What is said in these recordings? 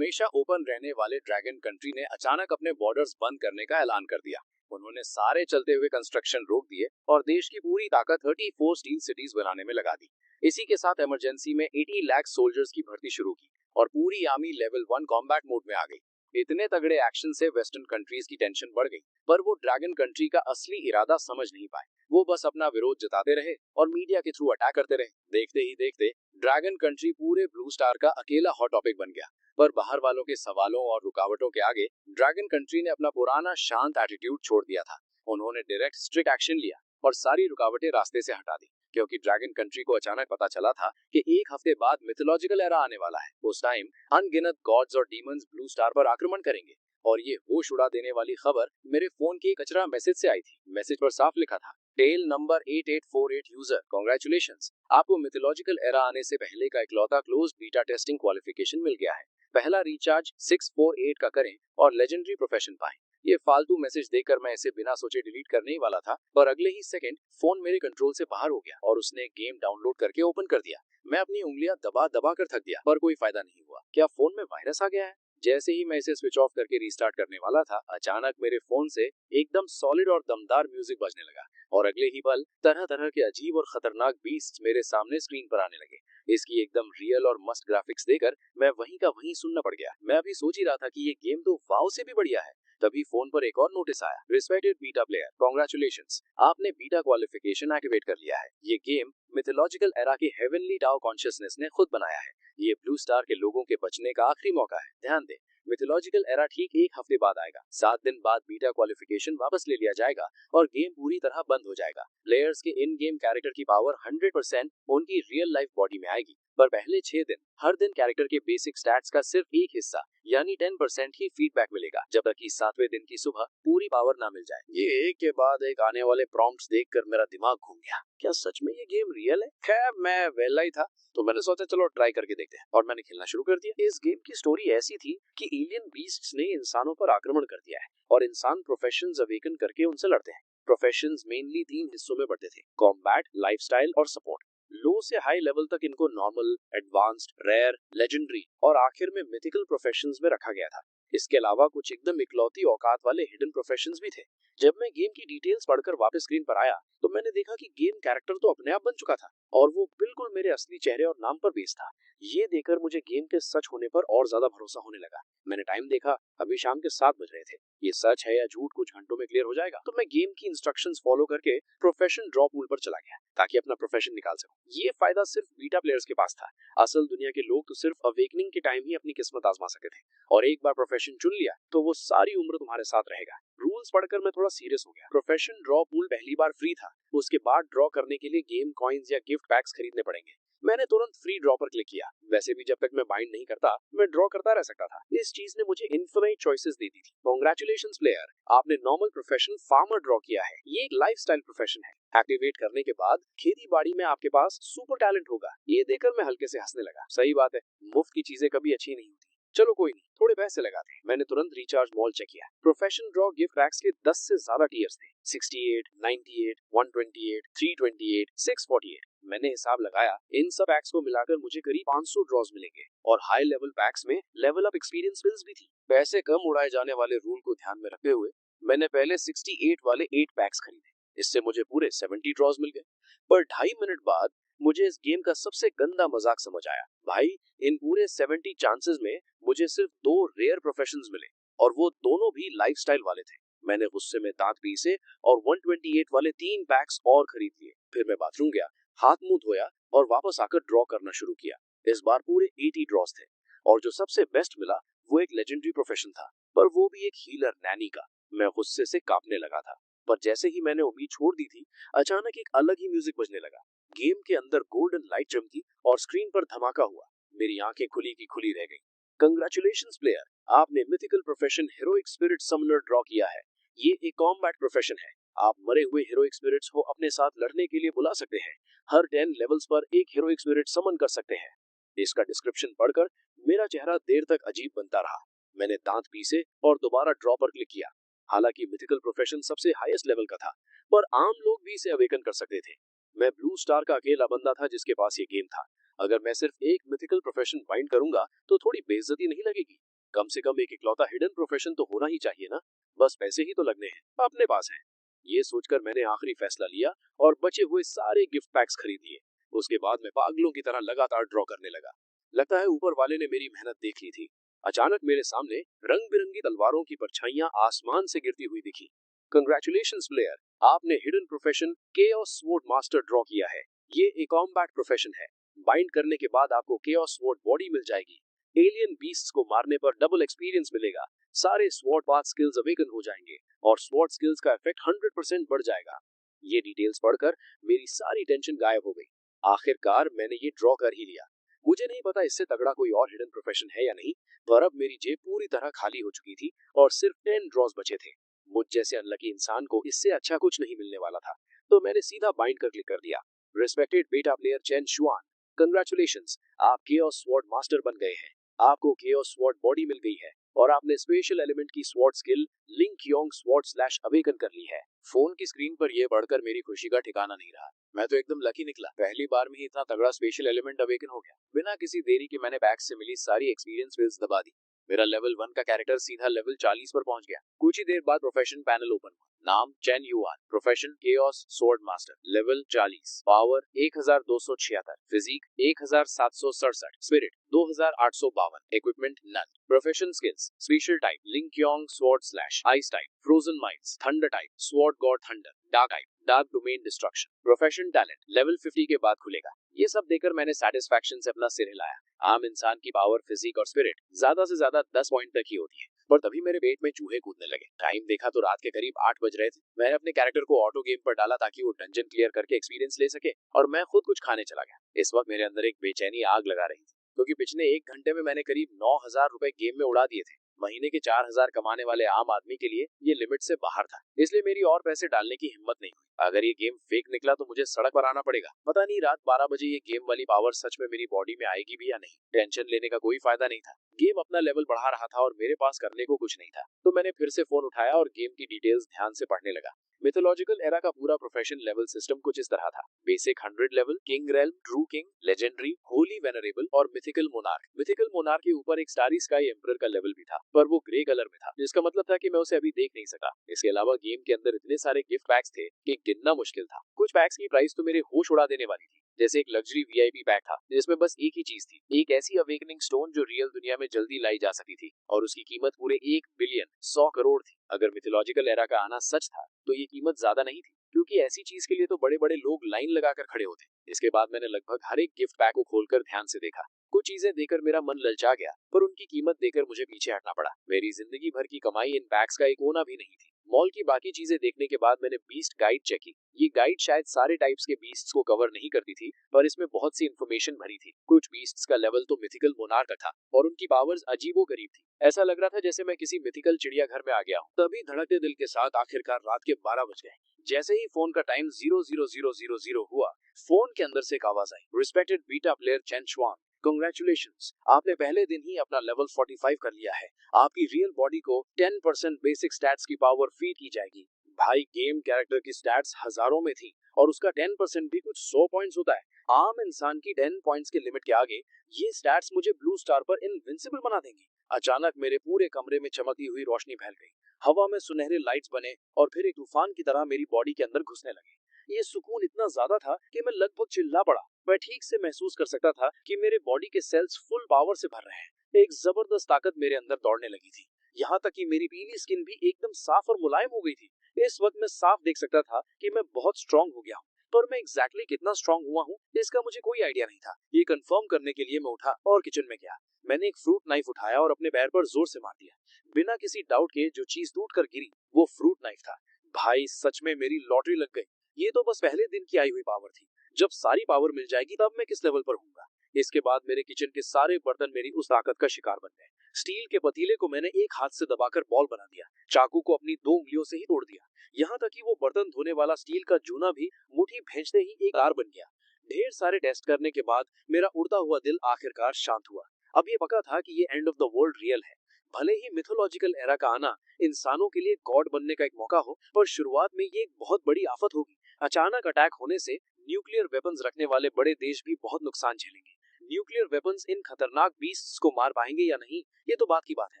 हमेशा ओपन रहने वाले ड्रैगन कंट्री ने अचानक अपने बॉर्डर्स बंद करने का ऐलान कर दिया। उन्होंने सारे चलते हुए कंस्ट्रक्शन रोक दिए और देश की पूरी ताकत 34 स्टील सिटीज बनाने में लगा दी। इसी के साथ इमरजेंसी में 80 लाख सोल्जर्स की भर्ती शुरू की और पूरी आर्मी लेवल 1 कॉम्बैट मोड में आ गई। इतने तगड़े एक्शन से वेस्टर्न कंट्रीज की टेंशन बढ़ गई, पर वो ड्रैगन कंट्री का असली इरादा समझ नहीं पाए। वो बस अपना विरोध जताते रहे और मीडिया के थ्रू अटैक करते रहे। देखते ही देखते ड्रैगन कंट्री पूरे ब्लू स्टार का अकेला हॉट टॉपिक बन गया। पर बाहर वालों के सवालों और रुकावटों के आगे ड्रैगन कंट्री ने अपना पुराना शांत एटीट्यूड छोड़ दिया था। उन्होंने डायरेक्ट स्ट्रिक्ट एक्शन लिया और सारी रुकावटें रास्ते से हटा दी, क्योंकि ड्रैगन कंट्री को अचानक पता चला था कि एक हफ्ते बाद मिथोलॉजिकल एरा आने वाला है। उस टाइम अनगिनत गॉड्स और डीमंस ब्लू स्टार पर आक्रमण करेंगे। और ये होश उड़ा देने वाली खबर मेरे फोन के कचरा मैसेज से आई थी। मैसेज पर साफ लिखा था, टेल नंबर 8848 यूजर, कांग्रेचुलेशंस, आपको मिथोलॉजिकल एरा आने से पहले का इकलौता क्लोज्ड बीटा टेस्टिंग क्वालिफिकेशन मिल गया है। पहला रिचार्ज 648 का करें और लेजेंडरी प्रोफेशन पाएं। ये फालतू मैसेज देखकर मैं इसे बिना सोचे डिलीट करने ही वाला था, पर अगले ही सेकंड फोन मेरे कंट्रोल से बाहर हो गया और उसने गेम डाउनलोड करके ओपन कर दिया। मैं अपनी उंगलियां दबा दबा कर थक गया, पर कोई फायदा नहीं हुआ। क्या फोन में वायरस आ गया है? जैसे ही मैं इसे स्विच ऑफ करके रीस्टार्ट करने वाला था, अचानक मेरे फोन से एकदम सॉलिड और दमदार म्यूजिक बजने लगा और अगले ही पल तरह तरह के अजीब और खतरनाक बीस्ट मेरे सामने स्क्रीन पर आने लगे। इसकी एकदम रियल और मस्त ग्राफिक्स देकर मैं वहीं का वहीं सुनना पड़ गया। मैं अभी सोच ही रहा था कि ये गेम तो वाव से भी बढ़िया है, तभी फोन पर एक और नोटिस आया, रिस्पेक्टेड बीटा प्लेयर, कांग्रेचुलेशंस, आपने बीटा क्वालिफिकेशन एक्टिवेट कर लिया है। ये गेम मिथोलॉजिकल एरा के हेवनली टाओ कॉन्शियसनेस ने खुद बनाया है। ये ब्लू स्टार के लोगों के बचने का आखिरी मौका है। ध्यान दें, मिथोलॉजिकल एरा ठीक एक हफ्ते बाद आएगा। 7 दिन बाद बीटा क्वालिफिकेशन वापस ले लिया जाएगा और गेम पूरी तरह बंद हो जाएगा। प्लेयर्स के इन गेम कैरेक्टर की पावर 100% उनकी रियल लाइफ बॉडी में आएगी, पर पहले 6 दिन हर दिन कैरेक्टर के बेसिक स्टैट्स का सिर्फ एक हिस्सा यानी 10% ही फीडबैक मिलेगा, जब तक कि 7वें दिन की सुबह पूरी पावर ना मिल जाए। ये एक के बाद एक आने वाले प्रॉम्प्ट्स देखकर मेरा दिमाग घूम गया। क्या सच में ये गेम रियल है? खैर, मैं वेला ही था तो मैंने सोचा चलो ट्राई करके देखते हैं, और मैंने खेलना शुरू कर दिया। इस गेम की स्टोरी ऐसी थी कि एलियन बीस्ट्स ने इंसानों पर आक्रमण कर दिया है और इंसान प्रोफेशंस अवेकन करके उनसे लड़ते हैं। प्रोफेशंस मेनली 3 हिस्सों में बढ़ते थे, कॉम्बैट, लाइफस्टाइल और सपोर्ट। लो से हाई लेवल तक इनको नॉर्मल, एडवांस्ड, रेयर, लेजेंडरी और आखिर में मिथिकल प्रोफेशंस में रखा गया था। इसके अलावा कुछ एकदम इकलौती औकात वाले हिडन प्रोफेशंस भी थे। जब मैं गेम की डिटेल्स पढ़कर वापस स्क्रीन पर आया तो मैंने देखा कि गेम कैरेक्टर तो अपने आप बन चुका था और वो बिल्कुल मेरे असली चेहरे और नाम पर बेस्ड था। ये देखकर मुझे गेम के सच होने पर और ज्यादा भरोसा होने लगा। मैंने टाइम देखा, अभी शाम के 7 बज रहे थे। ये सच है या झूठ कुछ घंटों में क्लियर हो जाएगा। तो मैं गेम की इंस्ट्रक्शंस फॉलो करके प्रोफेशन ड्रॉ पूल पर चला गया ताकि अपना प्रोफेशन निकाल सकूं। ये फायदा सिर्फ बीटा प्लेयर्स के पास था। असल दुनिया के लोग तो सिर्फ अवेकनिंग के टाइम ही अपनी किस्मत आजमा सकते थे, और एक बार प्रोफेशन चुन लिया तो वो सारी उम्र तुम्हारे साथ रहेगा। रूल्स पढ़कर मैं थोड़ा सीरियस हो गया। प्रोफेशन ड्रॉ पूल पहली बार फ्री था, उसके बाद ड्रॉ करने के लिए गेम कॉइन्स या गिफ्ट पैक्स खरीदने पड़ेंगे। मैंने तुरंत फ्री ड्रॉ पर क्लिक किया। वैसे भी जब तक मैं बाइंड नहीं करता मैं ड्रॉ करता रह सकता था। इस चीज ने मुझे इन्फिनिट चॉइसेस दे दी थी। कांग्रेचुलेशंस प्लेयर, आपने नॉर्मल प्रोफेशन फार्मर ड्रॉ किया है। ये एक लाइफस्टाइल प्रोफेशन है। एक्टिवेट करने के बाद खेती बाड़ी में आपके पास सुपर टैलेंट होगा। ये देखकर मैं हल्के से हंसने लगा। सही बात है, मुफ्त की चीजें कभी अच्छी नहीं होती। चलो कोई नहीं, थोड़े पैसे लगाते हैं। मैंने तुरंत रिचार्ज मॉल चेक किया। प्रोफेशन ड्रॉ गिफ्ट पैक्स के 10 से ज्यादा टीयर्स थे, 68, 98, 128, 328, 648। मैंने हिसाब लगाया, इन सब पैक्स को मिलाकर मुझे करीब 500 ड्रॉज मिलेंगे, और हाई लेवल पैक्स में लेवल अप एक्सपीरियंस बिल्स भी थी। पैसे कम उड़ाए जाने वाले रूल को ध्यान में रखते हुए मैंने पहले 68 वाले 8 पैक्स खरीदे। इससे मुझे पूरे 70 ड्रॉज मिल गए। पर 2.5 मिनट बाद मुझे इस गेम का सबसे गंदा मजाक समझ आया। भाई, इन पूरे 70 चांसेस में मुझे सिर्फ 2 रेयर प्रोफेशंस मिले, और वो दोनों भी लाइफस्टाइल वाले थे। मैंने गुस्से में दांत पीसे और 128 वाले 3 पैक्स और खरीद लिए। फिर मैं बाथरूम गया, हाथ मुंह धोया और वापस आकर ड्रॉ करना शुरू किया। इस बार पूरे 80 ड्रॉज थे, और जो सबसे बेस्ट मिला वो एक लेजेंडरी प्रोफेशन था, पर वो भी एक हीलर नैनी का। मैं गुस्से से कांपने लगा था, पर जैसे ही मैंने उम्मीद छोड़ दी थी, अचानक एक अलग ही म्यूजिक बजने लगा। गेम के अंदर गोल्डन लाइट चमकी और स्क्रीन पर धमाका हुआ। मेरी आंखें खुली की खुली रह गईं। कंग्रेचुलेशंस प्लेयर, आपने mythical profession heroic spirit Sumner draw किया है। ये एक कॉम्बैट प्रोफेशन है। आप मरे हुए हीरोइक स्पिरिट्स को अपने साथ लड़ने के लिए बुला सकते हैं। हर 10 लेवल्स पर एक हीरोइक स्पिरिट समन कर सकते हैं। इसका डिस्क्रिप्शन पढ़कर मेरा चेहरा देर तक अजीब बनता रहा। मैंने दांत पीसे और दोबारा ड्रॉ पर क्लिक किया। हालांकि मिथिकल प्रोफेशन सबसे हाईएस्ट लेवल का था, पर आम लोग भी इसे अवेकन कर सकते थे। मैं ब्लू स्टार का अकेला बंदा था जिसके पास ये गेम था। अगर मैं सिर्फ एक मिथिकल प्रोफेशन बाइंड करूंगा तो थोड़ी बेइज्जती नहीं लगेगी? कम से कम एक इकलौता हिडन प्रोफेशन तो होना ही चाहिए ना, बस पैसे ही तो लगने हैं, अपने पास हैं। ये सोचकर मैंने आखिरी फैसला लिया और बचे हुए सारे गिफ्ट पैक्स खरीद लिए। उसके बाद मैं पागलों की तरह लगातार ड्रॉ करने लगा। लगता है ऊपर वाले ने मेरी मेहनत देख ली थी। अचानक मेरे सामने रंग बिरंगी तलवारों की परछाइयां आसमान से गिरती हुई दिखी। कंग्रेचुलेशंस प्लेयर, आपने hidden profession chaos sword master draw किया है। ये एक कॉम्बैट प्रोफेशन है। बाइंड करने के बाद आपको केओस स्वॉर्ड बॉडी मिल जाएगी। एलियन बीस्ट्स को मारने पर डबल एक्सपीरियंस मिलेगा। सारे स्वॉर्ड पाथ स्किल्स अवेकन हो जाएंगे और स्वॉर्ड स्किल्स का इफेक्ट 100% बढ़ जाएगा। ये डिटेल्स पढ़कर मेरी सारी टेंशन गायब हो गई। आखिरकार मैंने ये ड्रॉ कर ही लिया। मुझे नहीं पता इससे तगड़ा कोई और हिडन प्रोफेशन है या नहीं, पर अब मेरी जेब पूरी तरह खाली हो चुकी थी और सिर्फ 10 ड्रॉज बचे थे। मुझ जैसे अनलकी इंसान को इससे अच्छा कुछ नहीं मिलने वाला था, तो मैंने सीधा बाइंड कर क्लिक कर दिया। रिस्पेक्टेड बेटा प्लेयर चेन शुआन, कंग्रेचुलेशंस, आप केओस स्वॉर्ड मास्टर बन गए हैं। आपको केओस स्वॉर्ड बॉडी मिल गई है और आपने स्पेशल एलिमेंट की स्वॉर्ड स्किल लिंक योंग स्वॉर्ड स्लैश अवेकन कर ली है। फोन की स्क्रीन पर यह पढ़कर मेरी खुशी का ठिकाना नहीं रहा। मैं तो एकदम लकी निकला। पहली बार में ही इतना तगड़ा स्पेशल एलिमेंट अवेकन हो गया। बिना किसी देरी के मैंने बैग से मिली सारी एक्सपीरियंस विल्स दबा दी। मेरा लेवल 1 का कैरेक्टर सीधा लेवल 40 पर पहुंच गया। कुछ ही देर बाद प्रोफेशन पैनल ओपन हुआ। नाम Chen Yuan, profession chaos sword master, level 40, power 1276, physique 1767, spirit 2852, equipment none, profession skills, special type लिंक योंग sword slash ice type, frozen minds, thunder type, sword god thunder, dark type, dark domain destruction, profession talent level 50 के बाद खुलेगा। ये सब देकर मैंने satisfaction से अपना सिर हिलाया। आम इंसान की पावर, फिजिक और स्पिरिट ज्यादा से ज्यादा 10 पॉइंट तक ही होती है, पर तभी मेरे पेट में चूहे कूदने लगे। टाइम देखा तो रात के करीब 8 बज रहे थे। मैंने अपने कैरेक्टर को ऑटो गेम पर डाला ताकि वो डंजन क्लियर करके एक्सपीरियंस ले सके और मैं खुद कुछ खाने चला गया। इस वक्त मेरे अंदर एक बेचैनी आग लगा रही थी, क्योंकि पिछले 1 घंटे में मैंने करीब 9,000 रुपए गेम में उड़ा दिए थे। महीने के 4,000 कमाने वाले आम आदमी के लिए ये लिमिट से बाहर था, इसलिए मेरी और पैसे डालने की हिम्मत नहीं हुई। अगर ये गेम फेक निकला तो मुझे सड़क पर आना पड़ेगा। पता नहीं रात 12 बजे ये गेम वाली पावर सच में मेरी बॉडी में आएगी भी या नहीं। टेंशन लेने का कोई फायदा नहीं था। गेम अपना लेवल बढ़ा रहा था और मेरे पास करने को कुछ नहीं था, तो मैंने फिर से फोन उठाया और गेम की डिटेल्स ध्यान से पढ़ने लगा। मिथोलॉजिकल एरा का पूरा प्रोफेशन लेवल सिस्टम कुछ इस तरह था। Basic 100 level, king realm, true king, legendary, Holi venerable और मिथिकल मोनार्क। मिथिकल मोनार्क के ऊपर एक स्टारी स्काई एम्परर का लेवल भी था, पर वो ग्रे कलर में था, जिसका मतलब था कि मैं उसे अभी देख नहीं सका। इसके अलावा गेम के अंदर इतने सारे गिफ्ट पैक्स थे कि गिनना मुश्किल था। कुछ पैक्स की प्राइस तो मेरे होश उड़ा देने वाली थी, जैसे एक लग्जरी वीआईपी पैक था जिसमें बस एक ही चीज थी, एक ऐसी अवेकनिंग स्टोन जो रियल दुनिया में जल्दी लाई जा सकती थी, और उसकी कीमत पूरे 1 बिलियन 100 करोड़ थी। अगर मिथोलॉजिकल एरा का आना सच था तो ये कीमत ज्यादा नहीं थी, क्योंकि ऐसी चीज के लिए तो बड़े बड़े लोग लाइन लगाकर खड़े होते। इसके बाद मैंने लगभग हर एक गिफ्ट पैक को खोलकर ध्यान से देखा। कुछ चीजें देखकर मेरा मन ललचा गया, पर उनकी कीमत देखकर मुझे पीछे हटना पड़ा। मेरी जिंदगी भर की कमाई इन पैक्स का एक कोना भी नहीं थी। मॉल की बाकी चीजें देखने के बाद मैंने बीस्ट गाइड चेक की। ये गाइड शायद सारे टाइप्स के बीस्ट्स को कवर नहीं करती थी, पर इसमें बहुत सी इन्फॉर्मेशन भरी थी। कुछ बीस्ट्स का लेवल तो मिथिकल मोनार्क का था और उनकी पावर्स अजीबो गरीब थी। ऐसा लग रहा था जैसे मैं किसी मिथिकल चिड़ियाघर में आ गया हूँ। तभी धड़कते दिल के साथ आखिरकार रात के 12 बज गए। जैसे ही फोन का टाइम 000000 हुआ, फोन के अंदर से एक आवाज आई। Respected beta player Chen Shuan, congratulations, आपने पहले दिन ही अपना लेवल 45 कर लिया है। आपकी रियल बॉडी को 10% बेसिक स्टैट्स की पावर फीड की जाएगी। भाई, गेम कैरेक्टर की स्टैट्स हजारों में थी और उसका 10% भी कुछ 100 पॉइंट्स होता है। आम इंसान की 10 पॉइंट्स के लिमिट के आगे ये स्टैट्स मुझे ब्लू स्टार पर इनविंसिबल बना देंगी। अचानक मेरे पूरे कमरे में चमकती हुई रोशनी फैल गई। हवा में सुनहरे लाइट्स बने और फिर एक तूफान की तरह मेरी बॉडी के अंदर घुसने लगे। ये सुकून इतना ज्यादा था कि मैं लगभग चिल्ला पड़ा। मैं ठीक से महसूस कर सकता था कि मेरे बॉडी के सेल्स फुल पावर से भर रहे हैं। एक जबरदस्त ताकत मेरे अंदर दौड़ने लगी थी, यहाँ तक कि मेरी पीली स्किन भी एकदम साफ और मुलायम हो गई थी। इस वक्त मैं साफ देख सकता था कि मैं बहुत स्ट्रांग हो गया हूँ, पर मैं एग्जैक्टली कितना स्ट्रांग हुआ हूँ इसका मुझे कोई आइडिया नहीं था। ये कंफर्म करने के लिए मैं उठा और किचन में गया। मैंने एक फ्रूट नाइफ उठाया और अपने पैर पर जोर से मार दिया। बिना किसी डाउट के जो चीज टूट कर गिरी वो फ्रूट नाइफ था। भाई, सच में मेरी लॉटरी लग गई। ये तो बस पहले दिन की आई हुई पावर थी। जब सारी पावर मिल जाएगी तब मैं किस लेवल पर होऊंगा। इसके बाद मेरे किचन के सारे बर्तन मेरी उस ताकत का शिकार बन गए। स्टील के पतीले को मैंने एक हाथ से दबाकर बॉल बना दिया। चाकू को अपनी 2 उंगलियों से ही तोड़ दिया। यहाँ तक कि वो बर्तन धोने वाला स्टील का जूना भी मुट्ठी भेजते ही एक तार बन गया। ढेर सारे टेस्ट करने के बाद मेरा उड़ता हुआ दिल आखिरकार शांत हुआ। अब ये पक्का था कि ये end of the world real है। भले ही मिथोलॉजिकल एरा का आना इंसानों के लिए गॉड बनने का एक मौका हो, पर शुरुआत में ये एक बहुत बड़ी आफत होगी। अचानक अटैक होने से न्यूक्लियर वेपन्स रखने वाले बड़े देश भी बहुत नुकसान झेलेंगे। न्यूक्लियर वेपन्स इन खतरनाक बीस्ट्स को मार पाएंगे या नहीं, ये तो बात की बात है,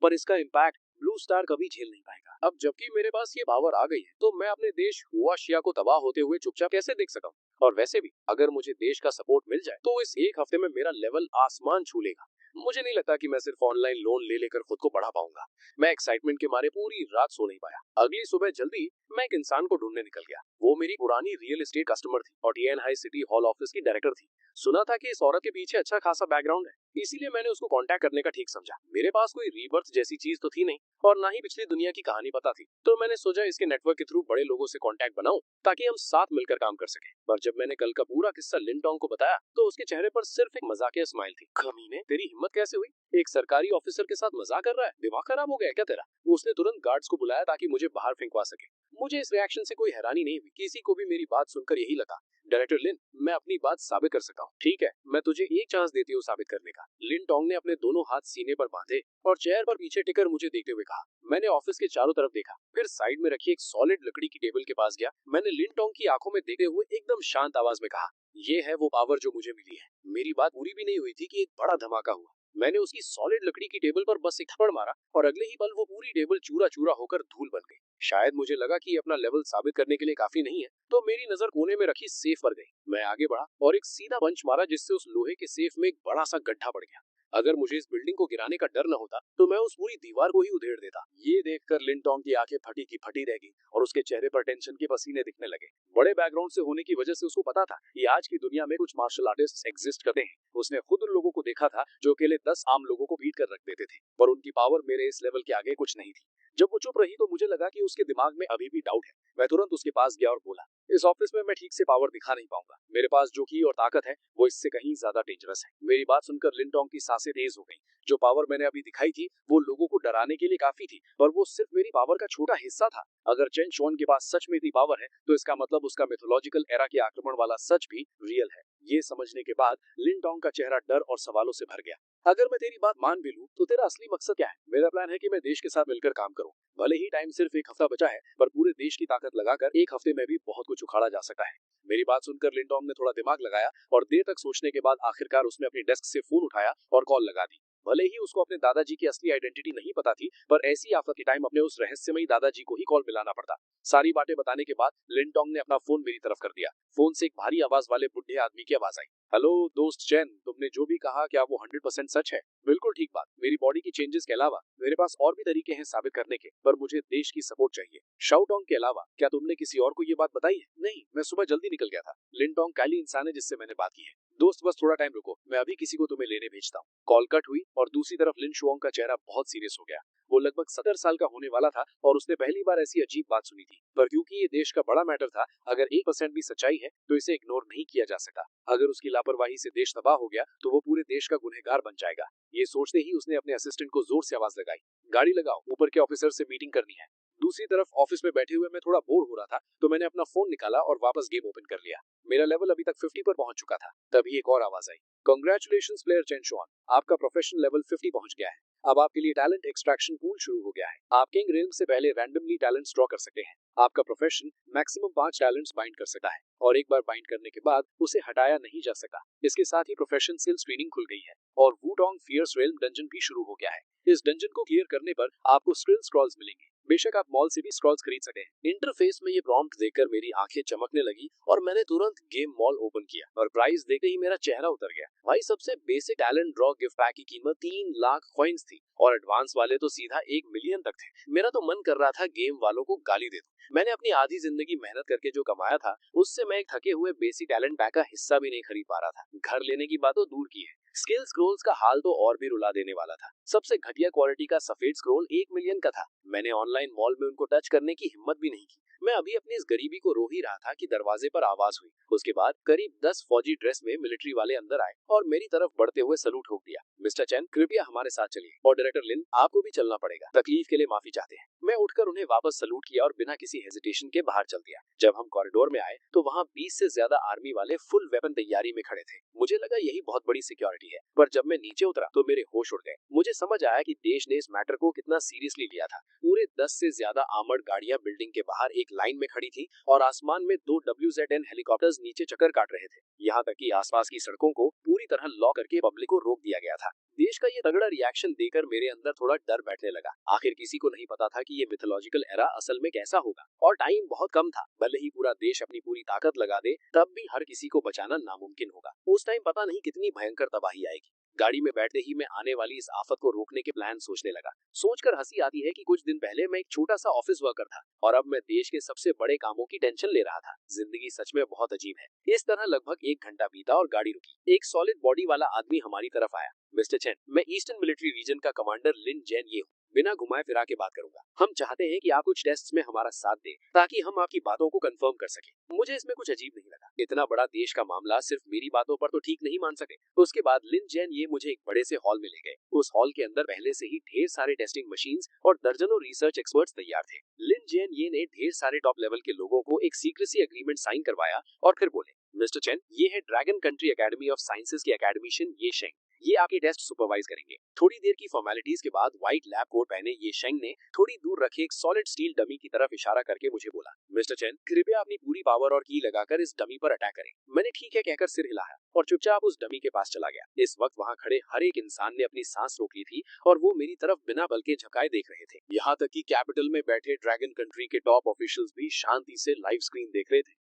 पर इसका इम्पैक्ट ब्लू स्टार कभी झेल नहीं पाएगा। अब जबकि मेरे पास ये पावर आ गई है, तो मैं अपने देश हुआ शिया को तबाह होते हुए चुपचाप कैसे देख सकता हूँ? और वैसे भी अगर मुझे देश का सपोर्ट मिल जाए तो इस एक हफ्ते में मेरा लेवल आसमान छू लेगा। मुझे नहीं लगता कि मैं सिर्फ ऑनलाइन लोन ले लेकर खुद को बढ़ा पाऊंगा। मैं एक्साइटमेंट के मारे पूरी रात सो नहीं पाया। अगली सुबह जल्दी मैं एक इंसान को ढूंढने निकल गया। वो मेरी पुरानी रियल एस्टेट कस्टमर थी और TN high city hall office की डायरेक्टर थी। सुना था कि इस औरत के पीछे अच्छा खासा बैकग्राउंड है, इसीलिए मैंने उसको कांटेक्ट करने का ठीक समझा। मेरे पास कोई रीबर्थ जैसी चीज तो थी नहीं और ना ही पिछली दुनिया की कहानी पता थी, तो मैंने सोचा इसके नेटवर्क के थ्रू बड़े लोगों से कांटेक्ट बनाऊं ताकि हम साथ मिलकर काम कर सके। पर जब मैंने कल का पूरा किस्सा लिन टोंग को बताया तो उसके चेहरे पर सिर्फ एक मजाकिया स्माइल थी। कमीने, तेरी हिम्मत कैसे हुई? एक सरकारी ऑफिसर के साथ मजाक कर रहा है? दिमाग खराब हो गया क्या तेरा? उसने तुरंत गार्ड्स को बुलाया ताकि मुझे बाहर फेंकवा सके। मुझे इस रिएक्शन से कोई हैरानी नहीं हुई, किसी को भी मेरी बात सुनकर यही लगा, डायरेक्टर लिन, मैं अपनी बात साबित कर सकता हूँ। ठीक है, मैं तुझे एक चांस देती हूँ साबित करने का। लिन टोंग ने अपने दोनों हाथ सीने पर बांधे और चेयर पर पीछे टिकर मुझे देखते हुए कहा। मैंने ऑफिस के चारों तरफ देखा, फिर साइड में रखी एक सॉलिड लकड़ी की टेबल के पास गया। मैंने लिन टोंग की आंखों में देखते हुए एकदम शांत आवाज में कहा, ये है वो पावर जो मुझे मिली है। मेरी बात पूरी भी नहीं हुई थी कि एक बड़ा धमाका हुआ। मैंने उसकी सॉलिड लकड़ी की टेबल पर बस एक थप्पड़ मारा और अगले ही पल वो पूरी टेबल चूरा चूरा होकर धूल बन गई। शायद मुझे लगा कि अपना लेवल साबित करने के लिए काफी नहीं है, तो मेरी नजर कोने में रखी सेफ पर गई। मैं आगे बढ़ा और एक सीधा पंच मारा जिससे उस लोहे के सेफ में एक बड़ा सा गड्ढा पड़ गया। अगर मुझे इस बिल्डिंग को गिराने का डर न होता तो मैं उस पूरी दीवार को ही उधेड़ देता। ये देखकर लिन टोंग की आंखें फटी की फटी रह गई और उसके चेहरे पर टेंशन के पसीने दिखने लगे। बड़े बैकग्राउंड से होने की वजह से उसको पता था कि आज की दुनिया में कुछ मार्शल आर्टिस्ट एग्जिस्ट करते हैं। उसने खुद उन लोगों को देखा था जो अकेले 10 आम लोगों को बीट कर रख देते थे, पर उनकी पावर मेरे इस लेवल के आगे कुछ नहीं थी। जब वो चुप रही तो मुझे लगा कि उसके दिमाग में अभी भी डाउट है। मैं तुरंत उसके पास गया और बोला, इस ऑफिस में मैं ठीक से पावर दिखा नहीं पाऊंगा। मेरे पास जो की और ताकत है वो इससे कहीं ज्यादा डेंजरस है। मेरी बात सुनकर लिन टोंग की सांसें तेज हो गईं। जो पावर मैंने अभी दिखाई थी वो लोगों को डराने के लिए काफी थी, पर वो सिर्फ मेरी पावर का छोटा हिस्सा था। अगर चेन शोन के पास सच में इतनी पावर है तो इसका मतलब उसका मिथोलॉजिकल एरा के आक्रमण वाला सच भी रियल है। ये समझने के बाद लिन टोंग का चेहरा डर और सवालों से भर गया। अगर मैं तेरी बात मान भी लूं तो तेरा असली मकसद क्या है? मेरा प्लान है कि मैं देश के साथ मिलकर काम करूं। भले ही टाइम सिर्फ एक हफ्ता बचा है, पर पूरे देश की ताकत लगाकर एक हफ्ते में भी बहुत कुछ उखाड़ा जा सकता है। मेरी बात सुनकर लिन टोंग ने थोड़ा दिमाग लगाया और देर तक सोचने के बाद आखिरकार उसने अपनी डेस्क से फोन उठाया और कॉल लगा दी। भले ही उसको अपने दादाजी की असली आइडेंटिटी नहीं पता थी, पर ऐसी आफत के टाइम अपने उस रहस्यमयी दादाजी को ही कॉल मिलाना पड़ता। सारी बातें बताने के बाद लिन टोंग ने अपना फोन मेरी तरफ कर दिया। फोन से एक भारी आवाज वाले बुढ़े आदमी की आवाज आई। हेलो दोस्त चैन, तुमने जो भी कहा क्या वो 100% सच है? बिल्कुल ठीक बात। मेरी बॉडी की चेंजेस के अलावा मेरे पास और भी तरीके हैं साबित करने के, पर मुझे देश की सपोर्ट चाहिए। शाओ टोंग के अलावा क्या तुमने किसी और को ये बात बताई है? नहीं, मैं सुबह जल्दी निकल गया था। लिन टोंग काली इंसान है जिससे मैंने बात की है। दोस्त बस थोड़ा टाइम रुको, मैं अभी किसी को तुम्हें लेने भेजता हूँ। कॉल कट हुई और दूसरी तरफ लिन शुओंग का चेहरा बहुत सीरियस हो गया। वो लगभग 70 साल का होने वाला था और उसने पहली बार ऐसी अजीब बात सुनी थी, पर क्योंकि ये देश का बड़ा मैटर था, अगर 1% भी सच्चाई है तो इसे इग्नोर नहीं किया जा सकता। अगर उसकी लापरवाही से देश तबाह हो गया तो वो पूरे देश का गुनहगार बन जाएगा। ये सोचते ही उसने अपने असिस्टेंट को जोर से आवाज लगाई, गाड़ी लगाओ, ऊपर के ऑफिसर से मीटिंग करनी है। दूसरी तरफ ऑफिस में बैठे हुए मैं थोड़ा बोर हो रहा था, तो मैंने अपना फोन निकाला और वापस गेम ओपन कर लिया। मेरा लेवल अभी तक 50 पर पहुंच चुका था। तभी एक और आवाज आई, कांग्रेचुलेशंस प्लेयर चेन शुआन, आपका प्रोफेशनल लेवल 50 पहुंच गया है। अब आपके लिए टैलेंट एक्सट्रैक्शन पूल शुरू हो गया है। आप किंग रेल्म से पहले रैंडमली टैलेंट्स ड्रॉ कर सकते हैं। आपका प्रोफेशन मैक्सिमम 5 टैलेंट्स बाइंड कर सकता है और एक बार बाइंड करने के बाद उसे हटाया नहीं जा सकता। इसके साथ ही प्रोफेशन स्किल स्क्रीनिंग खुल गई है और वुडोंग फियर्स रेल्म डंजन भी शुरू हो गया है। इस डंजन को क्लियर करने पर आपको स्किल स्क्रॉल्स मिलेंगे। बेशक आप मॉल से भी स्क्रॉल्स खरीद सकते हैं। इंटरफेस में ये प्रॉम्प्ट देखकर मेरी आंखें चमकने लगी और मैंने तुरंत गेम मॉल ओपन किया और प्राइस देखते ही मेरा चेहरा उतर गया। भाई, सबसे basic talent draw gift pack की कीमत 3 लाख कॉइन्स थी और एडवांस वाले तो सीधा 1 मिलियन तक थे। मेरा तो मन कर रहा था गेम वालों को गाली दे दूं। मैंने अपनी आधी जिंदगी मेहनत करके जो कमाया था उससे मैं एक थके हुए बेसिक टैलेंट पैक का हिस्सा भी नहीं खरीद पा रहा था। घर लेने की बात तो दूर की है, स्किल स्क्रोल्स का हाल तो और भी रुला देने वाला था। सबसे घटिया क्वालिटी का सफेद स्क्रोल 1 मिलियन का था। मैंने ऑनलाइन मॉल में उनको टच करने की हिम्मत भी नहीं की। मैं अभी अपनी इस गरीबी को रो ही रहा था कि दरवाजे पर आवाज हुई। उसके बाद करीब 10 फौजी ड्रेस में मिलिट्री वाले अंदर आए और मेरी तरफ बढ़ते हुए सलूट ठोक दिया। मिस्टर चैन, कृपया हमारे साथ चलिए। और डायरेक्टर लिन, आपको भी चलना पड़ेगा। तकलीफ के लिए माफी चाहते हैं। मैं उठकर उन्हें वापस सलूट किया और बिना किसी हेजिटेशन के बाहर चल दिया। जब हम कॉरिडोर में आए तो वहाँ 20 से ज्यादा आर्मी वाले फुल वेपन तैयारी में खड़े थे। मुझे लगा यही बहुत बड़ी सिक्योरिटी है, पर जब मैं नीचे उतरा तो मेरे होश उड़ गए। मुझे समझ आया कि देश ने इस मैटर को कितना सीरियसली लिया था। पूरे 10 से ज्यादा आर्मर्ड गाड़ियां बिल्डिंग के बाहर एक एक लाइन में खड़ी थी और आसमान में 2 WZN हेलीकॉप्टर्स नीचे चक्कर काट रहे थे। यहाँ तक कि आसपास की सड़कों को पूरी तरह लॉक करके पब्लिक को रोक दिया गया था। देश का ये तगड़ा रिएक्शन देखकर मेरे अंदर थोड़ा डर बैठने लगा। आखिर किसी को नहीं पता था कि ये मिथोलॉजिकल एरा असल में कैसा होगा, और टाइम बहुत कम था। भले ही पूरा देश अपनी पूरी ताकत लगा दे, तब भी हर किसी को बचाना नामुमकिन होगा। उस टाइम पता नहीं कितनी भयंकर तबाही आएगी। गाड़ी में बैठते ही मैं आने वाली इस आफत को रोकने के प्लान सोचने लगा। सोचकर हंसी आती है कि कुछ दिन पहले मैं एक छोटा सा ऑफिस वर्कर था और अब मैं देश के सबसे बड़े कामों की टेंशन ले रहा था। जिंदगी सच में बहुत अजीब है। इस तरह लगभग 1 घंटा बीता और गाड़ी रुकी। एक सॉलिड बॉडी वाला आदमी हमारी तरफ आया। मिस्टर चेन, मैं ईस्टर्न मिलिट्री रीजन का कमांडर लिन जैन ये हूँ। बिना घुमाए फिरा के बात करूंगा। हम चाहते हैं कि आप कुछ टेस्ट्स में हमारा साथ दें ताकि हम आपकी बातों को कंफर्म कर सकें। मुझे इसमें कुछ अजीब नहीं लगा। इतना बड़ा देश का मामला सिर्फ मेरी बातों पर तो ठीक नहीं मान सके। उसके बाद लिन जैन ये मुझे एक बड़े से हॉल में ले गए। उस हॉल के अंदर पहले से ही ढेर सारे टेस्टिंग मशीन्स और दर्जनों रिसर्च एक्सपर्ट्स तैयार थे। लिन जैन ये ने ढेर सारे टॉप लेवल के लोगों को एक सीक्रेसी एग्रीमेंट साइन करवाया और फिर बोले, मिस्टर चेन, ये है dragon country academy of sciences के एकेडमिशियन ये शेंग। ये आपके टेस्ट सुपरवाइज करेंगे। थोड़ी देर की फॉर्मेलिटीज के बाद व्हाइट लैब कोट पहने ये शेंग ने थोड़ी दूर रखे एक सॉलिड स्टील डमी की तरफ इशारा करके मुझे बोला, मिस्टर चेन, कृपया अपनी पूरी पावर और की लगाकर इस डमी पर अटैक करें। मैंने ठीक है कहकर सिर हिलाया और चुपचाप उस डमी के पास चला गया। इस वक्त वहाँ खड़े हर एक इंसान ने अपनी सांस रोक ली थी और वो मेरी तरफ बिना बल के झुकाए देख रहे थे। यहाँ तक कि कैपिटल में बैठे ड्रैगन कंट्री के टॉप ऑफिशियल्स भी शांति से लाइव स्क्रीन देख रहे थे।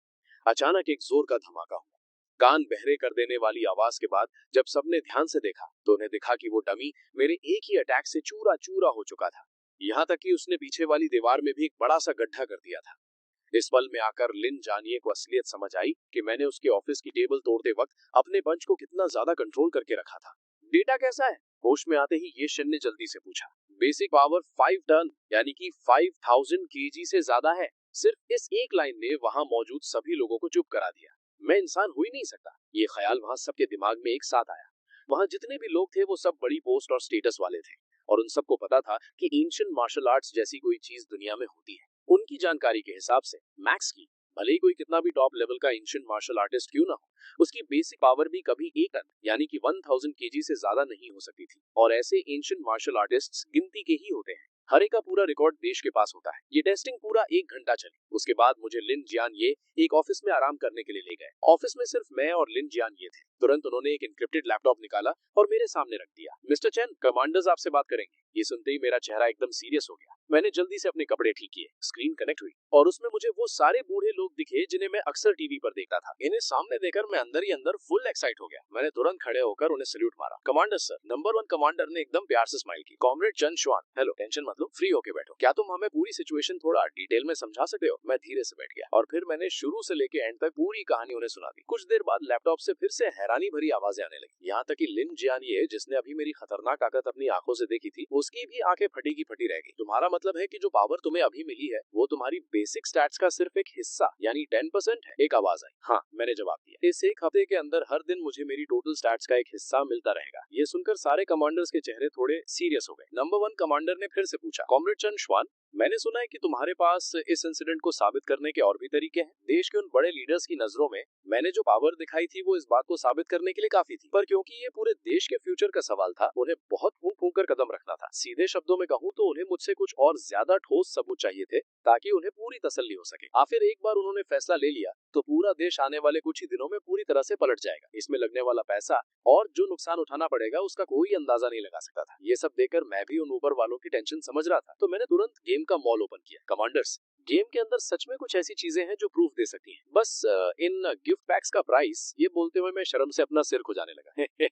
अचानक एक जोर का धमाका हुआ। कान बहरे कर देने वाली आवाज के बाद जब सबने ध्यान से देखा तो उन्हें दिखा कि वो डमी मेरे एक ही अटैक से चूरा चूरा हो चुका था। यहाँ तक कि उसने पीछे वाली दीवार में भी एक बड़ा सा गड्ढा कर दिया था। इस पल में आकर लिन जानिए को असलियत समझ आई कि मैंने उसके ऑफिस की टेबल तोड़ते वक्त अपने पंच को कितना ज्यादा कंट्रोल करके रखा था। डेटा कैसा है? होश में आते ही ये शेन ने जल्दी से पूछा। बेसिक पावर 5 टन यानी कि 5000 केजी से ज्यादा है। सिर्फ इस एक लाइन ने वहां मौजूद सभी लोगों को चुप करा दिया। मैं इंसान हो ही नहीं सकता, ये ख्याल वहां सबके दिमाग में एक साथ आया। वहां जितने भी लोग थे वो सब बड़ी पोस्ट और स्टेटस वाले थे और उन सबको पता था कि एंशिएंट मार्शल आर्ट्स जैसी कोई चीज दुनिया में होती है। उनकी जानकारी के हिसाब से मैक्स की, भले ही कोई कितना भी टॉप लेवल का एंशिएंट मार्शल आर्टिस्ट क्यों ना हो, उसकी बेसिक पावर भी कभी 1 टन यानी कि 1000 केजी से ज्यादा नहीं हो सकती थी। और ऐसे एंशिएंट मार्शल आर्टिस्ट्स गिनती के ही होते हैं। हर एक का पूरा रिकॉर्ड देश के पास होता है। ये टेस्टिंग पूरा 1 घंटा चली। उसके बाद मुझे लिन जियान ये एक ऑफिस में आराम करने के लिए ले गए। ऑफिस में सिर्फ मैं और लिन जियान ये थे। तुरंत उन्होंने एक एन्क्रिप्टेड लैपटॉप निकाला और मेरे सामने रख दिया। मिस्टर चैन, कमांडर्स आपसे बात करेंगे। ये सुनते ही मेरा चेहरा एकदम सीरियस हो गया। मैंने जल्दी से अपने कपड़े ठीक किए। स्क्रीन कनेक्ट हुई और उसमें मुझे वो सारे बूढ़े लोग दिखे जिन्हें मैं अक्सर टीवी पर देखता था। इन्हें सामने देखकर मैं अंदर ही अंदर फुल एक्साइट हो गया। मैंने तुरंत खड़े होकर उन्हें सल्यूट मारा। कमांडर सर, नंबर 1 कमांडर ने एकदम प्यार से स्माइल की। कॉमरेड चन शुआन, हेलो, टेंशन मत लो, फ्री होके बैठो। क्या तुम हमें पूरी सिचुएशन थोड़ा डिटेल में समझा सकते हो? मैं धीरे से बैठ गया और फिर मैंने शुरू से लेके एंड तक पूरी कहानी उन्हें सुना दी। कुछ देर बाद लैपटॉप से फिर से हैरानी भरी आवाजें आने लगी। यहाँ तक कि लिन जियानिए, जिसने अभी मेरी खतरनाक ताकत अपनी आंखों से देखी थी, उसकी भी आंखें फटी की फटी रह गई। तुम्हारा मतलब है कि जो पावर तुम्हें अभी मिली है वो तुम्हारी बेसिक स्टैट्स का सिर्फ एक हिस्सा यानी 10% है? एक आवाज आई। हाँ, मैंने जवाब दिया। इस एक हफ्ते के अंदर हर दिन मुझे मेरी टोटल स्टैट्स का एक हिस्सा मिलता रहेगा। ये सुनकर सारे कमांडर्स के चेहरे थोड़े सीरियस हो गए। नंबर 1 कमांडर ने फिर से पूछा, कॉमरेड चन शुआन, मैंने सुना है कि तुम्हारे पास इस इंसिडेंट को साबित करने के और भी तरीके हैं। देश के उन बड़े लीडर्स की नजरों में मैंने जो पावर दिखाई थी वो इस बात को साबित करने के लिए काफी थी, पर क्योंकि ये पूरे देश के फ्यूचर का सवाल था, उन्हें बहुत फूंक फूंक कर कदम रखना था। सीधे शब्दों में कहूँ तो उन्हें मुझसे कुछ और ज्यादा ठोस सबूत चाहिए थे ताकि उन्हें पूरी तसल्ली हो सके। आखिर एक बार उन्होंने फैसला ले लिया तो पूरा देश आने वाले कुछ ही दिनों में पूरी तरह से पलट जाएगा। इसमें लगने वाला पैसा और जो नुकसान उठाना पड़ेगा उसका कोई अंदाजा नहीं लगा सकता था। ये सब देखकर मैं भी उन ऊपर वालों की टेंशन समझ रहा था, तो मैंने तुरंत गेम का मॉल ओपन किया। कमांडर्स, गेम के अंदर सच में कुछ ऐसी चीजें हैं जो प्रूफ दे सकती हैं। बस इन गिफ्ट पैक्स का प्राइस, ये बोलते हुए मैं शर्म से अपना सिर खुजाने लगा।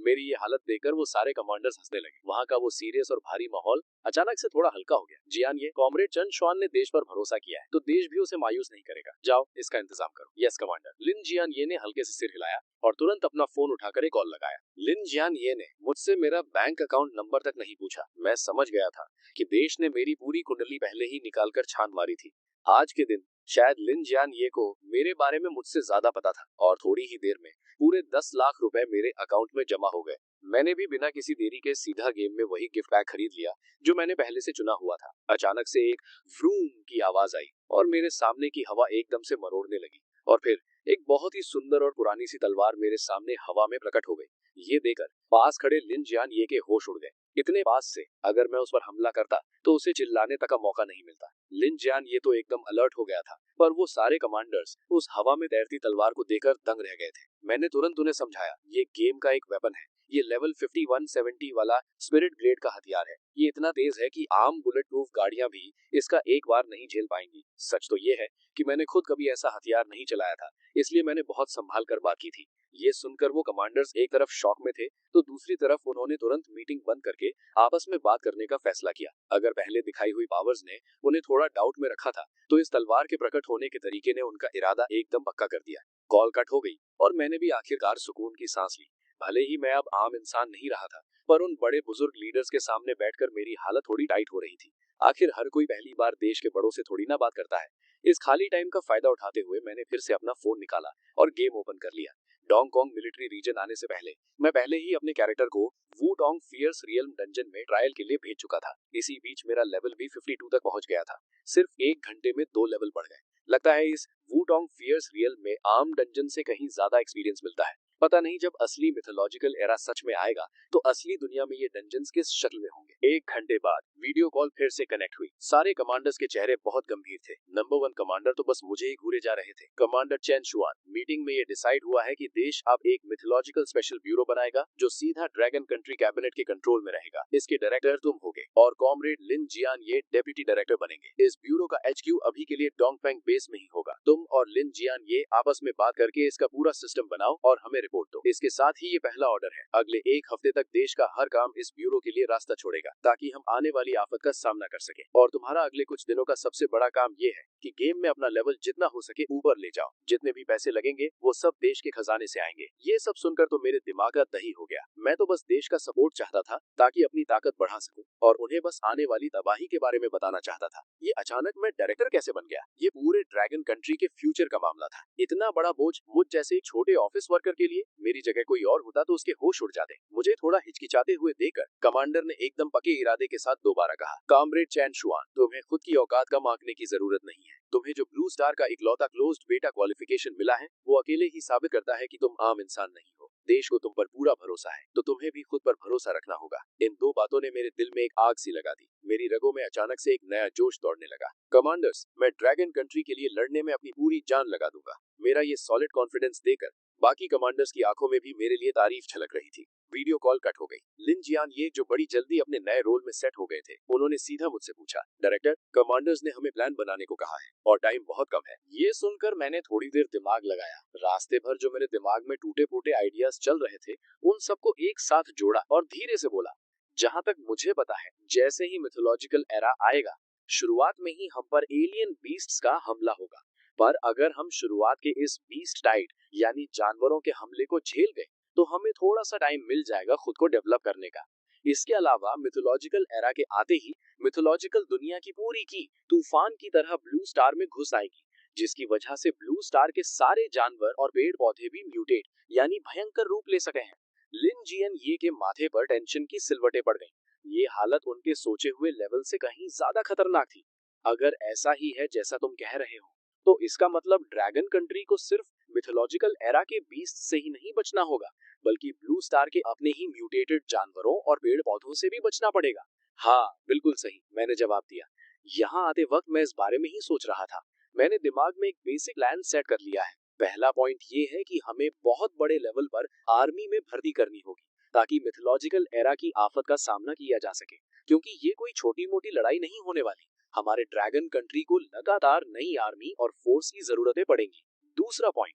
मेरी ये हालत देखकर वो सारे कमांडर्स हंसने लगे। वहाँ का वो सीरियस और भारी माहौल अचानक से थोड़ा हल्का हो गया। जियान, ये कॉमरेड चन शुआन ने देश पर भरोसा किया है तो देश भी उसे मायूस नहीं करेगा। जाओ इसका इंतजाम करो। Yes commander. लिन जियान ये ने हल्के से सिर हिलाया और तुरंत अपना फोन उठाकर एक कॉल लगाया। लिन जियान ये ने मुझसे मेरा बैंक अकाउंट नंबर तक नहीं पूछा। मैं समझ गया था कि देश ने मेरी पूरी कुंडली पहले ही निकालकर छान मारी थी। आज के दिन शायद लिन जियान ये को मेरे बारे में मुझसे ज्यादा पता था और थोड़ी ही देर में पूरे 10 लाख रुपए मेरे अकाउंट में जमा हो गए। मैंने भी बिना किसी देरी के सीधा गेम में वही गिफ्ट पैक खरीद लिया जो मैंने पहले से चुना हुआ था। अचानक से एक व्रूम की आवाज आई और मेरे सामने की हवा एकदम से मरोड़ने लगी और फिर एक बहुत ही सुंदर और पुरानी सी तलवार मेरे सामने हवा में प्रकट हो गई। ये देखकर पास खड़े लिन जियान ये के होश उड़ गए। इतने पास से अगर मैं उस पर हमला करता तो उसे चिल्लाने तक का मौका नहीं मिलता। लिन जियान ये तो एकदम अलर्ट हो गया था, पर वो सारे कमांडर्स उस हवा में तैरती तलवार को देखकर दंग रह गए थे। मैंने तुरंत उन्हें समझाया, ये गेम का एक वेपन है, ये लेवल 5170 वाला स्पिरिट ग्रेड का हथियार है। ये इतना तेज है कि आम बुलेट प्रूफ गाड़ियां भी इसका एक बार नहीं झेल पाएंगी। सच तो ये है कि मैंने खुद कभी ऐसा हथियार नहीं चलाया था, इसलिए मैंने बहुत संभाल कर बात की थी। ये सुनकर वो कमांडर्स एक तरफ शॉक में थे तो दूसरी तरफ उन्होंने तुरंत मीटिंग बंद करके आपस में बात करने का फैसला किया। अगर पहले दिखाई हुई पावर्स ने उन्हें थोड़ा डाउट में रखा था तो इस तलवार के प्रकट होने के तरीके ने उनका इरादा एकदम पक्का कर दिया। कॉल कट हो गई और मैंने भी आखिरकार सुकून की सांस ली। भले ही मैं अब आम इंसान नहीं रहा था, पर उन बड़े बुजुर्ग लीडर्स के सामने बैठकर मेरी हालत थोड़ी टाइट हो रही थी। आखिर हर कोई पहली बार देश के बड़ों से थोड़ी ना बात करता है। इस खाली टाइम का फायदा उठाते हुए मैंने फिर से अपना फोन निकाला और गेम ओपन कर लिया। डोंगकोंग मिलिट्री रीजन आने से पहले मैं पहले ही अपने कैरेक्टर को वुडोंग फियर्स रियल्म डंजन में ट्रायल के लिए भेज चुका था। इसी बीच मेरा लेवल भी 52 तक पहुंच गया था। सिर्फ 1 घंटे में 2 लेवल बढ़ गए। लगता है इस वुडोंग फियर्स रियल्म में आम डंजन से कहीं ज्यादा एक्सपीरियंस मिलता है। पता नहीं जब असली मिथोलॉजिकल एरा सच में आएगा तो असली दुनिया में ये डंजन्स किस शक्ल में होंगे। 1 घंटे बाद वीडियो कॉल फिर से कनेक्ट हुई। सारे कमांडर्स के चेहरे बहुत गंभीर थे। नंबर 1 कमांडर तो बस मुझे ही घूरे जा रहे थे। कमांडर चेन शुआन, मीटिंग में ये डिसाइड हुआ है कि देश अब एक मिथोलॉजिकल स्पेशल ब्यूरो बनाएगा जो सीधा ड्रैगन कंट्री कैबिनेट के कंट्रोल में रहेगा। इसके डायरेक्टर तुम होगे और कॉमरेड लिन जियान ये डेप्यूटी डायरेक्टर बनेंगे। इस ब्यूरो का HQ अभी के लिए डोंगपेंग बेस में ही होगा। तुम और लिन जियान ये आपस में बात करके इसका पूरा सिस्टम बनाओ और हमें रिपोर्ट दो। इसके साथ ही ये पहला ऑर्डर है, अगले 1 हफ्ते तक देश का हर काम इस ब्यूरो के लिए रास्ता छोड़ेगा ताकि हम आने वाली आफत का सामना कर सके। और तुम्हारा अगले कुछ दिनों का सबसे बड़ा काम ये है कि गेम में अपना लेवल जितना हो सके ऊपर ले जाओ। जितने भी पैसे लगेंगे वो सब देश के खजाने से आएंगे। ये सब सुनकर तो मेरे दिमाग का दही हो गया। मैं तो बस देश का सपोर्ट चाहता था ताकि अपनी ताकत बढ़ा सकूं और उन्हें बस आने वाली तबाही के बारे में बताना चाहता था। ये अचानक मैं डायरेक्टर कैसे बन गया? ये पूरे ड्रैगन कंट्री के फ्यूचर का मामला था। इतना बड़ा बोझ मुझ जैसे एक छोटे ऑफिस वर्कर के लिए। मेरी जगह कोई और होता तो उसके होश उड़ जाते। मुझे थोड़ा हिचकिचाते हुए देखकर कमांडर ने एकदम पक्के इरादे के साथ दोबारा कहा, कॉमरेड चैन शुआन, तुम्हें खुद की औकात कम आंकने की जरूरत नहीं है। तुम्हें जो ब्लू स्टार का इकलौता क्लोज्ड बेटा क्वालिफिकेशन मिला है वो अकेले ही साबित करता है कि तुम आम इंसान नहीं हो। देश को तुम पर पूरा भरोसा है तो तुम्हें भी खुद पर भरोसा रखना होगा। इन 2 बातों ने मेरे दिल में एक आग सी लगा दी। मेरी रगों में अचानक से एक नया जोश दौड़ने लगा। कमांडर्स, मैं ड्रैगन कंट्री के लिए लड़ने में अपनी पूरी जान लगा दूंगा। मेरा ये सॉलिड कॉन्फिडेंस देकर बाकी कमांडर्स की आंखों में भी मेरे लिए तारीफ छलक रही थी। वीडियो कॉल कट हो गई। लिन जियान ये जो बड़ी जल्दी अपने नए रोल में सेट हो गए थे, उन्होंने सीधा मुझसे पूछा, डायरेक्टर, कमांडर्स ने हमें प्लान बनाने को कहा है और टाइम बहुत कम है। ये सुनकर मैंने थोड़ी देर दिमाग लगाया। रास्ते भर जो मेरे दिमाग में टूटे फूटे आइडियाज चल रहे थे उन सबको एक साथ जोड़ा और धीरे से बोला, जहाँ तक मुझे पता है जैसे ही मिथोलॉजिकल एरा आएगा शुरुआत में ही हम पर एलियन बीस्ट्स का हमला होगा। पर अगर हम शुरुआत के इस बीस्ट टाइड यानी जानवरों के हमले को झेल गए तो हमें थोड़ा सा टाइम मिल जाएगा खुद को डेवलप करने का। इसके अलावा मिथोलॉजिकल एरा के आते ही मिथोलॉजिकल दुनिया की पूरी की तूफान की तरह ब्लू स्टार में घुस आएगी, जिसकी वजह से ब्लू स्टार के सारे जानवर और पेड़ पौधे भी म्यूटेट यानी भयंकर रूप ले सके हैं। लिन जियन ये के माथे पर टेंशन की सिलवटें पड़ गईं। ये हालत उनके सोचे हुए लेवल से कहीं ज्यादा खतरनाक थी। अगर ऐसा ही है जैसा तुम कह रहे हो तो इसका मतलब ड्रैगन कंट्री को सिर्फ मिथोलॉजिकल एरा के बीस्ट से ही नहीं बचना होगा बल्कि ब्लू स्टार के अपने ही म्यूटेटेड जानवरों और पेड़ पौधों से भी बचना पड़ेगा। हाँ बिल्कुल सही, मैंने जवाब दिया। यहाँ आते वक्त मैं इस बारे में ही सोच रहा था। मैंने दिमाग में एक बेसिक प्लान सेट कर लिया है। पहला पॉइंट ये है कि हमें बहुत बड़े लेवल पर आर्मी में भर्ती करनी होगी ताकि मिथोलॉजिकल एरा की आफत का सामना किया जा सके, क्योंकि ये कोई छोटी मोटी लड़ाई नहीं होने वाली। हमारे ड्रैगन कंट्री को लगातार नई आर्मी और फोर्स की जरूरतें पड़ेंगी। दूसरा पॉइंट,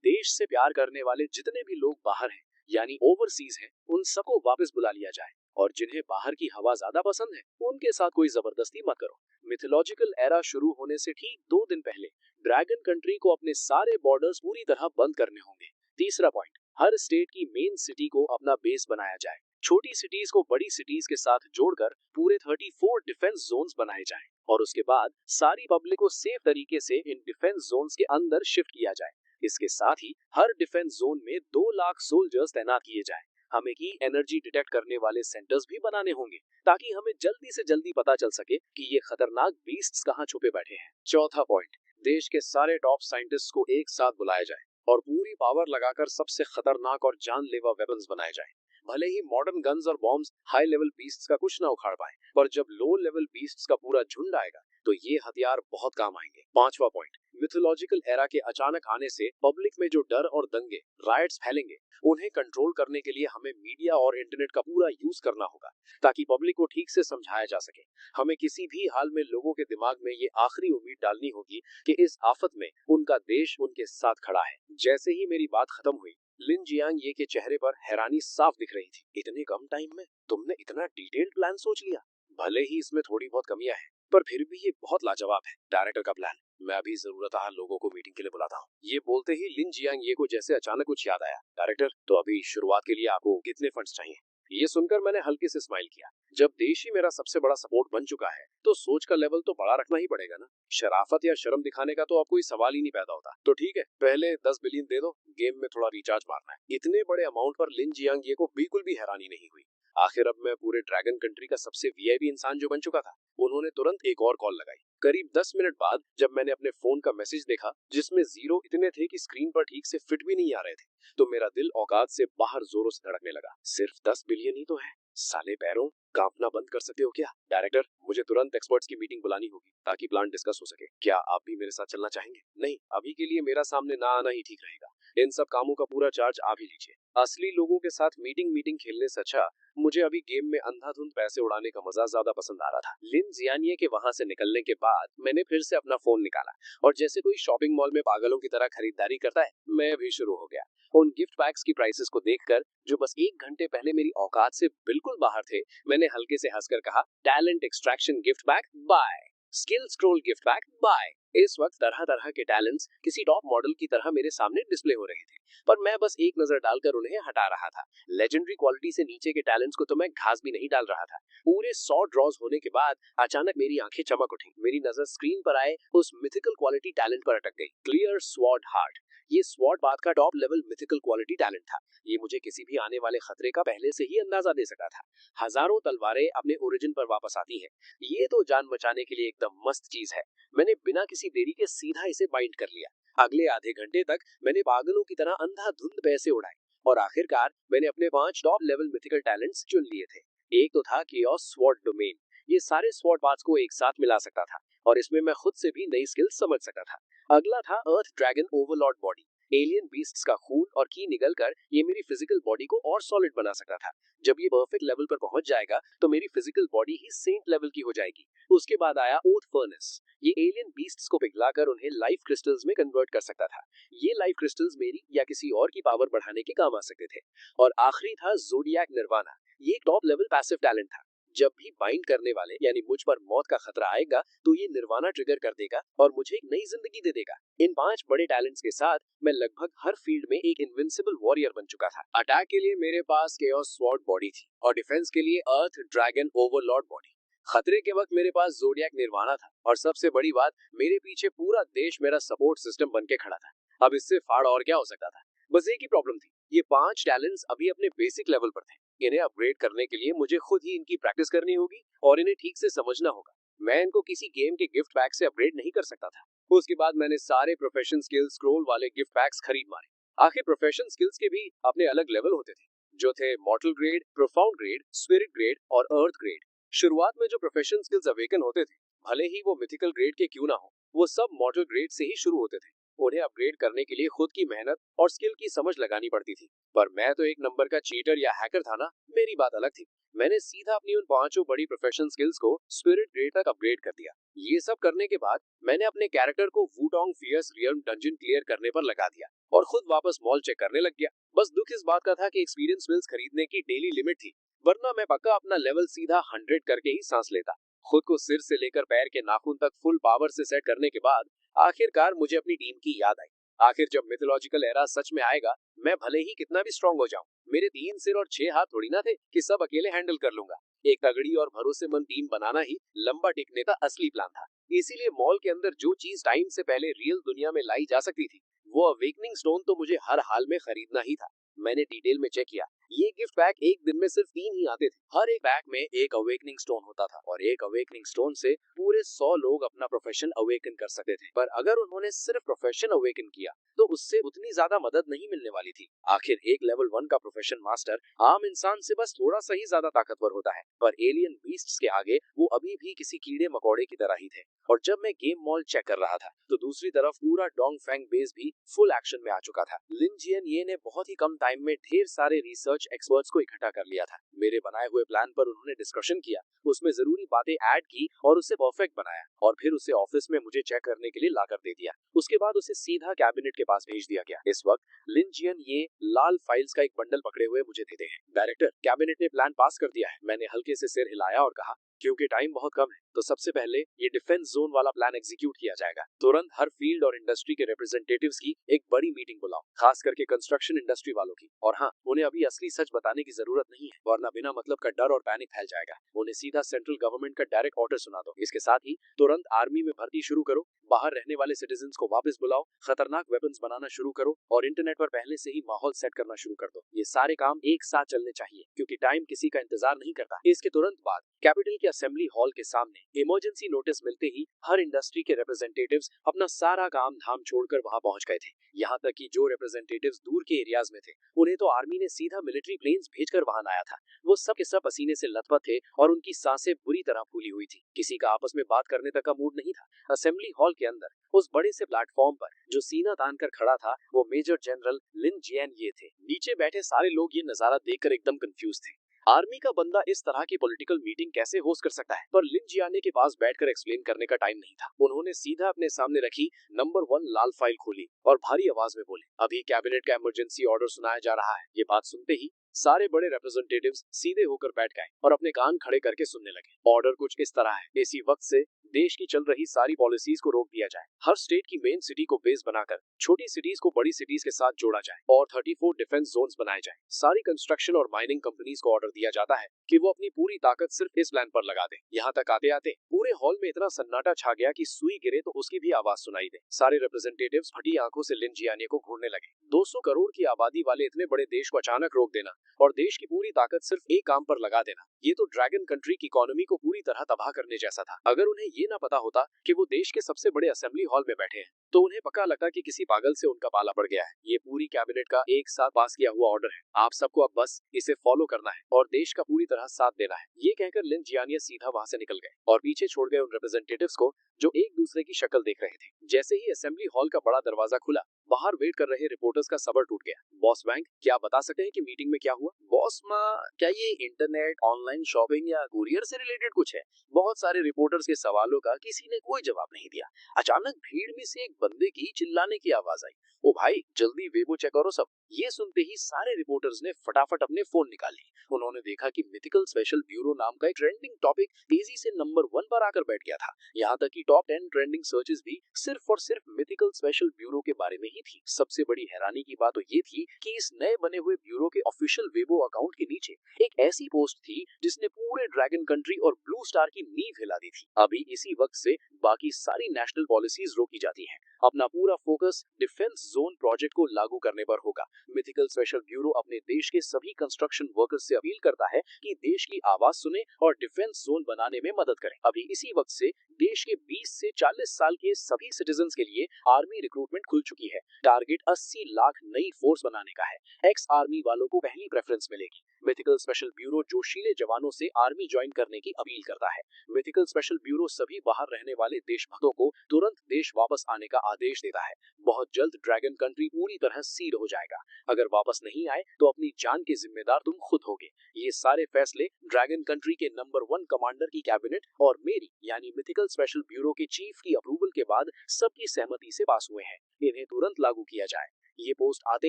देश से प्यार करने वाले जितने भी लोग बाहर हैं यानी ओवरसीज हैं उन सबको वापस बुला लिया जाए और जिन्हें बाहर की हवा ज्यादा पसंद है उनके साथ कोई जबरदस्ती मत करो। मिथोलॉजिकल एरा शुरू होने से ठीक 2 दिन पहले ड्रैगन कंट्री को अपने सारे बॉर्डर्स पूरी तरह बंद करने होंगे। तीसरा पॉइंट, हर स्टेट की मेन सिटी को अपना बेस बनाया जाए। छोटी सिटीज को बड़ी सिटीज के साथ जोड़कर पूरे 34 डिफेंस जोन्स बनाए जाएं और उसके बाद सारी पब्लिक को सेफ तरीके से इन डिफेंस जोन्स के अंदर शिफ्ट किया जाए। इसके साथ ही हर डिफेंस जोन में 2 लाख सोल्जर्स तैनात किए जाएं। हमें की एनर्जी डिटेक्ट करने वाले सेंटर्स भी बनाने होंगे ताकि हमें जल्दी से जल्दी पता चल सके कि ये खतरनाक बीस्ट्स कहाँ छुपे बैठे हैं। चौथा पॉइंट, देश के सारे टॉप साइंटिस्ट को एक साथ बुलाया जाए और पूरी पावर लगाकर सबसे खतरनाक और जानलेवा वेपन्स बनाए जाए। भले ही मॉडर्न गन्स और बॉम्ब्स हाई लेवल बीस्ट्स का कुछ ना उखाड़ पाए, पर जब लो लेवल बीस्ट्स का पूरा झुंड आएगा तो ये हथियार बहुत काम आएंगे। 5वां पॉइंट, मिथोलॉजिकल एरा के अचानक आने से पब्लिक में जो डर और दंगे, राइट्स फैलेंगे, उन्हें कंट्रोल करने के लिए हमें मीडिया और इंटरनेट का पूरा यूज करना होगा ताकि पब्लिक को ठीक से समझाया जा सके। हमें किसी भी हाल में लोगों के दिमाग में ये आखिरी उम्मीद डालनी होगी कि इस आफत में उनका देश उनके साथ खड़ा है। जैसे ही मेरी बात खत्म हुई, लिन जियांग ये के चेहरे पर हैरानी साफ दिख रही थी। इतने कम टाइम में तुमने इतना डिटेल्ड प्लान सोच लिया? भले ही इसमें थोड़ी बहुत कमियां हैं, पर फिर भी ये बहुत लाजवाब है। डायरेक्टर का प्लान। मैं अभी जरूरत लोगों को मीटिंग के लिए बुलाता हूँ। ये बोलते ही लिन जियांग ये को जैसे अचानक कुछ याद आया। डायरेक्टर, तो अभी शुरुआत के लिए आपको कितने फंड्स चाहिए? ये सुनकर मैंने हल्के से स्माइल किया। जब देश ही मेरा सबसे बड़ा सपोर्ट बन चुका है तो सोच का लेवल तो बड़ा रखना ही पड़ेगा ना। शराफत या शर्म दिखाने का तो अब कोई सवाल ही नहीं पैदा होता। तो ठीक है, पहले 10 बिलियन दे दो, गेम में थोड़ा रिचार्ज मारना है। इतने बड़े अमाउंट पर लिन जियांग ये को बिल्कुल भी हैरानी नहीं हुई। आखिर अब मैं पूरे ड्रैगन कंट्री का सबसे वीआईपी इंसान जो बन चुका था। उन्होंने तुरंत एक और कॉल लगाई। करीब 10 मिनट बाद जब मैंने अपने फोन का मैसेज देखा जिसमें जीरो इतने थे कि स्क्रीन पर ठीक से फिट भी नहीं आ रहे थे, तो मेरा दिल औकात से बाहर जोरों से धड़कने लगा। सिर्फ 10 बिलियन ही तो है। साले पैरों, कांपना बंद कर सकते हो क्या? डायरेक्टर, मुझे तुरंत एक्सपर्ट्स की मीटिंग बुलानी होगी ताकि प्लान डिस्कस हो सके। क्या आप भी मेरे साथ चलना चाहेंगे? नहीं, अभी के लिए मेरा सामने ना आना ही ठीक रहेगा। इन सब कामों का पूरा चार्ज आप ही लीजिए। असली लोगों के साथ मीटिंग खेलने से अच्छा मुझे अभी गेम में अंधाधुंध पैसे उड़ाने का मजा ज्यादा पसंद आ रहा था। लिन जियानिये के वहां से निकलने के बाद मैंने फिर से अपना फोन निकाला और जैसे कोई शॉपिंग मॉल में पागलों की तरह खरीदारी करता है, मैं भी शुरू हो गया। उन गिफ्ट पैक्स की प्राइसेस को देखकर जो बस 1 घंटे पहले मेरी औकात से बिल्कुल बाहर थे, मैंने हल्के से हंसकर कहा, talent extraction gift pack buy, skill scroll gift pack buy. इस वक्त तरह तरह के टैलेंट्स किसी टॉप मॉडल की तरह मेरे सामने डिस्प्ले हो रहे थे, पर मैं बस एक नजर डालकर उन्हें हटा रहा था। लेजेंडरी क्वालिटी से नीचे के टैलेंट्स को तो मैं घास भी नहीं डाल रहा था। पूरे 100 ड्रॉज होने के बाद अचानक मेरी आंखें चमक उठी। मेरी नजर स्क्रीन पर आए उस मिथिकल क्वालिटी टैलेंट पर अटक गई, क्लियर स्वॉर्ड हार्ट। ये स्वॉर्ड बात का top level mythical quality talent था। ये मुझे किसी भी आने वाले खतरे का पहले से ही अंदाजा दे सका था। हजारों तलवारें अपने ओरिजिन पर वापस आती हैं। ये तो जान बचाने के लिए एकदम मस्त चीज है। मैंने बिना किसी देरी के सीधा इसे बाइंड कर लिया। अगले आधे घंटे तक मैंने पागलों की तरह अंधाधुंध पैसे उड़ाए और आखिरकार मैंने अपने 5 टॉप लेवल मिथिकल टैलेंट्स चुन लिए थे। एक तो था कियोस स्वॉर्ड डोमेन। ये सारे स्वॉर्ड पार्ट्स को एक साथ मिला सकता था और इसमें मैं खुद से भी नई स्किल्स समझ सकता था। अगला था earth dragon overlord body. Alien beasts का खून और की निकलकर ये मेरी फिजिकल बॉडी को और सॉलिड बना सकता था। जब ये परफेक्ट लेवल पर पहुंच जाएगा तो मेरी फिजिकल बॉडी ही सेंट लेवल की हो जाएगी। उसके बाद आया ओथ फर्नेस। ये एलियन बीस्ट्स को पिघलाकर उन्हें लाइफ क्रिस्टल्स में कन्वर्ट कर सकता था। ये लाइफ क्रिस्टल्स मेरी या किसी और की पावर बढ़ाने के काम आ सकते थे। और आखिरी था ज़ोडिएक निर्वाणा। ये एक टॉप लेवल पैसिव टैलेंट था। जब भी बाइंड करने वाले यानी मुझ पर मौत का खतरा आएगा तो ये निर्वाणा ट्रिगर कर देगा और मुझे एक नई जिंदगी दे देगा। इन 5 बड़े टैलेंट्स के साथ मैं लगभग हर फील्ड में एक इनविंसिबल वॉरियर बन चुका था। अटैक के लिए मेरे पास केओस स्वॉर्ड बॉडी थी और डिफेंस के लिए अर्थ ड्रैगन ओवरलॉर्ड बॉडी। खतरे के वक्त मेरे पास ज़ोडिएक निर्वाणा था और सबसे बड़ी बात, मेरे पीछे पूरा देश मेरा सपोर्ट सिस्टम बन के खड़ा था। अब इससे फाड़ और क्या हो सकता था? बस एक ही प्रॉब्लम थी, ये 5 टैलेंट्स अभी अपने बेसिक लेवल पर थे। इन्हें अपग्रेड करने के लिए मुझे खुद ही इनकी प्रैक्टिस करनी होगी और इन्हें ठीक से समझना होगा। मैं इनको किसी गेम के गिफ्ट पैक से अपग्रेड नहीं कर सकता था। उसके बाद मैंने सारे प्रोफेशन स्किल स्क्रॉल वाले गिफ्ट पैक्स खरीद मारे। आखिर प्रोफेशन स्किल्स के भी अपने अलग लेवल होते थे, जो थे मॉर्टल grade, profound grade, spirit grade और अर्थ ग्रेड। शुरुआत में जो प्रोफेशन स्किल्स अवेकन होते थे, भले ही वो मिथिकल ग्रेड के क्यों ना हो, वो सब मॉर्टल ग्रेड से ही शुरू होते थे। उन्हें अपग्रेड करने के लिए खुद की मेहनत और स्किल की समझ लगानी पड़ती थी। पर मैं तो एक नंबर का चीटर या हैकर था ना, मेरी बात अलग थी। मैंने सीधा अपनी उन 5 बड़ी प्रोफेशनल स्किल्स को स्पिरिट ग्रेड तक अपग्रेड कर दिया। ये सब करने के बाद मैंने अपने कैरेक्टर को वुडोंग फियर्स रियल्म डंजन क्लियर करने पर लगा दिया और खुद वापस मॉल चेक करने लग गया। बस दुख इस बात का था कि एक्सपीरियंस मिल्स खरीदने की डेली लिमिट थी, वरना मैं पक्का अपना लेवल सीधा 100 करके ही सांस लेता। खुद को सिर से लेकर पैर के नाखून तक फुल पावर से सेट करने के बाद आखिरकार मुझे अपनी टीम की याद आई। आखिर जब मिथोलॉजिकल एरा सच में आएगा, मैं भले ही कितना भी स्ट्रांग हो जाऊं, मेरे 3 सिर और 6 हाथ थोड़ी ना थे कि सब अकेले हैंडल कर लूंगा। एक तगड़ी और भरोसेमंद टीम बनाना ही लंबा टिकने का असली प्लान था। इसीलिए मॉल के अंदर जो चीज टाइम से पहले रियल दुनिया में लाई जा सकती थी, वो अवेकनिंग स्टोन तो मुझे हर हाल में खरीदना ही था। मैंने डिटेल में चेक किया, ये गिफ्ट पैक एक दिन में सिर्फ 3 ही आते थे। हर एक पैक में एक अवेकनिंग स्टोन होता था और एक अवेकनिंग स्टोन से पूरे 100 लोग अपना प्रोफेशन अवेकन कर सकते थे। पर अगर उन्होंने सिर्फ प्रोफेशन अवेकन किया तो उससे उतनी ज्यादा मदद नहीं मिलने वाली थी। आखिर एक लेवल 1 का प्रोफेशन मास्टर आम इंसान से बस थोड़ा सा ही ज्यादा ताकतवर होता है, पर एलियन बीस्ट्स के आगे वो अभी भी किसी कीड़े मकोड़े की तरह ही थे। और जब मैं गेम मॉल चेक कर रहा था तो दूसरी तरफ पूरा डोंगफेंग बेस भी फुल एक्शन में आ चुका था। लिन जियन ये ने बहुत ही कम टाइम में ढेर सारे रिसर्च एक्सपर्ट्स को इकट्ठा कर लिया था। मेरे बनाए हुए प्लान पर उन्होंने डिस्कशन किया, उसमें जरूरी बातें ऐड की और उसे परफेक्ट बनाया और फिर उसे ऑफिस में मुझे चेक करने के लिए लाकर दे दिया। उसके बाद उसे सीधा कैबिनेट के पास भेज दिया गया। इस वक्त लिन जियन ये लाल फाइल्स का एक बंडल पकड़े हुए मुझे देते हैं। डायरेक्टर, कैबिनेट ने प्लान पास कर दिया है। मैंने हल्के से सिर हिलाया और कहा, क्योंकि टाइम बहुत कम है तो सबसे पहले ये डिफेंस जोन वाला प्लान एग्जीक्यूट किया जाएगा। तुरंत हर फील्ड और इंडस्ट्री के रिप्रेजेंटेटिव्स की एक बड़ी मीटिंग बुलाओ, खास करके कंस्ट्रक्शन इंडस्ट्री वालों की। और हाँ, उन्हें अभी असली सच बताने की जरूरत नहीं है, वरना बिना मतलब का डर और पैनिक फैल जाएगा। उन्हें सीधा सेंट्रल गवर्नमेंट का डायरेक्ट ऑर्डर सुना दो। इसके साथ ही तुरंत आर्मी में भर्ती शुरू करो, बाहर रहने वाले सिटीजन्स को वापस बुलाओ, खतरनाक वेपन्स बनाना शुरू करो और इंटरनेट पर पहले से ही माहौल सेट करना शुरू कर दो। ये सारे काम एक साथ चलने चाहिए क्योंकि टाइम किसी का इंतजार नहीं करता। इसके तुरंत बाद कैपिटल के असेंबली हॉल के सामने इमरजेंसी नोटिस मिलते ही हर इंडस्ट्री के रिप्रेजेंटेटिव्स अपना सारा काम धाम छोड़कर वहां पहुंच गए थे। यहाँ तक कि जो रिप्रेजेंटेटिव्स दूर के एरियाज में थे उन्हें तो आर्मी ने सीधा मिलिट्री प्लेन्स भेजकर वहां लाया था। वो सब के सब पसीने से लथपथ थे और उनकी सांसें बुरी तरह फूली हुई थी। किसी का आपस में बात करने तक का मूड नहीं था। असेंबली हॉल के अंदर उस बड़े से प्लेटफॉर्म पर जो सीना तान कर खड़ा था वो मेजर जनरल लिन जियन ये थे। नीचे बैठे सारे लोग ये नजारा देखकर एकदम कंफ्यूज थे। आर्मी का बंदा इस तरह की पॉलिटिकल मीटिंग कैसे होस्ट कर सकता है? पर लिन जियाने के पास बैठकर एक्सप्लेन करने का टाइम नहीं था। उन्होंने सीधा अपने सामने रखी नंबर 1 लाल फाइल खोली और भारी आवाज में बोले, अभी कैबिनेट का इमरजेंसी ऑर्डर सुनाया जा रहा है। ये बात सुनते ही सारे बड़े रिप्रेजेंटेटिव्स सीधे होकर बैठ गए और अपने कान खड़े करके सुनने लगे। ऑर्डर कुछ इस तरह है, इसी वक्त से देश की चल रही सारी पॉलिसीज को रोक दिया जाए। हर स्टेट की मेन सिटी को बेस बनाकर छोटी सिटीज को बड़ी सिटीज के साथ जोड़ा जाए और 34 डिफेंस जोन्स बनाए जाए। सारी कंस्ट्रक्शन और माइनिंग कंपनीज को ऑर्डर दिया जाता है कि वो अपनी पूरी ताकत सिर्फ इस प्लान पर लगा दें। यहाँ तक आते आते पूरे हॉल में इतना सन्नाटा छा गया कि सुई गिरे तो उसकी भी आवाज सुनाई दे। सारे रिप्रेजेंटेटिव्स फटी आंखों से लिन जियाने को घूरने लगे। 200 करोड़ की आबादी वाले इतने बड़े देश को अचानक रोक देना और देश की पूरी ताकत सिर्फ एक काम पर लगा देना, ये तो ड्रैगन कंट्री की इकोनॉमी को पूरी तरह तबाह करने जैसा था। अगर उन्हें ये ना पता होता कि वो देश के सबसे बड़े असेंबली हॉल में बैठे हैं तो उन्हें पक्का लगता कि किसी पागल से उनका पाला पड़ गया है। ये पूरी कैबिनेट का एक साथ पास किया हुआ ऑर्डर है। आप सबको अब बस इसे फॉलो करना है और देश का पूरी तरह साथ देना है। ये कहकर लिन जियानिया सीधा वहां से निकल गए और पीछे छोड़ गए उन रिप्रेजेंटेटिव्स को जो एक दूसरे की शक्ल देख रहे थे। जैसे ही असेंबली हॉल का बड़ा दरवाजा खुला, बाहर वेट कर रहे रिपोर्टर्स का सब्र टूट गया। बॉस वैंग, क्या बता सकते हैं कि मीटिंग में क्या हुआ? बॉस माँ, क्या ये इंटरनेट, ऑनलाइन शॉपिंग या कुरियर से रिलेटेड कुछ है? बहुत सारे रिपोर्टर्स के सवालों का किसी ने कोई जवाब नहीं दिया। अचानक भीड़ में से एक बंदे की चिल्लाने की आवाज आई, ओ भाई जल्दी वेबो चेक करो सब। ये सुनते ही सारे रिपोर्टर्स ने फटाफट अपने फोन निकाले। उन्होंने देखा कि मिथिकल स्पेशल ब्यूरो नाम का एक ट्रेंडिंग टॉपिक तेजी से नंबर 1 पर आकर बैठ गया था। यहाँ तक कि टॉप 10 ट्रेंडिंग सर्चेस भी सिर्फ और सिर्फ मिथिकल स्पेशल ब्यूरो के बारे में ही थी। सबसे बड़ी हैरानी की बात तो ये थी कि इस नए बने हुए ब्यूरो के ऑफिशियल वेबो अकाउंट के नीचे एक ऐसी पोस्ट थी जिसने पूरे ड्रैगन कंट्री और ब्लू स्टार की नींव हिला दी थी। अभी इसी वक्त से बाकी सारी नेशनल पॉलिसीज रोकी जाती हैं। अपना पूरा फोकस डिफेंस जोन प्रोजेक्ट को लागू करने पर होगा। मिथिकल स्पेशल ब्यूरो अपने देश के सभी कंस्ट्रक्शन वर्कर्स से अपील करता है कि देश की आवाज सुने और डिफेंस जोन बनाने में मदद करें। अभी इसी वक्त से देश के 20 से 40 साल के सभी सिटीजन्स के लिए आर्मी रिक्रूटमेंट खुल चुकी है। टारगेट 80 लाख नई फोर्स बनाने का है। एक्स आर्मी वालों को पहली प्रेफरेंस मिलेगी। मिथिकल स्पेशल ब्यूरो जोशीले जवानों से आर्मी ज्वाइन करने की अपील करता है। मिथिकल स्पेशल ब्यूरो सभी बाहर रहने वाले देशभक्तों को तुरंत देश वापस आने का आदेश देता है। बहुत जल्द ड्रैगन कंट्री पूरी तरह सील हो जाएगा। अगर वापस नहीं आए तो अपनी जान के जिम्मेदार तुम खुद होगे। ये सारे फैसले ड्रैगन कंट्री के नंबर 1 कमांडर की कैबिनेट और मेरी यानी मिथिकल स्पेशल ब्यूरो के चीफ की अप्रूवल के बाद सबकी सहमति से पास हुए हैं। इन्हें तुरंत लागू किया जाए। ये पोस्ट आते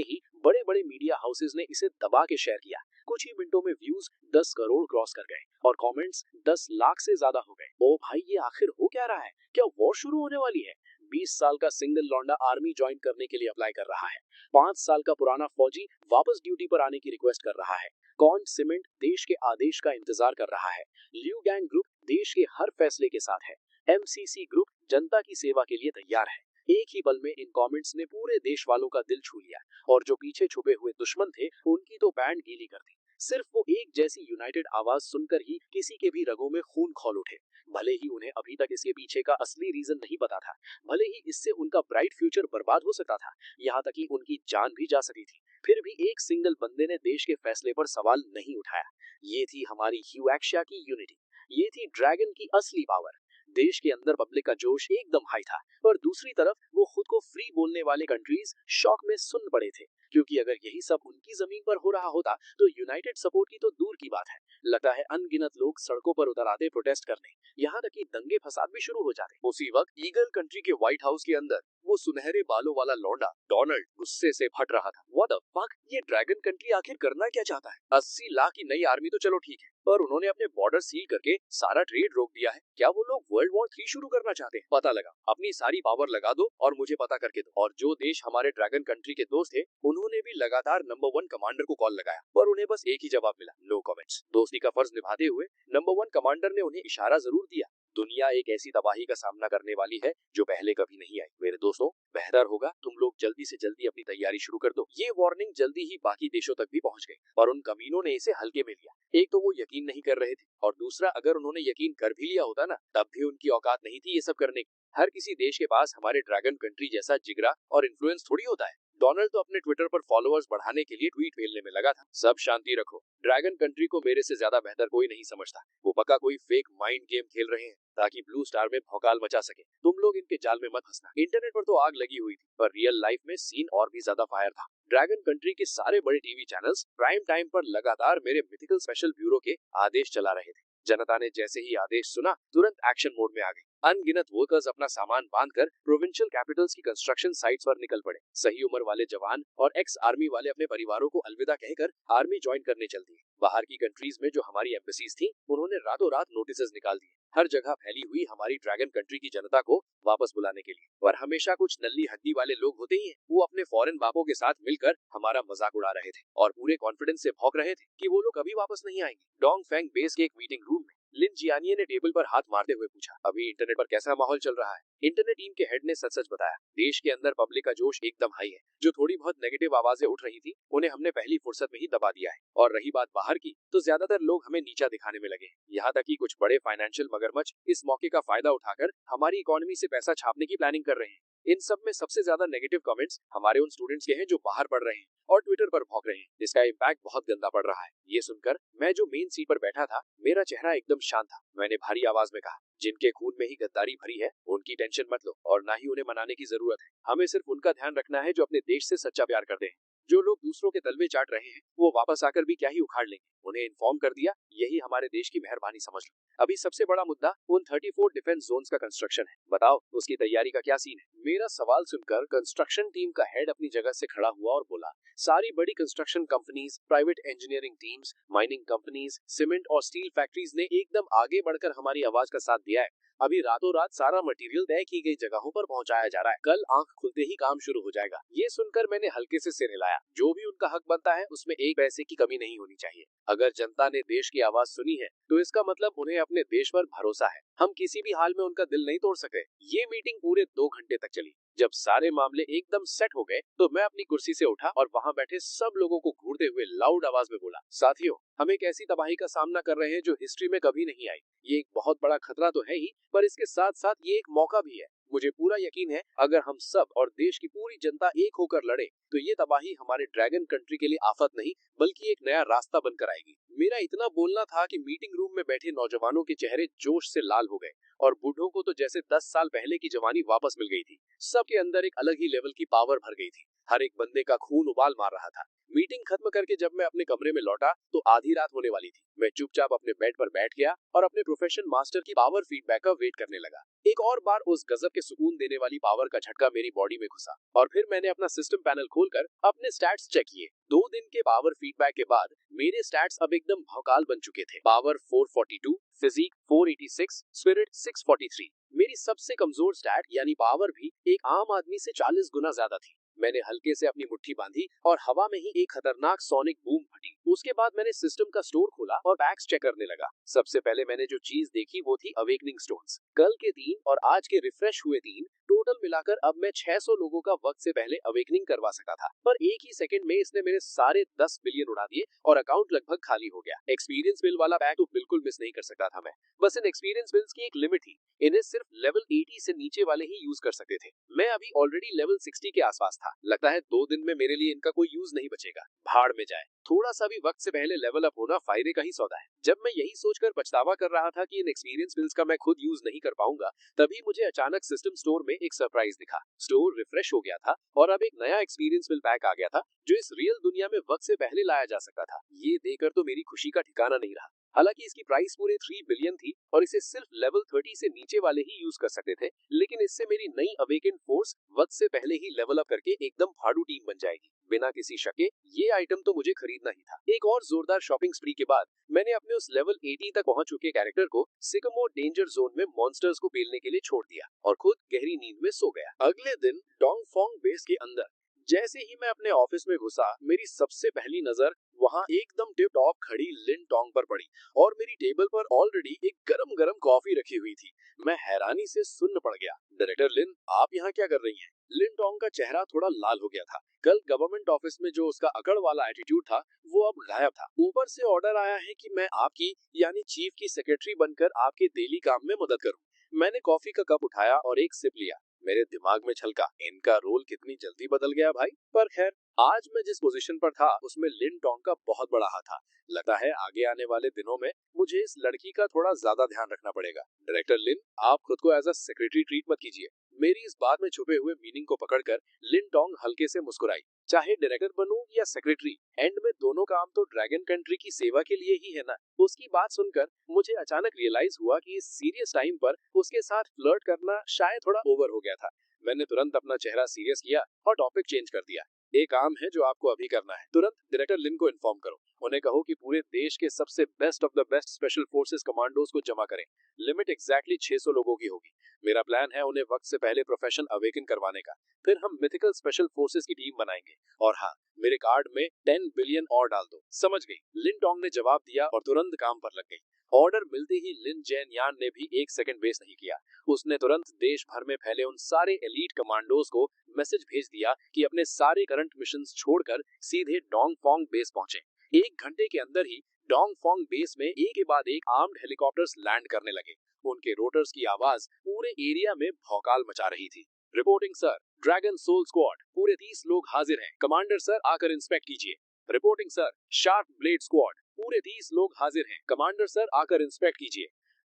ही बड़े बड़े मीडिया हाउसेज ने इसे दबा के शेयर किया। कुछ ही मिनटों में व्यूज 10 करोड़ क्रॉस कर गए और कमेंट्स 10 लाख से ज्यादा हो गए। ओ भाई, ये आखिर हो क्या रहा है? क्या वॉर शुरू होने वाली है? 20 साल का सिंगल लौंडा आर्मी ज्वाइन करने के लिए अप्लाई कर रहा है। 5 साल का पुराना फौजी वापस ड्यूटी पर आने की रिक्वेस्ट कर रहा है। कॉन्ट सीमेंट देश के आदेश का इंतजार कर रहा है। लियू गैंग ग्रुप देश के हर फैसले के साथ है। एमसीसी ग्रुप जनता की सेवा के लिए तैयार है। एक ही पल में इन कमेंट्स ने पूरे देश वालों का दिल छू लिया और जो पीछे छुपे हुए दुश्मन थे उनकी तो पैंट गीली कर दी। सिर्फ वो एक जैसी यूनाइटेड आवाज सुनकर ही किसी के भी रगों में खून खौल उठे। भले ही उन्हें अभी तक इसके पीछे का असली रीजन नहीं पता था, भले ही इससे उनका ब्राइट फ्यूचर बर्बाद हो सकता था, यहाँ तक कि उनकी जान भी जा सकती थी, फिर भी एक सिंगल बंदे ने देश के फैसले पर सवाल नहीं उठाया। ये थी हमारी ह्यूएक्शिया की यूनिटी, ये थी ड्रैगन की असली पावर। देश के अंदर पब्लिक का जोश एकदम हाई था, पर दूसरी तरफ वो खुद को फ्री बोलने वाले कंट्रीज शॉक में सुन पड़े थे, क्योंकि अगर यही सब उनकी जमीन पर हो रहा होता तो यूनाइटेड सपोर्ट की तो दूर की बात है, लगता है अनगिनत लोग सड़कों पर उतर आते प्रोटेस्ट करने, यहाँ तक कि दंगे फसाद भी शुरू हो जाते। उसी वक्त ईगल कंट्री के व्हाइट हाउस के अंदर वो सुनहरे बालों वाला लौंडा डोनाल्ड गुस्से से फट रहा था। व्हाट द फक, ये ड्रैगन कंट्री आखिर करना क्या चाहता है? 80 लाख की नई आर्मी तो चलो ठीक है, पर उन्होंने अपने बॉर्डर सील करके सारा ट्रेड रोक दिया है। क्या वो लोग वर्ल्ड वॉर 3 शुरू करना चाहते हैं? पता लगा, अपनी सारी पावर लगा दो और मुझे पता करके दो। और जो देश हमारे ड्रैगन कंट्री के दोस्त थे, उन्होंने भी लगातार नंबर 1 कमांडर को कॉल लगाया, पर उन्हें बस एक ही जवाब मिला, नो कमेंट्स। दोस्ती का फर्ज निभाते हुए नंबर 1 कमांडर ने उन्हें इशारा जरूर दिया, दुनिया एक ऐसी तबाही का सामना करने वाली है जो पहले कभी नहीं आई। मेरे दोस्तों, बेहतर होगा तुम लोग जल्दी से जल्दी अपनी तैयारी शुरू कर दो। ये वार्निंग जल्दी ही बाकी देशों तक भी पहुंच गई, और उन कमीनों ने इसे हल्के में लिया। एक तो वो यकीन नहीं कर रहे थे, और दूसरा अगर उन्होंने यकीन कर भी लिया होता ना, तब भी उनकी औकात नहीं थी ये सब करने की। हर किसी देश के पास हमारे ड्रैगन कंट्री जैसा जिगरा और इन्फ्लुएंस थोड़ी होता है। डोनाल्ड तो अपने ट्विटर पर फॉलोअर्स बढ़ाने के लिए ट्वीट फेलने में लगा था। सब शांति रखो, ड्रैगन कंट्री को मेरे से ज्यादा बेहतर कोई नहीं समझता। वो पक्का कोई फेक माइंड गेम खेल रहे हैं ताकि ब्लू स्टार में भौकाल मचा सके। तुम लोग इनके जाल में मत फंसना। इंटरनेट पर तो आग लगी हुई थी, पर रियल लाइफ में सीन और भी ज्यादा फायर था। ड्रैगन कंट्री के सारे बड़े टीवी चैनल्स प्राइम टाइम पर लगातार मेरे मिथिकल स्पेशल ब्यूरो के आदेश चला रहे थे। जनता ने जैसे ही आदेश सुना, तुरंत एक्शन मोड में आ गई। अनगिनत वर्कर्स अपना सामान बांधकर प्रोविंशियल कैपिटल्स की कंस्ट्रक्शन साइट्स पर निकल पड़े। सही उम्र वाले जवान और एक्स आर्मी वाले अपने परिवारों को अलविदा कहकर आर्मी ज्वाइन करने चल दिए। बाहर की कंट्रीज में जो हमारी एम्बेसीज थी, उन्होंने रातों रात नोटिस निकाल दिए, हर जगह फैली हुई हमारी ड्रैगन कंट्री की जनता को वापस बुलाने के लिए। और हमेशा कुछ नल्ली हड्डी वाले लोग होते ही हैं, वो अपने फॉरेन बापों के साथ मिलकर हमारा मजाक उड़ा रहे थे और पूरे कॉन्फिडेंस से भौंक रहे थे कि वो लोग कभी वापस नहीं आएंगे। डोंग फेंग बेस के एक मीटिंग रूम में लिन जियानिये ने टेबल पर हाथ मारते हुए पूछा, अभी इंटरनेट पर कैसा माहौल चल रहा है? इंटरनेट टीम के हेड ने सच सच बताया, देश के अंदर पब्लिक का जोश एकदम हाई है। जो थोड़ी बहुत नेगेटिव आवाजें उठ रही थी, उन्हें हमने पहली फुर्सत में ही दबा दिया है। और रही बात बाहर की, तो ज्यादातर लोग हमें नीचा दिखाने में लगे, यहाँ तक कि कुछ बड़े फाइनेंशियल मगरमच्छ इस मौके का फायदा उठाकर हमारी इकोनॉमी से पैसा छापने की प्लानिंग कर रहे हैं। इन सब में सबसे ज्यादा नेगेटिव कमेंट्स हमारे उन स्टूडेंट्स के हैं जो बाहर पढ़ रहे हैं और ट्विटर पर भौंक रहे हैं। इसका इम्पैक्ट बहुत गंदा पड़ रहा है। ये सुनकर मैं जो मेन सीट पर बैठा था, मेरा चेहरा एकदम शांत था। मैंने भारी आवाज में कहा, जिनके खून में ही गद्दारी भरी है, उनकी टेंशन मत लो और ना ही उन्हें मनाने की जरूरत है। हमें सिर्फ उनका ध्यान रखना है जो अपने देश से सच्चा प्यार करते हैं। जो लोग दूसरों के तलवे चाट रहे हैं, वो वापस आकर भी क्या ही उखाड़ लेंगे। उन्हें इन्फॉर्म कर दिया, यही हमारे देश की मेहरबानी समझ लो। अभी सबसे बड़ा मुद्दा उन 34 डिफेंस जोन्स का कंस्ट्रक्शन है। बताओ उसकी तैयारी का क्या सीन है? मेरा सवाल सुनकर कंस्ट्रक्शन टीम का हेड अपनी जगह से खड़ा हुआ और बोला, सारी बड़ी construction companies, private engineering teams, mining companies, cement और स्टील फैक्ट्रीज ने एकदम आगे बढ़कर हमारी आवाज का साथ दिया है। अभी रातों रात सारा मटेरियल तय की गई जगहों पर पहुंचाया जा रहा है। कल आंख खुलते ही काम शुरू हो जाएगा। ये सुनकर मैंने हल्के से सिर हिलाया। जो भी उनका हक बनता है, उसमें एक पैसे की कमी नहीं होनी चाहिए। अगर जनता ने देश की आवाज सुनी है, तो इसका मतलब उन्हें अपने देश पर भरोसा है। हम किसी भी हाल में उनका दिल नहीं तोड़ सके। ये मीटिंग पूरे 2 घंटे तक चली। जब सारे मामले एकदम सेट हो गए, तो मैं अपनी कुर्सी से उठा और वहां बैठे सब लोगों को घूरते हुए लाउड आवाज में बोला, साथियों, हम एक ऐसी तबाही का सामना कर रहे हैं जो हिस्ट्री में कभी नहीं आई। ये एक बहुत बड़ा खतरा तो है ही, पर इसके साथ साथ ये एक मौका भी है। मुझे पूरा यकीन है, अगर हम सब और देश की पूरी जनता एक होकर लड़े, तो ये तबाही हमारे ड्रैगन कंट्री के लिए आफत नहीं, बल्कि एक नया रास्ता बनकर आएगी। मेरा इतना बोलना था कि मीटिंग रूम में बैठे नौजवानों के चेहरे जोश से लाल हो गए, और बूढ़ों को तो जैसे 10 साल पहले की जवानी वापस मिल गई थी। सबके अंदर एक अलग ही लेवल की पावर भर गई थी। हर एक बंदे का खून उबाल मार रहा था। मीटिंग खत्म करके जब मैं अपने कमरे में लौटा, तो आधी रात होने वाली थी। मैं चुपचाप अपने बेड पर बैठ गया और अपने प्रोफेशन मास्टर की पावर फीडबैक का वेट करने लगा। एक और बार उस गजब के सुकून देने वाली पावर का झटका मेरी बॉडी में घुसा, और फिर मैंने अपना सिस्टम पैनल खोलकर अपने स्टैट्स चेक किए। 2 दिन के पावर फीडबैक के बाद मेरे स्टैट्स अब एकदम भौकाल बन चुके थे। Power 442, physique 486, spirit 643। मेरी सबसे कमजोर स्टैट यानी पावर भी एक आम आदमी से 40 गुना ज्यादा थी। मैंने हल्के से अपनी मुट्ठी बांधी और हवा में ही एक खतरनाक सोनिक बूम फटी। उसके बाद मैंने सिस्टम का स्टोर खोला और बैग्स चेक करने लगा। सबसे पहले मैंने जो चीज देखी वो थी अवेकनिंग स्टोन्स। कल के 3 और आज के रिफ्रेश हुए 3, टोटल मिलाकर अब मैं 600 लोगों का वक्त से पहले अवेकनिंग करवा सका था। पर एक ही सेकंड में इसने मेरे सारे 10 बिलियन उड़ा दिए और अकाउंट लगभग खाली हो गया। एक्सपीरियंस बिल वाला बैग तो बिल्कुल मिस नहीं कर सकता था मैं। बस इन एक्सपीरियंस बिल्स की एक लिमिट थी, इन्हें सिर्फ लेवल 80 से नीचे वाले ही यूज कर सकते थे। मैं अभी ऑलरेडी लेवल 60 के आसपास था। लगता है 2 दिन में मेरे लिए इनका कोई यूज नहीं बचेगा। भाड़ में जाए, थोड़ा सा भी वक्त से पहले लेवल अप होना फायदे का ही सौदा है। जब मैं यही सोचकर पछतावा कर रहा था कि इन एक्सपीरियंस बिल्स का मैं खुद यूज नहीं कर पाऊंगा, तभी मुझे अचानक सिस्टम स्टोर में एक सरप्राइज दिखा। स्टोर रिफ्रेश हो गया था और अब एक नया एक्सपीरियंस बिल पैक आ गया था जो इस रियल दुनिया में वक्त से पहले लाया जा सकता था। ये देखकर तो मेरी खुशी का ठिकाना नहीं रहा। हालांकि इसकी प्राइस पूरे 3 बिलियन थी और इसे सिर्फ लेवल 30 से नीचे वाले ही यूज कर सकते थे, लेकिन इससे मेरी नई अवेकन फोर्स वक्त से पहले ही लेवल अप करके एकदम फाड़ू टीम बन जाएगी। बिना किसी शक के ये आइटम तो मुझे खरीदना ही था। एक और जोरदार शॉपिंग स्प्री के बाद मैंने अपने उस लेवल 80 तक पहुंच चुके कैरेक्टर को सिकामोर डेंजर जोन में मॉन्स्टर्स को पेलने के लिए छोड़ दिया और खुद गहरी नींद में सो गया। अगले दिन डोंगफोंग बेस के अंदर जैसे ही मैं अपने ऑफिस में घुसा, मेरी सबसे पहली नजर वहां एकदम टिप टॉप खड़ी लिन टोंग पर पड़ी और मेरी टेबल पर ऑलरेडी एक गरम गरम कॉफी रखी हुई थी। मैं हैरानी से सुन्न पड़ गया। डायरेक्टर लिन, आप यहाँ क्या कर रही हैं? लिन टोंग का चेहरा थोड़ा लाल हो गया था। कल गवर्नमेंट ऑफिस में जो उसका अकड़ वाला एटीट्यूड था वो अब गायब था। ऊपर से ऑर्डर आया है कि मैं आपकी यानी चीफ की सेक्रेटरी बनकर आपके डेली काम में मदद करूं। मैंने कॉफी का कप उठाया और एक सिप लिया। मेरे दिमाग में छलका, इनका रोल कितनी जल्दी बदल गया भाई। पर खैर, आज मैं जिस पोजीशन पर था उसमें लिन टोंग का बहुत बड़ा हाथ था। लगता है आगे आने वाले दिनों में मुझे इस लड़की का थोड़ा ज्यादा ध्यान रखना पड़ेगा। डायरेक्टर लिन, आप खुद को एज अ सेक्रेटरी ट्रीट मत कीजिए। मेरी इस बात में छुपे हुए मीनिंग को पकड़कर लिन टोंग हल्के से मुस्कुराई। चाहे डायरेक्टर बनूं या सेक्रेटरी, एंड में दोनों काम तो ड्रैगन कंट्री की सेवा के लिए ही है ना। उसकी बात सुनकर मुझे अचानक रियलाइज हुआ कि इस सीरियस टाइम पर उसके साथ फ्लर्ट करना शायद थोड़ा ओवर हो गया था। मैंने तुरंत अपना चेहरा सीरियस किया और टॉपिक चेंज कर दिया। एक काम है जो आपको अभी करना है। तुरंत डायरेक्टर लिन को इन्फॉर्म करो। उन्हें कहो कि पूरे देश के सबसे best of the best special forces commandos को जमा करें। लिमिट एग्जैक्टली 600 लोगों की होगी। मेरा प्लान है उन्हें वक्त से पहले प्रोफेशन अवेकन करवाने का। फिर हम मिथिकल स्पेशल फोर्सेस की टीम बनाएंगे। और हाँ, मेरे कार्ड में 10 बिलियन और डाल दो। समझ गई? लिन टोंग ने जवाब दिया और तुरंत काम पर लग गई। ऑर्डर मिलते ही लिन जैन यान ने भी एक सेकंड वेस्ट नहीं किया। उसने तुरंत देश भर में फैले उन सारे एलीट कमांडोज को मैसेज भेज दिया कि अपने सारे करंट मिशंस छोड़कर सीधे डोंगफोंग बेस पहुंचे। 1 घंटे के अंदर ही डोंगफोंग बेस में एक के बाद एक आर्म्ड हेलीकॉप्टर्स लैंड करने लगे। उनके रोटर्स की आवाज पूरे एरिया में भौकाल मचा रही थी। Reporting sir, dragon soul squad, पूरे 30 लोग हाजिर हैं। कमांडर सर, आकर इंस्पेक्ट कीजिए। Reporting sir, sharp blade squad, पूरे 30 लोग हाजिर हैं। कमांडर सर, आकर इंस्पेक्ट कीजिए।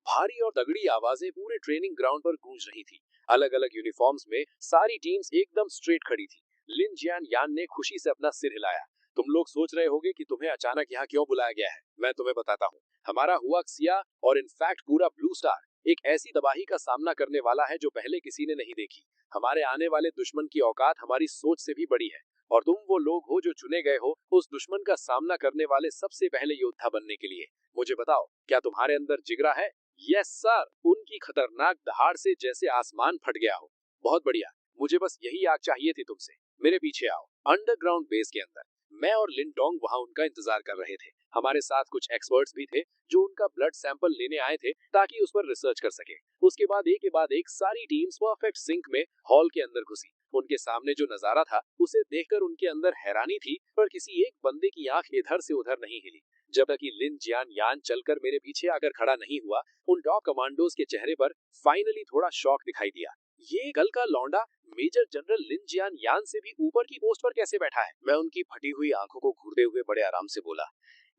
भारी और तगड़ी आवाजें पूरे ट्रेनिंग ग्राउंड पर गूंज रही थी। अलग अलग यूनिफॉर्म्स में सारी टीम्स एकदम स्ट्रेट खड़ी थी। लिन जियान यान ने खुशी से अपना सिर हिलाया। तुम लोग सोच रहे होगे कि तुम्हें अचानक यहाँ क्यों बुलाया गया है। मैं तुम्हें बताता हूँ। हमारा हुआ क्सिया और इनफैक्ट पूरा ब्लू स्टार एक ऐसी तबाही का सामना करने वाला है जो पहले किसी ने नहीं देखी। हमारे आने वाले दुश्मन की औकात हमारी सोच से भी बड़ी है और तुम वो लोग हो जो चुने गए हो उस दुश्मन का सामना करने वाले सबसे पहले योद्धा बनने के लिए। मुझे बताओ, क्या तुम्हारे अंदर जिगरा है? Yes sir. उनकी खतरनाक दहाड़ से जैसे आसमान फट गया हो। बहुत बढ़िया, मुझे बस यही आग चाहिए थी तुमसे। मेरे पीछे आओ। अंडरग्राउंड बेस के अंदर मैं और लिन टोंग वहां उनका इंतजार कर रहे थे। हमारे साथ कुछ एक्सपर्ट्स भी थे जो उनका ब्लड सैंपल लेने आए थे ताकि उस पर रिसर्च कर सके। उसके बाद एक के बाद एक सारी टीम्स परफेक्ट सिंक में हॉल के अंदर घुसी। उनके सामने जो नजारा था उसे देखकर उनके अंदर हैरानी थी, पर किसी एक बंदे की आंख इधर से उधर नहीं हिली जब तक कि लिन जियान यान चलकर मेरे पीछे आकर खड़ा नहीं हुआ। उन टॉप कमांडोज के चेहरे पर फाइनली थोड़ा शॉक दिखाई दिया। ये कल का लौंडा मेजर जनरल लिन जियान यान से भी ऊपर की पोस्ट पर कैसे बैठा है? मैं उनकी फटी हुई आंखों को घूरते हुए बड़े आराम से बोला,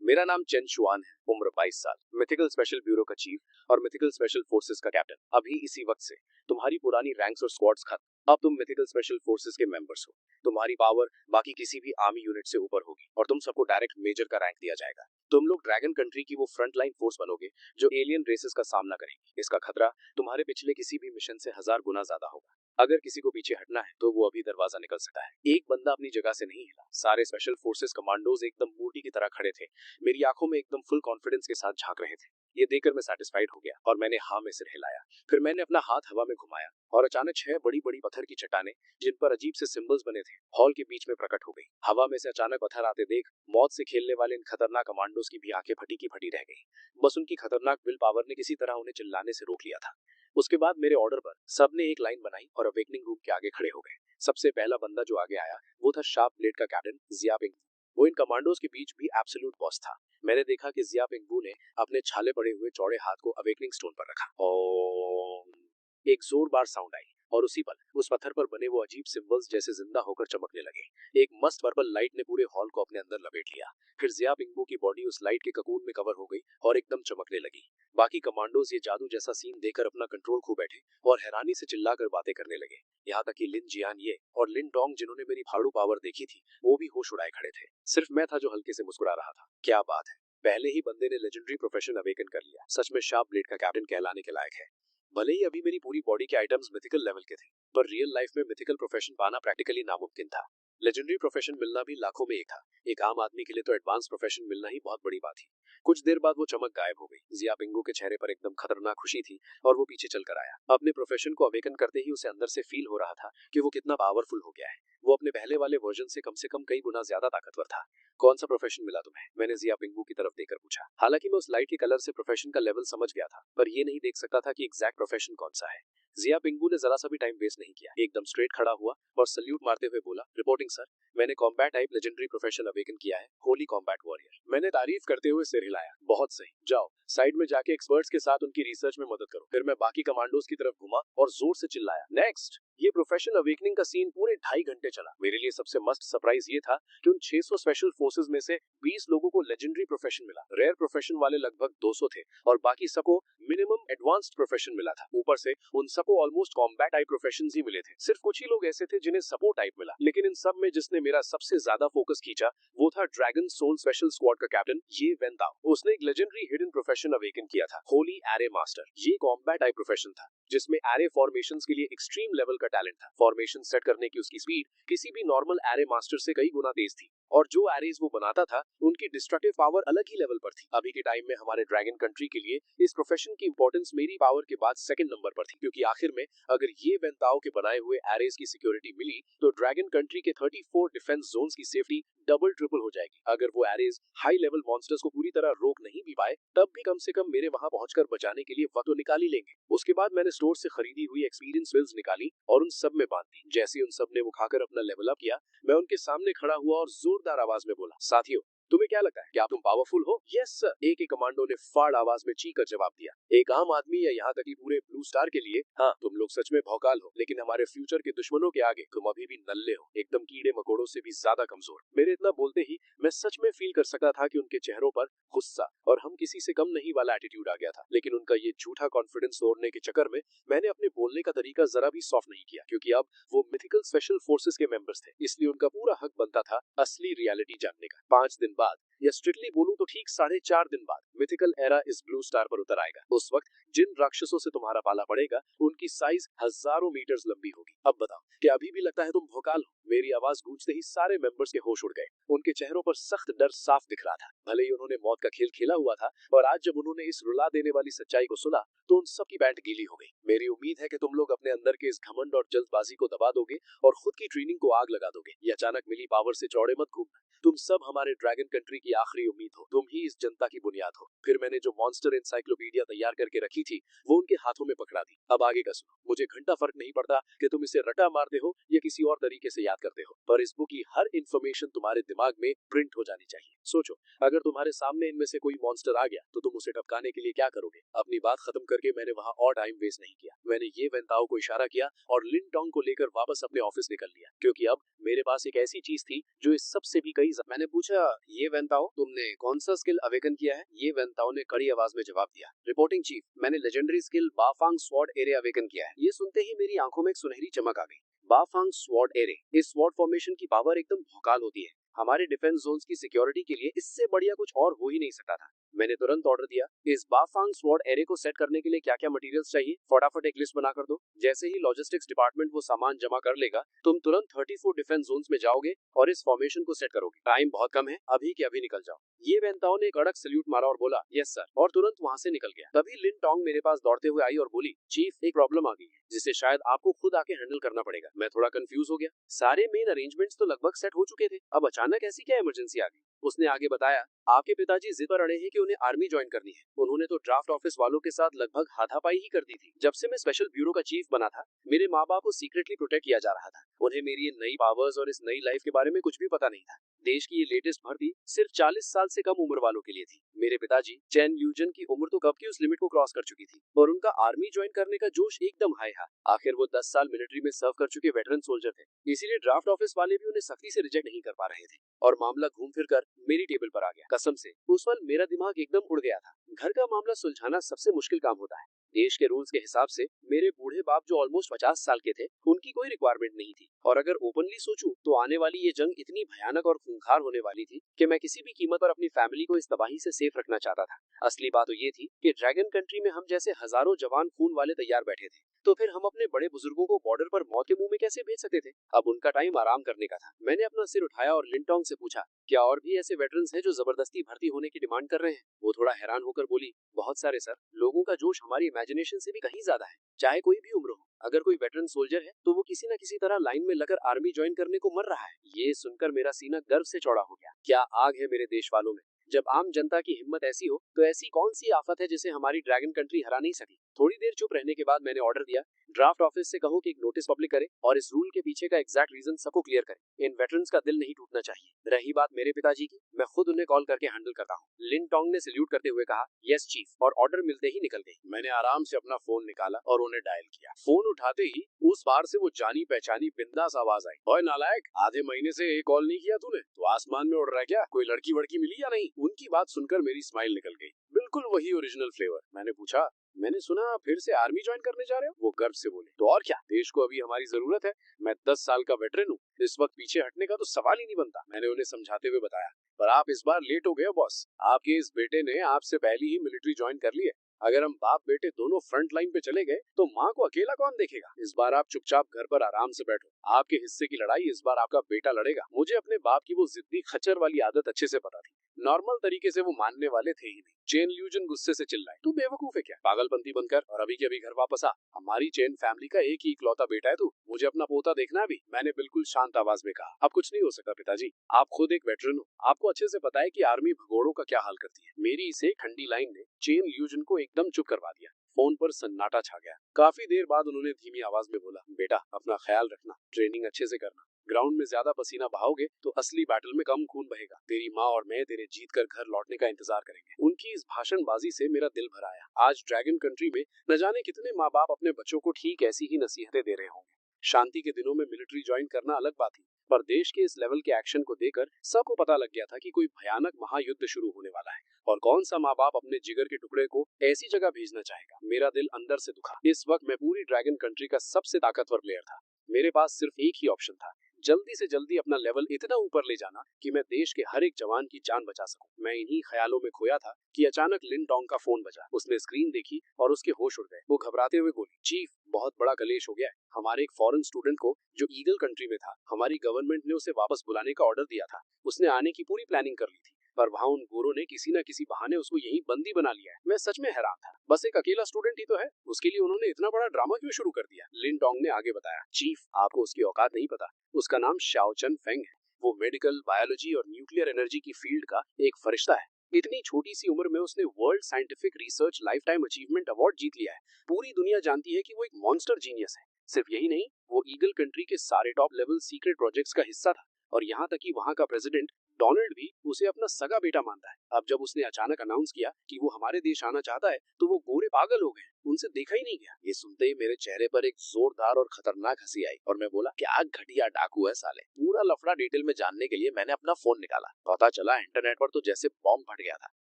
मेरा नाम चेन शुआन है, उम्र 22 साल, मिथिकल स्पेशल ब्यूरो का चीफ और मिथिकल स्पेशल फोर्सेस का कैप्टन। अभी इसी वक्त से तुम्हारी पुरानी रैंक्स और स्क्वाड्स खत्म। अब तुम मिथिकल स्पेशल फोर्सेस के मेंबर्स हो। तुम्हारी पावर बाकी किसी भी आर्मी यूनिट से ऊपर होगी और तुम सबको डायरेक्ट मेजर का रैंक दिया जाएगा। तुम लोग ड्रैगन कंट्री की वो फ्रंट लाइन फोर्स बनोगे जो एलियन रेसेस का सामना करेगी। इसका खतरा तुम्हारे पिछले किसी भी मिशन से 1000 गुना ज्यादा होगा। अगर किसी को पीछे हटना है तो वो अभी दरवाजा निकल सकता है। एक बंदा अपनी जगह से नहीं हिला। सारे स्पेशल फोर्सेस कमांडोज एकदम मूर्ति की तरह खड़े थे, मेरी आंखों में एकदम फुल कॉन्फिडेंस के साथ झांक रहे थे। ये देखकर मैं सेटिस्फाइड हो गया और मैंने हाँ में सिर हिलाया। फिर मैंने अपना हाथ हवा में घुमाया और अचानक 6 बड़ी-बड़ी पत्थर की चट्टानें, जिन पर अजीब से सिंबल्स बने थे, हॉल के बीच में प्रकट हो गई। हवा में से अचानक पत्थर आते देख मौत से खेलने वाले इन खतरनाक कमांडोज की भी आंखें फटी की फटी रह गई। बस उनकी खतरनाक विल पावर ने किसी तरह उन्हें चिल्लाने से रोक लिया था। उसके बाद मेरे ऑर्डर पर सबने एक लाइन बनाई और अवेकनिंग रूम के आगे खड़े हो गए। सबसे पहला बंदा जो आगे आया वो था शार्प ब्लेड का कैप्टन जिया पिंग। वो इन कमांडोज के बीच भी एब्सोल्यूट बॉस था। मैंने देखा कि जिया पिंगबू ने अपने छाले पड़े हुए चौड़े हाथ को अवेकनिंग स्टोन पर रखा। और एक जोरदार साउंड आई और उसी पल उस पत्थर पर बने वो अजीब सिंबल्स जैसे जिंदा होकर चमकने लगे। एक मस्त पर्पल लाइट ने पूरे हॉल को अपने अंदर लपेट लिया। फिर जिया पिंगबू की बॉडी उस लाइट के ककून में कवर हो गई और एकदम चमकने लगी। बाकी कमांडोज ये जादू जैसा सीन देखकर अपना कंट्रोल खो बैठे और हैरानी से चिल्लाकर बातें करने लगे। यहाँ तक कि लिन जियान ये और लिन डोंग, जिन्होंने मेरी फाड़ू पावर देखी थी, वो भी होश उड़ाए खड़े थे। सिर्फ मैं था जो हल्के से मुस्कुरा रहा था। क्या बात है, पहले ही बंदे ने लेजेंडरी प्रोफेशन अवेकन कर लिया। सच में शार्प ब्लेड का कैप्टन कहलाने के लायक है। भले ही अभी मेरी पूरी बॉडी के आइटम्स मिथिकल लेवल के थे, पर रियल लाइफ में मिथिकल प्रोफेशन पाना प्रैक्टिकली नामुमकिन था। लेजेंडरी प्रोफेशन मिलना भी लाखों में एक था। एक आम आदमी के लिए तो एडवांस प्रोफेशन मिलना ही बहुत बड़ी बात थी। कुछ देर बाद वो चमक गायब हो गई। जिया पिंगू के चेहरे पर एकदम खतरनाक खुशी थी और वो पीछे चल कर आया। अपने प्रोफेशन को अवेकन करते ही उसे अंदर से फील हो रहा था कि वो कितना पावरफुल हो गया है। वो अपने पहले वाले वर्जन से कम कई गुना ज्यादा ताकतवर था। कौन सा प्रोफेशन मिला तुम्हें? मैंने जिया पिंगू की तरफ देखकर पूछा। हालांकि मैं उस लाइट के कलर से प्रोफेशन का लेवल समझ गया था, पर ये नहीं देख सकता था कि एग्जैक्ट प्रोफेशन कौन सा है। जिया पिंगू ने जरा सा भी टाइम वेस्ट नहीं किया, एकदम स्ट्रेट खड़ा हुआ और सल्यूट मारते हुए बोला, रिपोर्टिंग सर, मैंने combat type legendary profession awaken किया है, होली कॉम्बैट वॉरियर। मैंने तारीफ करते हुए सिर हिलाया। बहुत सही, जाओ साइड में जाके एक्सपर्ट्स के साथ उनकी रिसर्च में मदद करो। फिर मैं बाकी कमांडोज की तरफ घुमा और जोर से चिल्लाया, नेक्स्ट। ये प्रोफेशन अवेकनिंग का सीन पूरे 2.5 घंटे चला। मेरे लिए सबसे मस्त सरप्राइज ये था कि उन 600 स्पेशल फोर्सेस में से 20 लोगों को लेजेंडरी प्रोफेशन मिला। रेयर प्रोफेशन वाले लगभग 200 थे और बाकी सबको मिनिमम एडवांस्ड प्रोफेशन मिला था। ऊपर से उन सबको ऑलमोस्ट कॉम्बैट टाइप प्रोफेशंस ही मिले थे। सिर्फ कुछ ही लोग ऐसे थे जिन्हें सपोर्ट टाइप मिला। लेकिन इन सब में जिसने मेरा सबसे ज्यादा फोकस खींचा वो था ड्रैगन सोल स्पेशल स्क्वाड का कैप्टन ये वेन ताओ। उसने एक लेजेंडरी हिडन प्रोफेशन अवेकन किया था, होली एरे मास्टर। ये कॉम्बैट टाइप प्रोफेशन था जिसमें एरे फॉर्मेशंस के लिए एक्सट्रीम लेवल का टैलेंट था। फॉर्मेशन सेट करने की उसकी स्पीड किसी भी नॉर्मल एरे मास्टर से कई गुना तेज थी और जो एरेज वो बनाता था उनकी डिस्ट्रक्टिव पावर अलग ही लेवल पर थी। अभी के टाइम में हमारे ड्रैगन कंट्री के लिए इस प्रोफेशन की इंपॉर्टेंस मेरी पावर के बाद सेकंड नंबर पर थी, क्योंकि आखिर में अगर ये वेंताओ के बनाए हुए एरेज की सिक्योरिटी मिली तो ड्रैगन कंट्री के 34 डिफेंस जोन्स की सेफ्टी डबल ट्रिपल हो जाएगी। अगर वो एरेज हाई लेवल मॉन्स्टर्स को पूरी तरह रोक नहीं भी पाए तब भी कम से कम मेरे वहां पहुंचकर बचाने के लिए वक्त तो निकाल ही लेंगे। उसके बाद मैंने स्टोर से खरीदी हुई एक्सपीरियंस विल्स निकाली और उन सब में बांध दी। जैसे ही उन सब ने वो खाकर अपना लेवल अप किया, मैं उनके सामने खड़ा हुआ और जोरदार आवाज में बोला, साथियों तुम्हें क्या लगता है, क्या तुम पावरफुल हो? यस सर, एक कमांडो ने फाड़ आवाज में चीख कर जवाब दिया। एक आम आदमी या यहाँ तक कि पूरे ब्लू स्टार के लिए हाँ तुम लोग सच में भौकाल हो, लेकिन हमारे फ्यूचर के दुश्मनों के आगे तुम अभी भी नल्ले हो, एकदम कीड़े मकोड़ों से भी ज्यादा कमजोर। मेरे इतना बोलते ही मैं सच में फील कर सकता था कि उनके चेहरों पर गुस्सा और हम किसी से कम नहीं वाला एटीट्यूड आ गया था। लेकिन उनका ये झूठा कॉन्फिडेंस तोड़ने के चक्कर में मैंने अपने बोलने का तरीका जरा भी सॉफ्ट नहीं किया, क्योंकि अब वो मिथिकल स्पेशल फोर्सेस के मेंबर्स थे, इसलिए उनका पूरा हक बनता था असली रियलिटी जानने का। 5 दिन बाद या स्ट्रिक्टली बोलूं तो ठीक 4.5 दिन बाद मिथिकल एरा इस ब्लू स्टार पर उतर आएगा। उस वक्त जिन राक्षसों से तुम्हारा पाला पड़ेगा उनकी साइज हजारों मीटर्स लंबी होगी। अब बताओ, क्या अभी भी लगता है तुम भौकाल हो? मेरी आवाज गूंजते ही सारे मेंबर्स के होश उड़ गए। उनके चेहरों पर सख्त डर साफ दिख रहा था। भले ही उन्होंने मौत का खेल खेला हुआ था, और आज जब उन्होंने इस रुला देने वाली सच्चाई को सुना तो उन सब की पैंट गीली हो गई। मेरी उम्मीद है कि तुम लोग अपने अंदर के इस घमंड और जल्दबाजी को दबा दोगे और खुद की ट्रेनिंग को आग लगा दोगे। ये अचानक मिली पावर से चौड़े मत घूमना। तुम सब हमारे ड्रैगन कंट्री की आखिरी उम्मीद हो, तुम ही इस जनता की बुनियाद हो। फिर मैंने जो मॉन्स्टर एनसाइक्लोपीडिया तैयार करके रखी थी वो उनके हाथों में पकड़ा दी। अब आगे का सुनो। मुझे घंटा फर्क नहीं पड़ता कि तुम इसे रटा मारते हो या किसी और तरीके से याद करते हो, पर इस बुक की हर इंफॉर्मेशन तुम्हारे दिमाग में प्रिंट हो जानी चाहिए। सोचो, अगर तुम्हारे सामने इनमें से कोई मॉन्स्टर आ गया तो तुम उसे टपकाने के लिए क्या करोगे? अपनी बात खत्म करके मैंने वहां और टाइम वेस्ट नहीं किया। मैंने ये वेंताओ को इशारा किया और लिन डोंग को लेकर वापस अपने ऑफिस निकल लिया, क्योंकि अब मेरे पास एक ऐसी चीज थी जो इस सब से भी कई। मैंने पूछा, ये वेंताओ तुमने कौन सा स्किल अवेकन किया है? ये वेंताओ ने कड़ी आवाज में जवाब दिया, रिपोर्टिंग चीफ, मैंने legendary skill Bafang sword array awaken किया है। ये सुनते ही मेरी आंखों में एक सुनहरी चमक आ गई। बाफांग स्वॉर्ड एरे, इस स्वॉर्ड फॉर्मेशन की पावर एकदम भौकाल होती है। हमारे डिफेंस जोन्स की सिक्योरिटी के लिए इससे बढ़िया कुछ और हो ही नहीं सकता था। मैंने तुरंत ऑर्डर दिया, इस बाफांग स्वॉर्ड एरे को सेट करने के लिए क्या क्या मटेरियल्स चाहिए फटाफट एक लिस्ट बना कर दो। जैसे ही लॉजिस्टिक्स डिपार्टमेंट वो सामान जमा कर लेगा, तुम तुरंत 34 डिफेंस जोन्स में जाओगे और इस फॉर्मेशन को सेट करोगे। टाइम बहुत कम है, अभी के अभी निकल जाओ। ये वेंताओ ने एक कड़क सल्यूट मारा और बोला, यस सर, और तुरंत वहां से निकल गया। तभी लिन टोंग मेरे पास दौड़ते हुए आई और बोली, चीफ एक प्रॉब्लम आ गई है जिसे शायद आपको खुद आके हैंडल करना पड़ेगा। मैं थोड़ा कंफ्यूज हो गया, सारे मेन अरेंजमेंट्स तो लगभग सेट हो चुके थे, अब अचानक ऐसी क्या इमरजेंसी आ गई। उसने आगे बताया, आपके पिताजी जिद पर अड़े हैं कि उन्हें आर्मी ज्वाइन करनी है। उन्होंने तो ड्राफ्ट ऑफिस वालों के साथ लगभग हाथापाई ही कर दी थी। जब से मैं स्पेशल ब्यूरो का चीफ बना था, मेरे माँ बाप को सीक्रेटली प्रोटेक्ट किया जा रहा था। उन्हें मेरी ये नई पावर्स और इस नई लाइफ के बारे में कुछ भी पता नहीं था। देश की ये लेटेस्ट भर्ती सिर्फ 40 साल से कम उम्र वालों के लिए थी। मेरे पिताजी चैन ल्यूजन की उम्र तो कब की उस लिमिट को क्रॉस कर चुकी थी और उनका आर्मी ज्वाइन करने का जोश एकदम हाई था। आखिर वो 10 साल मिलिट्री में सर्व कर चुके वेटरन सोल्जर थे, इसीलिए ड्राफ्ट ऑफिस वाले भी उन्हें सख्ती से रिजेक्ट नहीं कर पा रहे थे और मामला घूम फिर कर मेरी टेबल पर आ गया। कसम से उस पल मेरा दिमाग एकदम उड़ गया था। घर का मामला सुलझाना सबसे मुश्किल काम होता है। देश के रूल्स के हिसाब से मेरे बूढ़े बाप जो ऑलमोस्ट 50 साल के थे, उनकी कोई रिक्वायरमेंट नहीं थी और अगर ओपनली सोचूं तो आने वाली ये जंग इतनी भयानक और खूंखार होने वाली थी कि मैं किसी भी कीमत पर अपनी फैमिली को इस तबाही से सेफ रखना चाहता था। असली बात तो ये थी कि ड्रैगन कंट्री में हम जैसे हजारों जवान खून वाले तैयार बैठे थे, तो फिर हम अपने बड़े बुजुर्गों को बॉर्डर पर मौत के मुंह में कैसे भेज सकते थे। अब उनका टाइम आराम करने का था। मैंने अपना सिर उठाया और लिन टोंग से पूछा, क्या और भी ऐसे वेटरन्स हैं जो जबरदस्ती भर्ती होने की डिमांड कर रहे हैं। वो थोड़ा हैरान होकर बोली, बहुत सारे सर, लोगों का जोश हमारी इमेजिनेशन से भी कहीं ज्यादा है, चाहे कोई भी उम्र हो। अगर कोई वेटरन सोल्जर है तो वो किसी न किसी तरह लाइन में लगकर आर्मी ज्वाइन करने को मर रहा है। ये सुनकर मेरा सीना गर्व से चौड़ा हो गया। क्या आग है मेरे देश वालों में। जब आम जनता की हिम्मत ऐसी हो तो ऐसी कौन सी आफत है जिसे हमारी ड्रैगन कंट्री हरा नहीं सकी। थोड़ी देर चुप रहने के बाद मैंने ऑर्डर दिया, ड्राफ्ट ऑफिस से कहो कि एक नोटिस पब्लिक करे और इस रूल के पीछे का एग्जैक्ट रीजन सबको क्लियर करे। इन वेटरन्स का दिल नहीं टूटना चाहिए। रही बात मेरे पिताजी की, मैं खुद उन्हें कॉल करके हैंडल करता हूँ। लिन टोंग ने सल्यूट करते हुए कहा, यस चीफ, और ऑर्डर मिलते ही निकल गई। मैंने आराम से अपना फोन निकाला और उन्हें डायल किया। फोन उठाते ही उस बार से वो जानी पहचानी बिंदास आवाज आई, ओए नालायक, आधे महीने से एक कॉल नहीं किया तूने, तो आसमान में उड़ रहा है क्या, कोई लड़की वड़की मिली या नहीं। उनकी बात सुनकर मेरी स्माइल निकल गई। बिल्कुल वही ओरिजिनल फ्लेवर। मैंने पूछा, मैंने सुना फिर से आर्मी ज्वाइन करने जा रहे हो। वो गर्व से बोले, तो और क्या, देश को अभी हमारी जरूरत है। मैं 10 साल का वेटरन हूँ, इस वक्त पीछे हटने का तो सवाल ही नहीं बनता। मैंने उन्हें समझाते हुए बताया, पर आप इस बार लेट हो गए बॉस। आपके इस बेटे ने आपसे पहले ही मिलिट्री ज्वाइन कर ली है। अगर हम बाप बेटे दोनों फ्रंट लाइन पे चले गए तो माँ को अकेला कौन देखेगा। इस बार आप चुपचाप घर पर आराम से बैठो। आपके हिस्से की लड़ाई इस बार आपका बेटा लड़ेगा। मुझे अपने बाप की वो जिद्दी खच्चर वाली आदत अच्छे से पता थी। नॉर्मल तरीके से वो मानने वाले थे ही नहीं। चेन ल्यूजन गुस्से से चिल्लाए, तू बेवकूफ है क्या, पागलपंती बनकर, और अभी के अभी घर वापस आ। हमारी चेन फैमिली का एक ही इकलौता बेटा है तू, मुझे अपना पोता देखना है अभी। मैंने बिल्कुल शांत आवाज में कहा, अब कुछ नहीं हो सकता पिताजी, आप खुद एक वेटरन हो, आपको अच्छे से पता है कि आर्मी भगोड़ों का क्या हाल करती है। मेरी इसे ठंडी लाइन ने चेन ल्यूजन को एकदम चुप करवा दिया। फोन पर सन्नाटा छा गया। काफी देर बाद उन्होंने धीमी आवाज में बोला, बेटा अपना ख्याल रखना, ट्रेनिंग अच्छे से करना, ग्राउंड में ज्यादा पसीना बहाओगे तो असली बैटल में कम खून बहेगा। तेरी माँ और मैं तेरे जीत कर घर लौटने का इंतजार करेंगे। उनकी इस भाषणबाजी से मेरा दिल भर आया। आज ड्रैगन कंट्री में न जाने कितने माँ बाप अपने बच्चों को ठीक ऐसी ही नसीहतें दे रहे होंगे। शांति के दिनों में मिलिट्री ज्वाइन करना अलग बात थी, पर देश के इस लेवल के एक्शन को देकर सबको पता लग गया था कि कोई भयानक महायुद्ध शुरू होने वाला है और कौन सा माँ बाप अपने जिगर के टुकड़े को ऐसी जगह भेजना चाहेगा। मेरा दिल अंदर से दुखा। इस वक्त मैं पूरी ड्रैगन कंट्री का सबसे ताकतवर प्लेयर था। मेरे पास सिर्फ एक ही ऑप्शन था, जल्दी से जल्दी अपना लेवल इतना ऊपर ले जाना कि मैं देश के हर एक जवान की जान बचा सकूं। मैं इन्हीं ख्यालों में खोया था कि अचानक लिन टोंग का फोन बजा। उसने स्क्रीन देखी और उसके होश उड़ गए। वो घबराते हुए बोली, चीफ बहुत बड़ा कलेश हो गया है। हमारे एक फॉरेन स्टूडेंट को जो ईगल कंट्री में था, हमारी गवर्नमेंट ने उसे वापस बुलाने का ऑर्डर दिया था। उसने आने की पूरी प्लानिंग कर ली थी, पर वहाँ उन गोरों ने किसी न किसी बहाने उसको यहीं बंदी बना लिया है। मैं सच में हैरान था। बस एक अकेला स्टूडेंट ही तो है, उसके लिए उन्होंने इतना बड़ा ड्रामा क्यों शुरू कर दिया। लिन टोंग ने आगे बताया, चीफ आपको उसकी औकात नहीं पता। उसका नाम शाओचन फेंग है। वो मेडिकल, बायोलॉजी और न्यूक्लियर एनर्जी की फील्ड का एक फरिश्ता है। इतनी छोटी सी उम्र में उसने world scientific research lifetime achievement award जीत लिया है। पूरी दुनिया जानती है कि वो एक मॉन्स्टर जीनियस है। सिर्फ यही नहीं, वो ईगल कंट्री के सारे टॉप लेवल सीक्रेट प्रोजेक्ट्स का हिस्सा था और यहाँ तक कि वहाँ का प्रेसिडेंट डोनाल्ड भी उसे अपना सगा बेटा मानता है। अब जब उसने अचानक अनाउंस किया कि वो हमारे देश आना चाहता है तो वो गोरे पागल हो गए, उनसे देखा ही नहीं गया। ये सुनते ही मेरे चेहरे पर एक जोरदार और खतरनाक हंसी आई और मैं बोला, क्या घटिया डाकू है साले। पूरा लफड़ा डिटेल में जानने के लिए मैंने अपना फोन निकाला। पता चला इंटरनेट पर तो जैसे बॉम्ब फट गया था।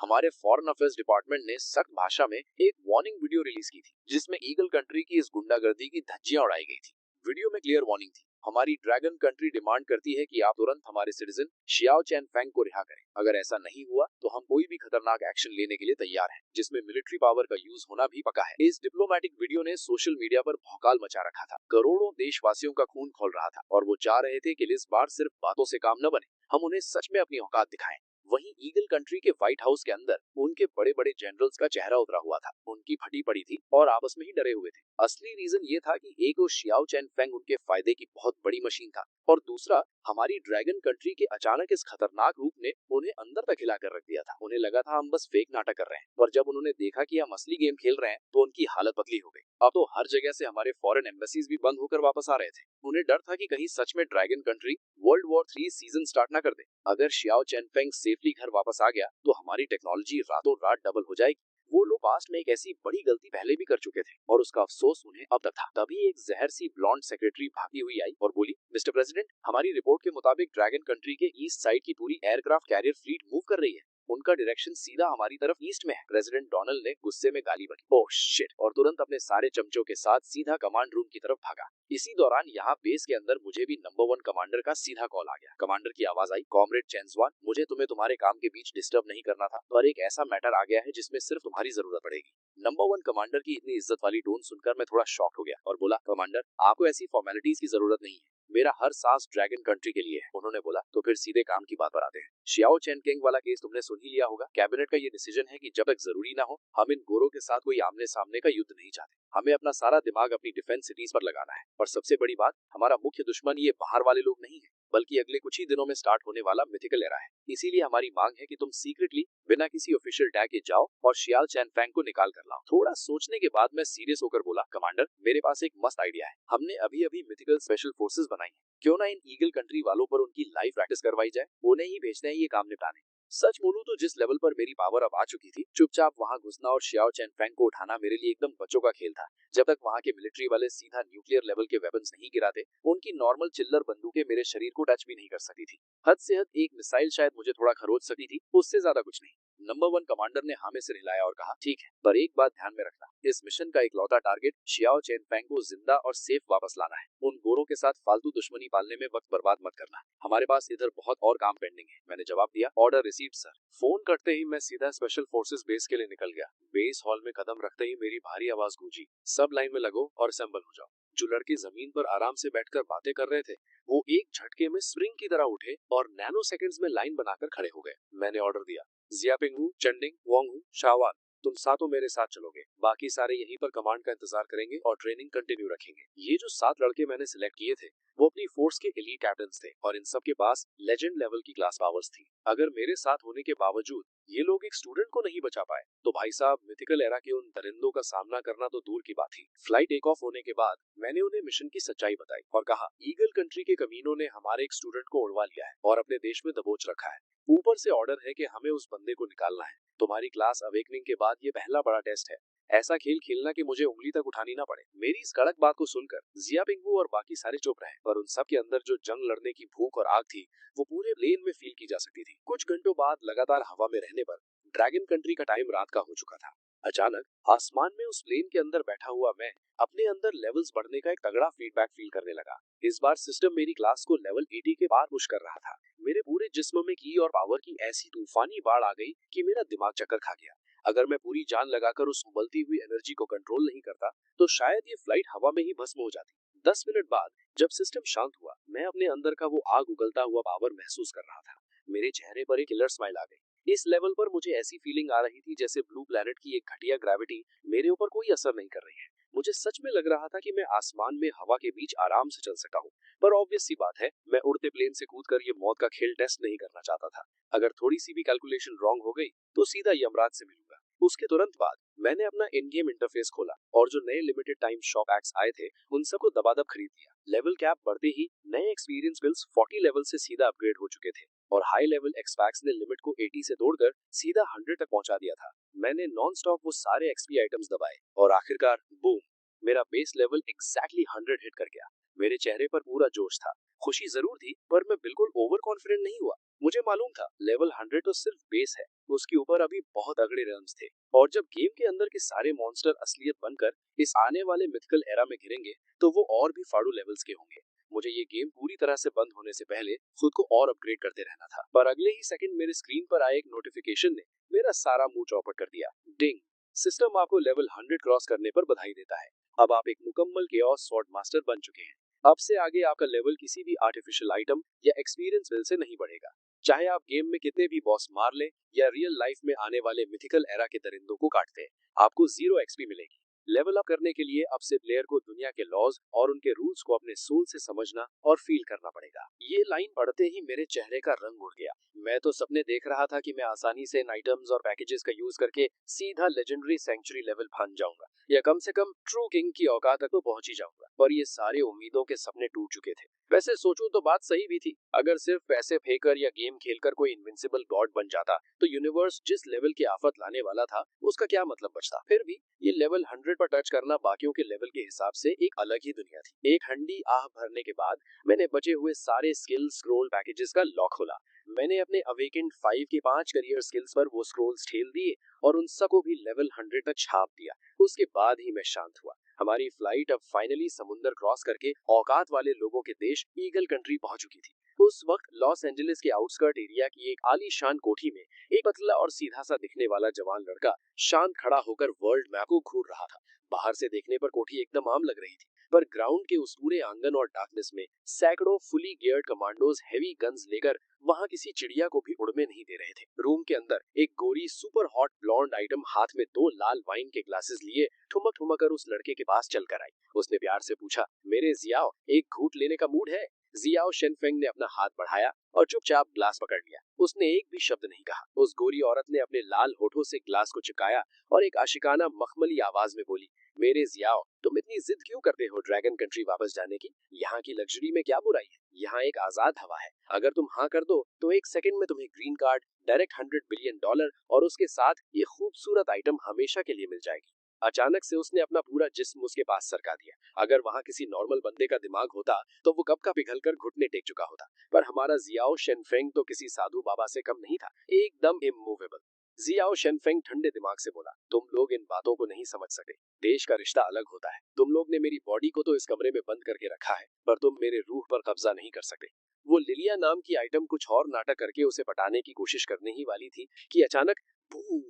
हमारे फॉरेन अफेयर्स डिपार्टमेंट ने सख्त भाषा में एक वार्निंग वीडियो रिलीज की थी जिसमें ईगल कंट्री की इस गुंडागर्दी की धज्जियां उड़ाई गई थी। वीडियो में क्लियर वार्निंग थी, हमारी ड्रैगन कंट्री डिमांड करती है कि आप तुरंत हमारे सिटीजन शियाओ चैन फेंग को रिहा करें। अगर ऐसा नहीं हुआ तो हम कोई भी खतरनाक एक्शन लेने के लिए तैयार हैं, जिसमें मिलिट्री पावर का यूज होना भी पक्का है। इस डिप्लोमेटिक वीडियो ने सोशल मीडिया पर भौकाल मचा रखा था। करोड़ों देशवासियों का खून खौल रहा था और वो चाह रहे थे कि इस बार सिर्फ बातों से काम न बने, हम उन्हें सच में अपनी औकात दिखाएं। वहीं ईगल कंट्री के व्हाइट हाउस के अंदर उनके बड़े बड़े जनरल्स का चेहरा उतरा हुआ था। उनकी फटी पड़ी थी और आपस में ही डरे हुए थे। असली रीजन ये था कि एक वो शियाओ चैन फेंग उनके फायदे की बहुत बड़ी मशीन था और दूसरा हमारी ड्रैगन कंट्री के अचानक इस खतरनाक रूप ने उन्हें अंदर तक हिला कर रख दिया था। उन्हें लगा था हम बस फेक नाटक कर रहे हैं, पर जब उन्होंने देखा कि हम असली गेम खेल रहे हैं तो उनकी हालत पतली हो गई। अब तो हर जगह से हमारे फॉरेन एम्बेसीज भी बंद होकर वापस आ रहे थे। उन्हें डर था कि कहीं सच में dragon country world war 3 season start ना कर दे। अगर शियाओ चैन फेंग सेफली घर वापस आ गया तो हमारी टेक्नोलॉजी रातों रात डबल हो जाएगी। वो लोग पास्ट में एक ऐसी बड़ी गलती पहले भी कर चुके थे और उसका अफसोस उन्हें अब तक था। तभी एक जहर सी ब्लॉन्ड सेक्रेटरी भागी हुई आई और बोली, मिस्टर प्रेसिडेंट, हमारी रिपोर्ट के मुताबिक ड्रैगन कंट्री के ईस्ट साइड की पूरी एयरक्राफ्ट कैरियर फ्लीट मूव कर रही है। उनका डायरेक्शन सीधा हमारी तरफ ईस्ट में है। प्रेसिडेंट डोनाल्ड ने गुस्से में गाली बकी, ओह शिट, और तुरंत अपने सारे चमचों के साथ सीधा कमांड रूम की तरफ भागा। इसी दौरान यहाँ बेस के अंदर मुझे भी नंबर 1 कमांडर का सीधा कॉल आ गया। कमांडर की आवाज आई, कॉमरेड चेंजवान, मुझे तुम्हें तुम्हारे काम के बीच डिस्टर्ब नहीं करना था, पर एक ऐसा मैटर आ गया है जिसमें सिर्फ तुम्हारी जरूरत पड़ेगी। नंबर 1 कमांडर की इतनी इज्जत वाली टोन सुनकर मैं थोड़ा शॉक हो गया और बोला, कमांडर, आपको ऐसी फॉर्मेलिटीज की जरूरत नहीं है, मेरा हर सांस ड्रैगन कंट्री के लिए है। उन्होंने बोला, तो फिर सीधे काम की बात पर आते हैं। शियाओ चैन केंग वाला केस तुमने सुन ही लिया होगा। कैबिनेट का ये डिसीजन है कि जब तक जरूरी ना हो हम इन गोरों के साथ कोई आमने सामने का युद्ध नहीं चाहते। हमें अपना सारा दिमाग अपनी डिफेंस सिटीज पर लगाना है। और सबसे बड़ी बात, हमारा मुख्य दुश्मन ये बाहर वाले लोग नहीं है, बल्कि अगले कुछ ही दिनों में स्टार्ट होने वाला मिथिकल एरा है। इसीलिए हमारी मांग है कि तुम सीक्रेटली बिना किसी ऑफिशियल टैग के जाओ और शियाओ चैन फेंग को निकाल कर लाओ। थोड़ा सोचने के बाद मैं सीरियस होकर बोला, कमांडर, मेरे पास एक मस्त आइडिया है। हमने अभी अभी मिथिकल स्पेशल फोर्सेस बनाई है, क्यों ना इन ईगल कंट्री वालों पर उनकी लाइव प्रैक्टिस करवाई जाए। उन्हें ही भेजते हैं ये काम निपटाने। सच बोलूं तो जिस लेवल पर मेरी पावर अब आ चुकी थी, चुपचाप वहां घुसना और शियाओ चैन फेंग को उठाना मेरे लिए एकदम बच्चों का खेल था। जब तक वहां के मिलिट्री वाले सीधा न्यूक्लियर लेवल के वेपन्स नहीं गिराते, उनकी नॉर्मल चिल्लर बंदूकें मेरे शरीर को टच भी नहीं कर सकती थी। हद से हद एक मिसाइल शायद मुझे थोड़ा खरोच सकती थी, उससे ज्यादा कुछ नहीं। नंबर 1 कमांडर ने हाँ में सिर हिलाया और कहा, ठीक है, पर एक बात ध्यान में रखना, इस मिशन का इकलौता टारगेट शियाओ चैन फेंग को जिंदा और सेफ वापस लाना है। उन गोरों के साथ फालतू दुश्मनी पालने में वक्त बर्बाद मत करना। हमारे पास इधर बहुत और काम पेंडिंग है। मैंने जवाब दिया, ऑर्डर रिसीव्ड सर। फोन करते ही मैं सीधा स्पेशल फोर्सेस बेस के लिए निकल गया। बेस हॉल में कदम रखते ही मेरी भारी आवाज गूंजी, सब लाइन में लगो और असेंबल हो जाओ। जो लड़के जमीन पर आराम से बैठकर बातें कर रहे थे, वो एक झटके में स्प्रिंग की तरह उठे और नैनो सेकंड्स में लाइन बनाकर खड़े हो गए। मैंने ऑर्डर दिया, जियापिंग, चंडिंग, वोंग, शावान, तुम सातों मेरे साथ चलोगे। बाकी सारे यहीं पर कमांड का इंतजार करेंगे और ट्रेनिंग कंटिन्यू रखेंगे। ये जो 7 लड़के मैंने सिलेक्ट किए थे, वो अपनी फोर्स के एलीट कैप्टन्स थे और इन सब के पास लेजेंड लेवल की क्लास पावर्स थी। अगर मेरे साथ होने के बावजूद ये लोग एक स्टूडेंट को नहीं बचा पाए, तो भाई साहब, मिथिकल एरा के उन दरिंदों का सामना करना तो दूर की बात थी। फ्लाइट टेक ऑफ होने के बाद मैंने उन्हें मिशन की सच्चाई बताई और कहा, ईगल कंट्री के कमीनों ने हमारे एक स्टूडेंट को उड़वा लिया है और अपने देश में दबोच रखा है। ऊपर से ऑर्डर है कि हमें उस बंदे को निकालना है। तुम्हारी क्लास अवेकनिंग के बाद ये पहला बड़ा टेस्ट है। ऐसा खेल खेलना कि मुझे उंगली तक उठानी ना पड़े। मेरी इस कड़क बात को सुनकर जियापिंग और बाकी सारे चुप रहे, पर उन सब के अंदर जो जंग लड़ने की भूख और आग थी, वो पूरे प्लेन में फील की जा सकती थी। कुछ घंटों बाद लगातार हवा में रहने पर ड्रैगन कंट्री का टाइम रात का हो चुका था। अचानक आसमान में उस प्लेन के अंदर बैठा हुआ मैं अपने अंदर लेवल्स बढ़ने का एक तगड़ा फीडबैक फील करने लगा। इस बार सिस्टम मेरी क्लास को लेवल 80 के पार पुश कर रहा था। मेरे पूरे जिस्म में की और पावर की ऐसी तूफानी बाढ़ आ गई कि मेरा दिमाग चक्कर खा गया। अगर मैं पूरी जान लगाकर उस उबलती हुई एनर्जी को कंट्रोल नहीं करता, तो शायद ये फ्लाइट हवा में ही भस्म हो जाती। 10 मिनट बाद जब सिस्टम शांत हुआ, मैं अपने अंदर का वो आग उगलता हुआ पावर महसूस कर रहा था। मेरे चेहरे पर एक किलर स्माइल आ गई। इस लेवल पर मुझे ऐसी फीलिंग आ रही थी जैसे ब्लू प्लैनेट की एक घटिया ग्रेविटी मेरे ऊपर कोई असर नहीं कर रही है। मुझे सच में लग रहा था कि मैं आसमान में हवा के बीच आराम से चल सकता हूँ। पर ऑब्वियस सी बात है, मैं उड़ते प्लेन से कूदकर ये मौत का खेल टेस्ट नहीं करना चाहता था। अगर थोड़ी सी भी कैलकुलेशन रॉन्ग हो गई तो सीधा यमराज से मिलूंगा। उसके तुरंत बाद मैंने अपना इन गेम इंटरफेस खोला और जो नए लिमिटेड टाइम शॉप एक्स आए थे, उन सबको दबादब खरीद लिया। लेवल कैप बढ़ते ही नए एक्सपीरियंस बिल्स 40 लेवल से सीधा अपग्रेड हो चुके थे और हाई लेवल एक्सपैक्स ने लिमिट को 80 से तोड़कर सीधा 100 तक पहुंचा दिया था। मैंने नॉन स्टॉप वो सारे एक्सपी आइटम्स दबाए और आखिरकार बूम, मेरा बेस लेवल एग्जैक्टली 100 हिट कर गया। मेरे चेहरे पर पूरा जोश था, खुशी जरूर थी, पर मैं बिल्कुल ओवर कॉन्फिडेंट नहीं हुआ। मुझे मालूम था लेवल 100 तो सिर्फ बेस है, उसके ऊपर अभी बहुत तगड़े रन्स थे और जब गेम के अंदर के सारे मॉन्स्टर असलियत बनकर इस आने वाले मिथिकल एरा में घिरेंगे, तो वो और भी फाड़ू लेवल्स के होंगे। मुझे ये गेम पूरी तरह से बंद होने से पहले खुद को और अपग्रेड करते रहना था, पर अगले ही सेकंड मेरे स्क्रीन पर आए एक नोटिफिकेशन ने मेरा सारा मूड चौपट कर दिया। डिंग, सिस्टम आपको लेवल 100 क्रॉस करने पर बधाई देता है। अब आप एक मुकम्मल केओस स्वॉर्ड मास्टर बन चुके हैं। अब से आगे आपका लेवल किसी भी आर्टिफिशियल आइटम या एक्सपीरियंस बिल से नहीं बढ़ेगा। चाहे आप गेम में कितने भी बॉस मार लें या रियल लाइफ में आने वाले मिथिकल एरा के दरिंदों को काटते हैं, आपको 0 एक्सपी मिलेगी। लेवल अप करने के लिए अब से प्लेयर को दुनिया के लॉज और उनके रूल्स को अपने सोल से समझना और फील करना पड़ेगा। ये लाइन पढ़ते ही मेरे चेहरे का रंग उड़ गया। मैं तो सपने देख रहा था कि मैं आसानी से इन आइटम्स और पैकेजेस का यूज करके सीधा लेजेंडरी सेंचुरी लेवल बन जाऊंगा या कम से कम ट्रू किंग की औकात तक तो पहुंच ही जाऊंगा, पर ये सारे उम्मीदों के सपने टूट चुके थे। वैसे सोचूं तो बात सही भी थी। अगर सिर्फ पैसे फेंककर या गेम खेलकर कोई इनविंसिबल गॉड बन जाता तो यूनिवर्स जिस लेवल की आफत लाने वाला था उसका क्या मतलब बचता। फिर भी ये लेवल 100 पर टच करना बाकियों के लेवल के हिसाब से एक अलग ही दुनिया थी। एक हंडी आह भरने के बाद मैंने बचे हुए सारे स्किल स्क्रोल पैकेजेस का लॉक खोला। मैंने अपने अवेकेंड 5 के 5 करियर स्किल्स पर वो स्क्रोल्स ठेल दिए और उन सबको भी लेवल 100 तक छाप दिया। उसके बाद ही मैं शांत हुआ। हमारी फ्लाइट अब फाइनली समुंदर क्रॉस करके औकात वाले लोगों के देश ईगल कंट्री पहुंच चुकी थी। उस वक्त लॉस एंजलिस के आउटस्कर्ट एरिया की एक आलीशान कोठी में एक पतला और सीधा सा दिखने वाला जवान लड़का शांत खड़ा होकर वर्ल्ड मैप को घूर रहा था। बाहर से देखने पर कोठी एकदम आम लग रही थी, पर ग्राउंड के उस पूरे आंगन और डार्कनेस में सैकड़ों fully geared commandos heavy guns लेकर वहां किसी चिड़िया को भी उड़ने नहीं दे रहे थे। रूम के अंदर एक गोरी सुपर हॉट ब्लॉन्ड आइटम हाथ में 2 लाल वाइन के ग्लासेस लिए ठुमक ठुमक कर उस लड़के के पास चल कर आई। उसने प्यार से पूछा, मेरे जियाओ, एक घूंट लेने का मूड है? जियाओ शेनफेंग ने अपना हाथ बढ़ाया और चुपचाप ग्लास पकड़ लिया। उसने एक भी शब्द नहीं कहा। उस गोरी औरत ने अपने लाल होठों से ग्लास को चिपकाया और एक आशिकाना मखमली आवाज में बोली, मेरे जियाओ, तुम इतनी जिद क्यों करते हो ड्रैगन कंट्री वापस जाने की? यहाँ की लग्जरी में क्या बुराई है? यहाँ एक आजाद हवा है। अगर तुम हाँ कर दो तो एक सेकंड में तुम्हें ग्रीन कार्ड, डायरेक्ट $100 बिलियन और उसके साथ ये खूबसूरत आइटम हमेशा के लिए मिल जाएगी। अचानक से उसने अपना पूरा जिस्म उसके पास सरका दिया। अगर वहाँ किसी नॉर्मल बंदे का दिमाग होता तो वो कब का पिघलकर घुटने टेक चुका होता, पर हमारा जियाओ शेनफेंग तो किसी साधु बाबा से कम नहीं था, एकदम इमूवेबल। जियाओ शेनफेंग ठंडे दिमाग से बोला, तुम लोग इन बातों को नहीं समझ सकते। देश का रिश्ता अलग होता है। तुम लोग ने मेरी बॉडी को तो इस कमरे में बंद करके रखा है, पर तुम मेरे रूह पर कब्जा नहीं कर सकते। वो लिलिया नाम की आइटम कुछ और नाटक करके उसे पटाने की कोशिश करने ही वाली थी कि अचानक बूम,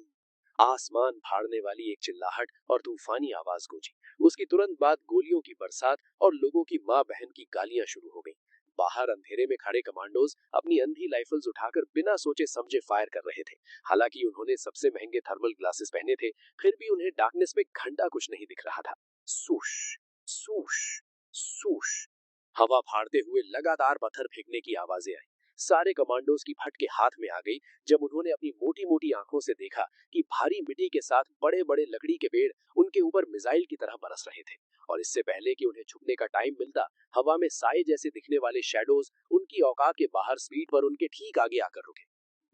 आसमान फाड़ने वाली एक चिल्लाहट और तूफानी आवाज गूंजी। उसकी तुरंत बाद गोलियों की बरसात और लोगों की माँ बहन की गालियां शुरू हो गईं। बाहर अंधेरे में खड़े कमांडोज अपनी अंधी राइफल्स उठाकर बिना सोचे समझे फायर कर रहे थे। हालांकि उन्होंने सबसे महंगे थर्मल ग्लासेस पहने थे, फिर भी उन्हें डार्कनेस में घंटा कुछ नहीं दिख रहा था। सूश सूश सूश, हवा फाड़ते हुए लगातार पत्थर फेंकने की आवाजें आई। सारे कमांडोज की फटके हाथ में आ गई जब उन्होंने अपनी मोटी मोटी आंखों से देखा कि भारी मिट्टी के साथ बड़े बड़े लकड़ी के पेड़ उनके ऊपर मिसाइल की तरह बरस रहे थे। और इससे पहले कि उन्हें झुकने का टाइम मिलता, हवा में साए जैसे दिखने वाले शैडोज उनकी औकात के बाहर स्पीड पर उनके ठीक आगे आकर रुके।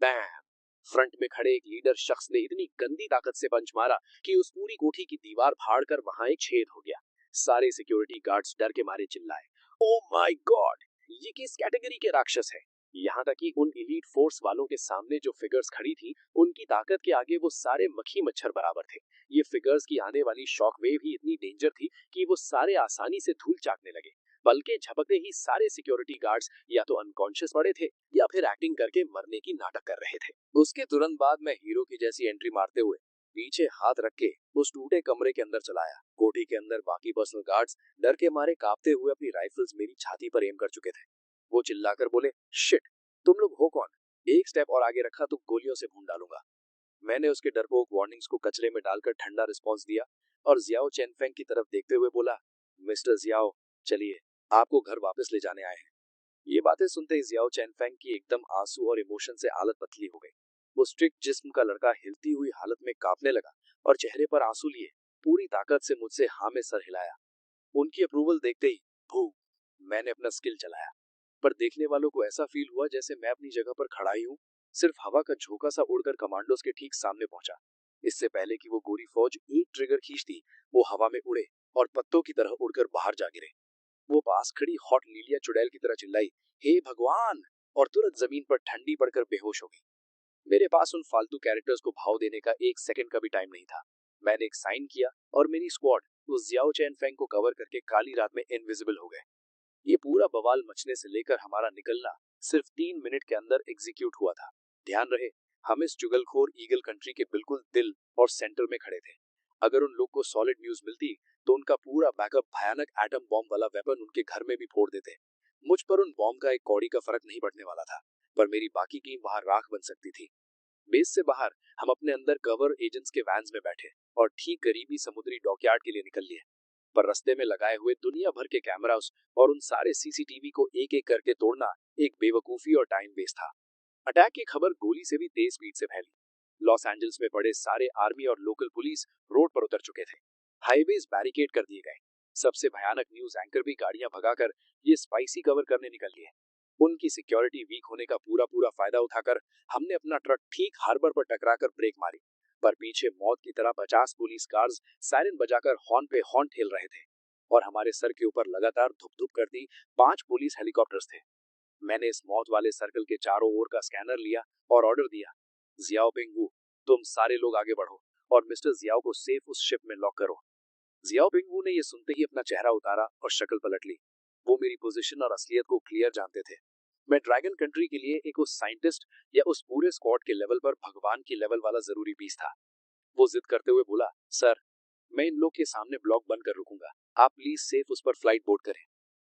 बैम! फ्रंट में खड़े एक लीडर शख्स ने इतनी गंदी ताकत से पंच मारा कि उस पूरी कोठी की दीवार फाड़कर वहां एक छेद हो गया। सारे सिक्योरिटी गार्ड्स डर के मारे चिल्लाए, ओ माय गॉड, ये किस कैटेगरी के राक्षस है? यहाँ तक कि उन एलीट फोर्स वालों के सामने जो फिगर्स खड़ी थी, उनकी ताकत के आगे वो सारे मक्खी मच्छर बराबर थे। ये फिगर्स की आने वाली शॉक वेव ही इतनी डेंजर थी कि वो सारे आसानी से धूल चाटने लगे। बल्कि झपकते ही सारे सिक्योरिटी गार्ड्स या तो अनकॉन्शियस पड़े थे या फिर एक्टिंग करके मरने की नाटक कर रहे थे। उसके तुरंत बाद मैं हीरो की जैसी एंट्री मारते हुए पीछे हाथ रख के उस टूटे कमरे के अंदर चलाया। कोठी के अंदर बाकी पर्सनल गार्ड्स डर के मारे कांपते हुए अपनी राइफल्स मेरी छाती पर एम कर चुके थे। वो चिल्लाकर बोले, शिट, तुम लोग हो कौन? एक स्टेप और आगे रखा तो गोलियों से भून डालूंगा। मैंने उसके डरपोक वार्निंग्स को कचरे में डालकर ठंडा रिस्पॉन्स दिया और जियाओ चेनफेंग की तरफ देखते हुए बोला, मिस्टर जियाओ, चलिए, आपको घर वापस ले जाने आए हैं। ये बातें सुनते ही जियाओ चेनफेंग की एकदम आंसू और इमोशन से हालत पतली हो गई। वो स्ट्रिक्ट जिस्म का लड़का हिलती हुई हालत में कांपने लगा और चेहरे पर आंसू लिए पूरी ताकत से मुझसे हाँ में सर हिलाया। उनकी अप्रूवल देखते ही भू, मैंने अपना स्किल चलाया, पर देखने वालों को ऐसा फील हुआ जैसे मैं अपनी जगह पर खड़ा ही हूँ। सिर्फ हवा का झोंका सा उड़कर कमांडोज के ठीक सामने पहुंचा। इससे पहले कि वो गोरी फौज एक ट्रिगर खींचती, वो हवा में उड़े और पत्तों की तरह उड़कर बाहर जा गिरे। वो पास खड़ी हॉट लिलिया चुड़ैल की तरह चिल्लाई, हे भगवान, और तुरंत जमीन पर ठंडी पड़कर बेहोश हो गई। मेरे पास उन फालतू कैरेक्टर्स को भाव देने का एक सेकंड का भी टाइम नहीं था। मैंने एक साइन किया और मेरी स्क्वाड उस जियाओ चेनफेंग को कवर करके काली रात में इनविजिबल हो गए। ये पूरा बवाल मचने से लेकर हमारा निकलना सिर्फ 3 मिनट के अंदर एग्जीक्यूट हुआ था। ध्यान रहे, हम इस चुगलखोर ईगल कंट्री के बिल्कुल दिल और सेंटर में खड़े थे। अगर उन लोग को सॉलिड न्यूज मिलती तो उनका पूरा बैकअप भयानक एटम बॉम्ब वाला वेपन उनके घर में भी फोड़ देते। मुझ पर उन बॉम्ब का एक कौड़ी का फर्क नहीं पड़ने वाला था, पर मेरी बाकी टीम वहां राख बन सकती थी। बेस से बाहर हम अपने अंदर कवर एजेंट्स के वैन्स में बैठे और ठीक करीबी समुद्री डॉकयार्ड के लिए निकल लिए। पर रास्ते में लगाए हुए दुनिया भर के कैमरास और उन सारे सीसीटीवी को एक एक करके तोड़ना एक बेवकूफी और टाइम वेस्ट था। अटैक की खबर गोली से भी तेज स्पीड से फैली। लॉस एंजल्स में पड़े सारे आर्मी और लोकल पुलिस रोड पर उतर चुके थे। हाईवेज बैरिकेड कर दिए गए। सबसे भयानक न्यूज एंकर भी गाड़ियां भगाकर ये स्पाइसी कवर करने निकल लिए। उनकी सिक्योरिटी वीक होने का पूरा फायदा उठाकर हमने अपना ट्रक ठीक हार्बर पर टकराकर ब्रेक मारी, पर पीछे मौत की तरह 50 पुलिस कार्स सायरन बजाकर हॉर्न पे हॉर्न ठेल रहे थे और हमारे सर के ऊपर लगातार धुप धुप करती 5 पुलिस हेलीकॉप्टर्स थे। मैंने इस मौत वाले सर्कल के चारों ओर का स्कैनर लिया और ऑर्डर दिया, जियाओ पिंगू, तुम सारे लोग आगे बढ़ो और मिस्टर जियाओ को सेफ उस शिप में लॉक करो। जियाओ पिंगू ने यह सुनते ही अपना चेहरा उतारा और शक्ल पलट ली। वो मेरी पोजीशन और असलियत को क्लियर जानते थे। मैं ड्रैगन कंट्री के लिए एक उस साइंटिस्ट या उस पूरे स्क्वाड के लेवल पर भगवान की लेवल वाला जरूरी पीस था। वो जिद करते हुए बोला, सर, मैं इन लोग के सामने ब्लॉक बंद कर रुकूंगा, आप प्लीज सेफ उस पर फ्लाइट बोर्ड करें।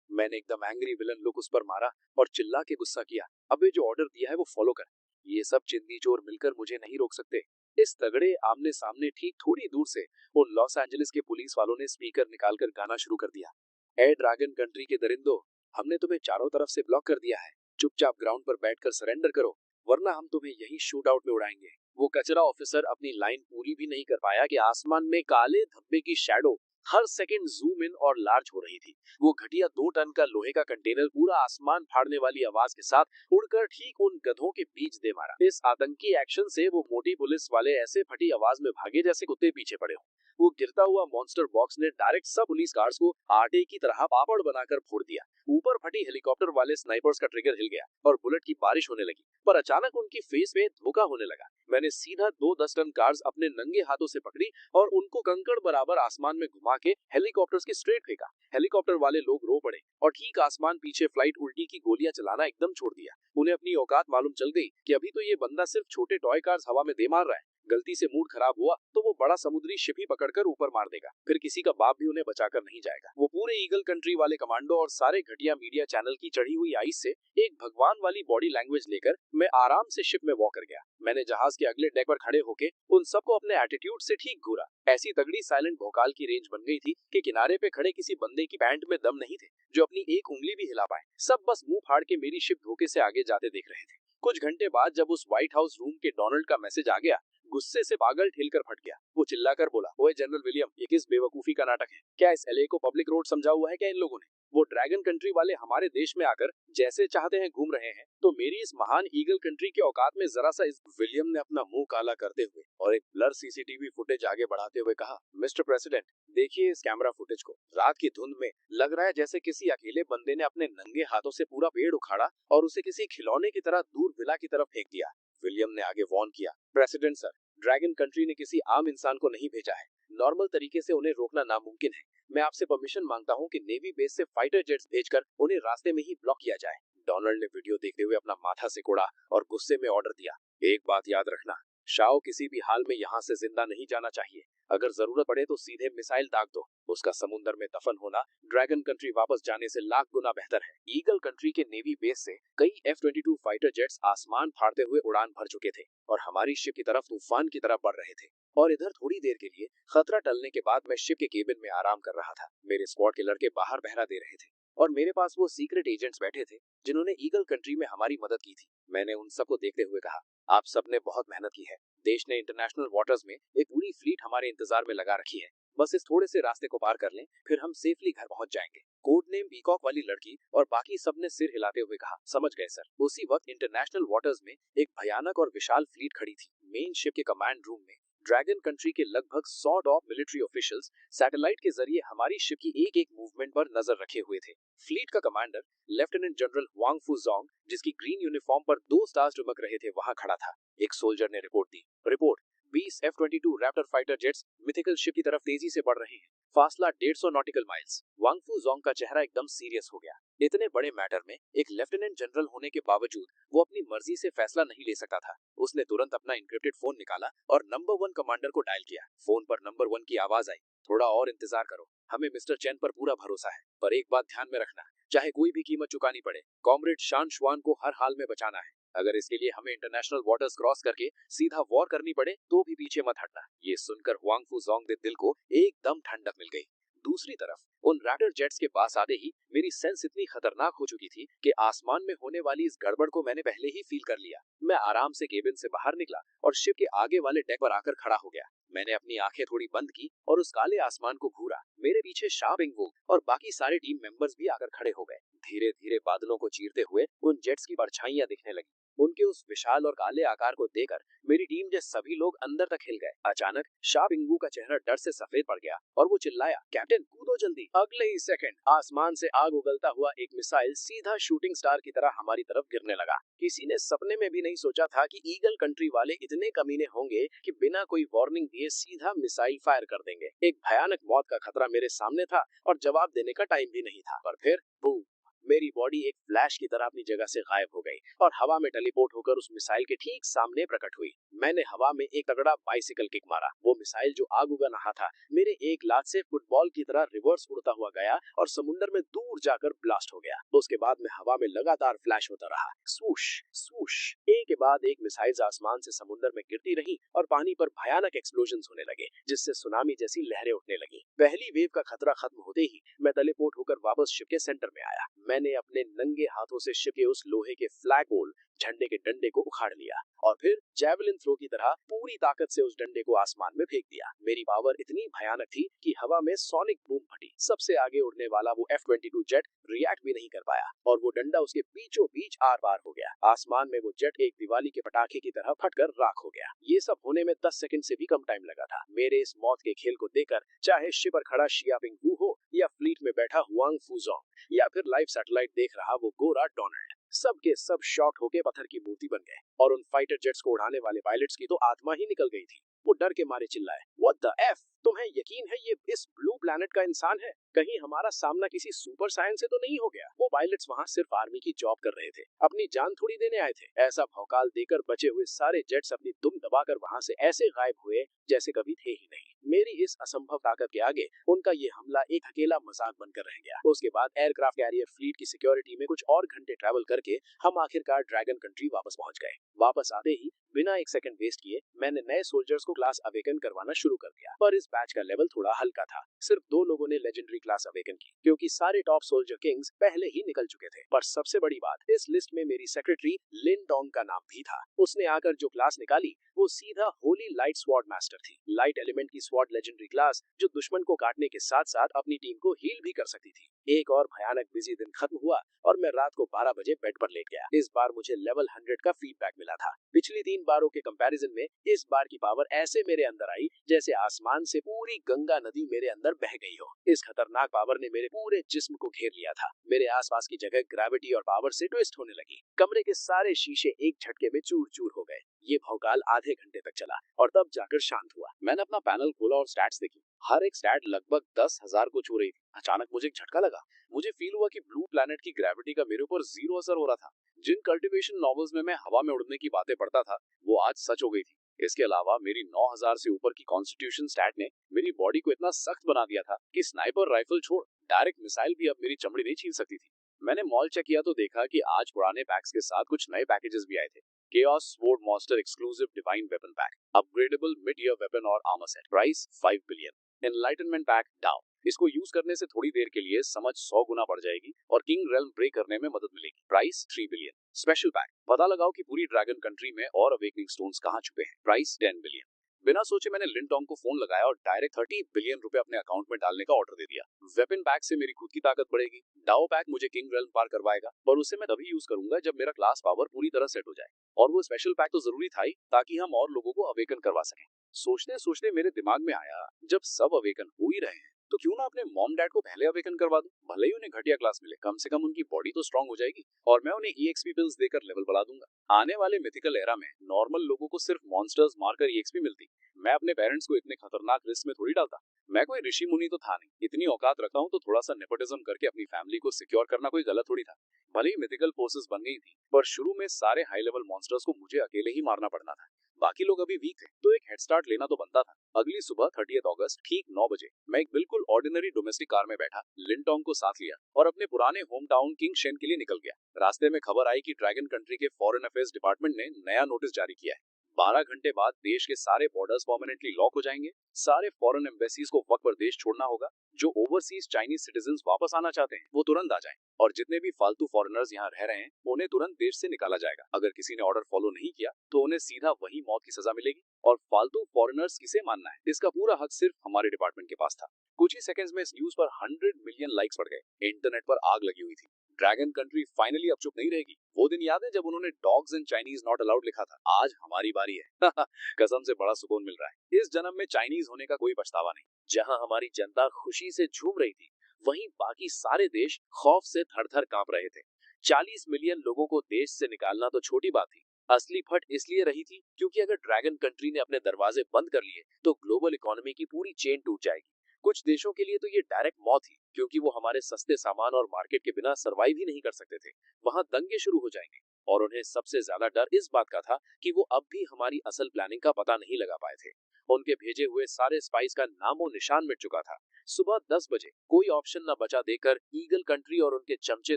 मैंने एकदम एंग्री विलन लुक उस पर मारा और चिल्ला के गुस्सा किया, अबे जो ऑर्डर दिया है वो फॉलो कर। ये सब चिंदी चोर मिलकर मुझे नहीं रोक सकते। इस तगड़े आमने सामने ठीक थोड़ी दूर से उन लॉस एंजलिस के पुलिस वालों ने स्पीकर निकालकर गाना शुरू कर दिया, ए ड्रैगन कंट्री के दरिंदो, हमने तुम्हें चारों तरफ से ब्लॉक कर दिया है, चुपचाप ग्राउंड पर बैठकर सरेंडर करो वरना हम तुम्हें यहीं शूट आउट में उड़ाएंगे। वो कचरा ऑफिसर अपनी लाइन पूरी भी नहीं कर पाया कि आसमान में काले धब्बे की shadow her second zoom in और लार्ज हो रही थी। वो घटिया 2 टन का लोहे का कंटेनर पूरा आसमान फाड़ने वाली आवाज के साथ उड़कर ठीक उन गधों के बीच दे मारा। इस आतंकी एक्शन से वो मोटी पुलिस वाले ऐसे फटी आवाज में भागे जैसे कुत्ते पीछे पड़े हों। वो गिरता हुआ मॉन्स्टर बॉक्स ने डायरेक्ट सब पुलिस कार्स को आटे की तरह पापड़ बनाकर फोड़ दिया। ऊपर फटी हेलीकॉप्टर वाले स्नाइपर्स का ट्रिगर हिल गया और बुलेट की बारिश होने लगी, पर अचानक उनकी फेस पे धोखा होने लगा। मैंने सीधा 2 10 टन कार्स अपने नंगे हाथों से पकड़ी और उनको कंकड़ बराबर आसमान में घुमा के हेलीकॉप्टर्स के स्ट्रेट फेंका। हेलीकॉप्टर वाले लोग रो पड़े और ठीक आसमान पीछे फ्लाइट उल्टी की गोलियां चलाना एकदम छोड़ दिया। उन्हें अपनी औकात मालूम चल गई कि अभी तो ये बंदा सिर्फ छोटे टॉय कार्स हवा में दे मार रहा है, गलती से मूड खराब हुआ तो वो बड़ा समुद्री शिप ही पकड़कर ऊपर मार देगा, फिर किसी का बाप भी उन्हें बचाकर नहीं जाएगा। वो पूरे ईगल कंट्री वाले कमांडो और सारे घटिया मीडिया चैनल की चढ़ी हुई आइस से एक भगवान वाली बॉडी लैंग्वेज लेकर मैं आराम से शिप में वॉक कर गया। मैंने जहाज के अगले डेक पर खड़े होके उन सबको अपने एटीट्यूड से ठीक घूरा। ऐसी तगड़ी साइलेंट भोकाल की रेंज बन गई थी कि किनारे पे खड़े किसी बंदे की पैंट में दम नहीं थे जो अपनी एक उंगली भी हिला पाए। सब बस मुंह फाड़ के मेरी शिप धोखे से आगे जाते देख रहे थे। कुछ घंटे बाद जब उस व्हाइट हाउस रूम के डोनाल्ड का मैसेज आ गया, गुस्से से पागल ठेलकर फट गया। वो चिल्लाकर बोला, ओए जनरल विलियम, ये किस बेवकूफी का नाटक है? क्या इस एलए को पब्लिक रोड समझा हुआ है क्या इन लोगों ने? वो ड्रैगन कंट्री वाले हमारे देश में आकर जैसे चाहते हैं घूम रहे हैं, तो मेरी इस महान ईगल कंट्री के औकात में जरा सा। इस विलियम ने अपना मुंह काला करते हुए और एक ब्लर सीसीटीवी फुटेज आगे बढ़ाते हुए कहा, मिस्टर प्रेसिडेंट, देखिए इस कैमरा फुटेज को। रात की धुंध में लग रहा है जैसे किसी अकेले बंदे ने अपने नंगे हाथों से पूरा पेड़ उखाड़ा और उसे किसी खिलौने की तरह दूर विला की तरफ फेंक दिया। विलियम ने आगे वार्न किया, प्रेसिडेंट सर, ड्रैगन कंट्री ने किसी आम इंसान को नहीं भेजा है, नॉर्मल तरीके से उन्हें रोकना नामुमकिन है। मैं आपसे परमिशन मांगता हूं कि नेवी बेस से फाइटर जेट्स भेजकर उन्हें रास्ते में ही ब्लॉक किया जाए। डोनाल्ड ने वीडियो देखते हुए अपना माथा सिकोड़ा और गुस्से में ऑर्डर दिया, एक बात याद रखना, शाओ किसी भी हाल में यहाँ से जिंदा नहीं जाना चाहिए। अगर जरूरत पड़े तो सीधे मिसाइल दाग दो। उसका समुद्र में दफन होना ड्रैगन कंट्री वापस जाने से लाख गुना बेहतर है। ईगल कंट्री के नेवी बेस से कई F-22 फाइटर जेट्स आसमान फाड़ते हुए उड़ान भर चुके थे और हमारी शिप की तरफ तूफान की तरफ बढ़ रहे थे। और इधर थोड़ी देर के लिए खतरा टलने के बाद मैं शिप के केबिन में आराम कर रहा था। मेरे स्क्वाड के लड़के बाहर पहरा दे रहे थे और मेरे पास वो सीक्रेट एजेंट्स बैठे थे जिन्होंने ईगल कंट्री में हमारी मदद की थी। मैंने उन सबको देखते हुए कहा, आप सबने बहुत मेहनत की है। देश ने इंटरनेशनल वाटर्स में एक पूरी फ्लीट हमारे इंतजार में लगा रखी है। बस इस थोड़े से रास्ते को पार कर लें, फिर हम सेफली घर पहुंच जाएंगे। कोड नेम पीकॉक वाली लड़की और बाकी सबने सिर हिलाते हुए कहा, समझ गए सर। उसी वक्त इंटरनेशनल वाटर्स में एक भयानक और विशाल फ्लीट खड़ी थी। मेन शिप के कमांड रूम में ड्रैगन कंट्री के लगभग 100 टॉप मिलिट्री ऑफिशियल्स सैटेलाइट के जरिए हमारी शिप की एक एक मूवमेंट पर नजर रखे हुए थे। फ्लीट का कमांडर लेफ्टिनेंट जनरल वांग फुजोंग, जिसकी ग्रीन यूनिफॉर्म पर 2 स्टार्स चमक रहे थे, वहां खड़ा था। एक सोल्जर ने रिपोर्ट दी, report, 20 F-22 raptor fighter jets mythical ship की तरफ तेजी से बढ़ रहे हैं। फासला 150 नॉटिकल माइल्स। वांगफू जोंग का चेहरा एकदम सीरियस हो गया। इतने बड़े मैटर में एक लेफ्टिनेंट जनरल होने के बावजूद वो अपनी मर्जी से फैसला नहीं ले सकता था। उसने तुरंत अपना इनक्रिप्टेड फोन निकाला और नंबर 1 कमांडर को डायल किया। फोन पर नंबर 1 की आवाज आई, थोड़ा और इंतजार करो, हमें मिस्टर चैन पर पूरा भरोसा है, पर एक बात ध्यान में रखना, चाहे कोई भी कीमत चुकानी पड़े, कॉमरेड शान शुआन को हर हाल में बचाना है। अगर इसके लिए हमें इंटरनेशनल वाटर्स क्रॉस करके सीधा वॉर करनी पड़े तो भी पीछे मत हटना। ये सुनकर हुआंगफू जोंग के दिल को एकदम ठंडक मिल गई। दूसरी तरफ उन रैप्टर जेट्स के पास आते ही मेरी सेंस इतनी खतरनाक हो चुकी थी कि आसमान में होने वाली इस गड़बड़ को मैंने पहले ही फील कर लिया। मैं आराम से केबिन से बाहर निकला और शिप के आगे वाले डेक पर आकर खड़ा हो गया। मैंने अपनी आंखें थोड़ी बंद की और उस काले आसमान को घूरा। मेरे पीछे शाह बिंगवू और बाकी सारे टीम मेंबर्स भी आकर खड़े हो गए। धीरे धीरे बादलों को चीरते हुए उन जेट्स की परछाइयां दिखने लगी। उनके उस विशाल और काले आकार को देखकर मेरी टीम के सभी लोग अंदर तक हिल गए। अचानक शाह बिंगवू का चेहरा डर से सफेद पड़ गया और वो चिल्लाया, कैप्टन कूदो जल्दी। अगले ही सेकंड आसमान से आग उगलता हुआ एक मिसाइल सीधा शूटिंग स्टार की तरह हमारी तरफ गिरने लगा। किसी ने सपने में भी नहीं सोचा था कि ईगल कंट्री वाले इतने कमीने होंगे कि बिना कोई वार्निंग दिए सीधा मिसाइल फायर कर देंगे। एक भयानक मौत का खतरा मेरे सामने था और जवाब देने का टाइम भी नहीं था। पर फिर बूम, मेरी बॉडी एक फ्लैश की तरह अपनी जगह से गायब हो गई और हवा में टेलीपोर्ट होकर उस मिसाइल के ठीक सामने प्रकट हुई। मैंने हवा में एक तगड़ा बाइसिकल किक मारा। वो मिसाइल जो आग उगा रहा था मेरे एक लात से फुटबॉल की तरह रिवर्स उड़ता हुआ गया और समुद्र में दूर जाकर ब्लास्ट हो गया। उसके बाद मैं हवा में लगातार फ्लैश होता रहा। स्वूश स्वूश, एक के बाद एक मिसाइल्स आसमान से समुद्र में गिरती रही और पानी पर भयानक एक्सप्लोजन्स होने लगे, जिससे सुनामी जैसी लहरें उठने लगी। पहली वेव का खतरा खत्म होते ही मैं टेलीपोर्ट होकर वापस शिप के सेंटर में आया। मैंने अपने नंगे हाथों से शिप के उस लोहे के फ्लैग पोल झंडे के डंडे को उखाड़ लिया और फिर जैवलिन थ्रो की तरह पूरी ताकत से उस डंडे को आसमान में फेंक दिया। मेरी पावर इतनी भयानक थी कि हवा में सोनिक बूम फटी। सबसे आगे उड़ने वाला वो F-22 जेट रिएक्ट भी नहीं कर पाया और वो डंडा उसके बीचों बीच आर पार हो गया। आसमान में वो जेट एक दिवाली के पटाखे की तरह फटकर राख हो गया। ये सब होने में 10 सेकंड से भी कम टाइम लगा था। मेरे इस मौत के खेल को देखकर चाहे शिप पर खड़ा शिया बिंगवू हो या फ्लीट में बैठा हुआंगफू जोंग या फिर लाइव सैटेलाइट देख रहा वो गोरा डोनाल्ड, सब के सब शॉक होके पत्थर की मूर्ति बन गए। और उन फाइटर जेट्स को उड़ाने वाले पायलट्स की तो आत्मा ही निकल गई थी। वो डर के मारे चिल्लाए, व्हाट द एफ, तुम्हें यकीन है ये इस ब्लू प्लैनेट का इंसान है? कहीं हमारा सामना किसी सुपर साइंस से तो नहीं हो गया? वो पायलट्स वहाँ सिर्फ आर्मी की जॉब कर रहे थे, अपनी जान थोड़ी देने आए थे। ऐसा भौकाल देकर बचे हुए सारे जेट्स अपनी दुम दबाकर वहाँ से ऐसे गायब हुए जैसे कभी थे ही नहीं। मेरी इस असंभव ताकत के आगे उनका ये हमला एक अकेला मजाक बनकर रह गया। उसके बाद एयरक्राफ्ट कैरियर फ्लीट की सिक्योरिटी में कुछ और घंटे ट्रैवल करके हम आखिरकार ड्रैगन कंट्री वापस पहुंच गए। वापस आते ही बिना एक सेकंड वेस्ट किए मैंने नए सोल्जर्स को क्लास अवेकन करवाना शुरू कर दिया। पर इस बैच का लेवल थोड़ा हल्का था। सिर्फ 2 लोगों ने लेजेंडरी क्लास अवेकन की, क्योंकि सारे टॉप सोल्जर किंग्स पहले ही निकल चुके थे। पर सबसे बड़ी बात, इस लिस्ट में मेरी सेक्रेटरी लिन टोंग का नाम भी था। उसने आकर जो क्लास निकाली वो सीधा होली लाइट स्वॉर्ड मास्टर थी। लाइट एलिमेंट की स्वॉर्ड लेजेंडरी क्लास जो दुश्मन को काटने के साथ साथ अपनी टीम को हील भी कर सकती थी। एक और भयानक बिजी दिन खत्म हुआ और मैं रात को 12 बजे बेड पर लेट गया। इस बार मुझे लेवल 100 का फीडबैक मिला था। पिछली 3 बारों के कंपैरिजन में इस बार की पावर ऐसे मेरे अंदर आई जैसे आसमान से पूरी गंगा नदी मेरे अंदर बह गई हो। इस खतरनाक पावर ने मेरे पूरे जिस्म को घेर लिया था। मेरे आसपास की जगह ग्रेविटी और पावर से ट्विस्ट होने लगी। कमरे के सारे शीशे एक झटके में चूर चूर हो गए। ये भौकाल आधे घंटे तक चला और तब जाकर शांत हुआ। मैंने अपना पैनल खोला और स्टैट्स देखी। हर एक स्टैट लगभग 10,000 को छू रही थी। अचानक मुझे एक झटका लगा। मुझे फील हुआ कि ब्लू प्लैनेट की ग्रेविटी का मेरे ऊपर 0 असर हो रहा था। जिन कल्टीवेशन नॉवेल्स में मैं हवा में उड़ने की बातें पढ़ता था वो आज सच हो गई थी। इसके अलावा मेरी 9,000 से ऊपर की कॉन्स्टिट्यूशन स्टैट ने मेरी बॉडी को इतना सख्त बना दिया था कि स्नाइपर राइफल छोड़ डायरेक्ट मिसाइल भी अब मेरी चमड़ी नहीं छीन सकती थी। मैंने मॉल चेक किया तो देखा कि आज पुराने पैक्स के साथ कुछ नए पैकेजेस भी आए थे। Chaos Sword Monster Exclusive Divine Weapon Pack, Upgradable Mid-Year Weapon और Armor Set, Price 5 billion, Enlightenment Pack DAO। इसको यूज करने से थोड़ी देर के लिए समझ 100 गुना बढ़ जाएगी और किंग रेल्म ब्रेक करने में मदद मिलेगी। Price 3 billion. स्पेशल पैक, पता लगाओ कि पूरी ड्रैगन कंट्री में और अवेकनिंग स्टोन्स कहाँ छुपे हैं। Price 10 billion. बिना सोचे मैंने लिन टोंग को फोन लगाया और डायरेक्ट 30 बिलियन रुपए अपने अकाउंट में डालने का ऑर्डर दे दिया। वेपन पैक से मेरी खुद की ताकत बढ़ेगी। डाओ पैक मुझे किंग रेल्म पार करवाएगा, पर उसे मैं तभी यूज करूंगा जब मेरा क्लास पावर पूरी तरह सेट हो जाए। और वो स्पेशल पैक तो जरूरी था ही, ताकि हम और लोगों को अवेकन करवा सकें। सोचते सोचते मेरे दिमाग में आया, जब सब अवेकन हो ही रहे हैं तो क्यों ना अपने मॉम डैड को पहले अवेकन करवा दूं, भले ही उन्हें घटिया क्लास मिले, कम से कम उनकी बॉडी तो स्ट्रांग हो जाएगी और मैं उन्हें ईएक्सपी पिल्स देकर लेवल बढ़ा दूंगा। आने वाले मिथिकल एरा में नॉर्मल लोगों को सिर्फ मॉन्स्टर्स मारकर ईएक्सपी मिलती, मैं अपने पेरेंट्स को इतने खतरनाक रिस्क में थोड़ी डालता। मैं कोई ऋषि मुनि तो था नहीं, इतनी औकात रखता हूँ तो थोड़ा सा नेपोटिज्म करके अपनी फैमिली को सिक्योर करना कोई गलत थोड़ी था। भले ही मिथिकल फोर्सेस बन गई थी, पर शुरू में सारे हाई लेवल मॉन्स्टर्स को मुझे अकेले ही मारना पड़ना था। बाकी लोग अभी वीक थे, तो एक हेड स्टार्ट लेना तो बनता था। अगली सुबह 30 अगस्त ठीक 9 बजे मैं एक बिल्कुल ऑर्डिनरी डोमेस्टिक कार में बैठा, लिनटोंग को साथ लिया और अपने पुराने होम टाउन किंग शेन के लिए निकल गया। रास्ते में खबर आई कि ड्रैगन कंट्री के फॉरेन अफेयर्स डिपार्टमेंट ने नया नोटिस जारी किया है। 12 घंटे बाद देश के सारे बॉर्डर्स परमानेंटली लॉक हो जाएंगे, सारे फॉरेन एम्बेसीज को वक्त पर देश छोड़ना होगा, जो ओवरसीज चाइनीज सिटीजन्स वापस आना चाहते हैं वो तुरंत आ जाएं, और जितने भी फालतू फॉरेनर्स यहाँ रह रहे हैं उन्हें तुरंत देश से निकाला जाएगा। अगर किसी ने ऑर्डर फॉलो नहीं किया तो उन्हें सीधा वही मौत की सजा मिलेगी। और फालतू फॉरेनर्स किसे मानना है, इसका पूरा हक सिर्फ हमारे डिपार्टमेंट के पास था। कुछ ही सेकंड्स में इस न्यूज पर 100 मिलियन लाइक्स पड़ गए, इंटरनेट पर आग लगी हुई थी। ड्रैगन कंट्री फाइनली अब चुप नहीं रहेगी। वो दिन याद है जब उन्होंने dogs and Chinese not allowed लिखा था? आज हमारी बारी है। कसम से बड़ा सुकून मिल रहा है। इस जन्म में चाइनीज होने का कोई पछतावा नहीं। जहां हमारी जनता खुशी से झूम रही थी, वहीं बाकी सारे देश खौफ से थर-थर कांप रहे थे। 40 मिलियन लोगों को देश से निकालना तो छोटी बात थी, असली फट इसलिए रही थी क्योंकि अगर ड्रैगन कंट्री ने अपने दरवाजे बंद कर लिए तो ग्लोबल इकोनॉमी की पूरी चेन टूट जाएगी। कुछ देशों के लिए तो ये डायरेक्ट मौत थी, क्योंकि वो हमारे सस्ते सामान और मार्केट के बिना सरवाइव ही नहीं कर सकते थे। वहां दंगे शुरू हो जाएंगे, और उन्हें सबसे ज्यादा डर इस बात का था कि वो अब भी हमारी असल प्लानिंग का पता नहीं लगा पाए थे। उनके भेजे हुए सारे स्पाइस का नामो निशान मिट चुका था। सुबह 10 बजे कोई ऑप्शन न बचा देकर ईगल कंट्री और उनके चमचे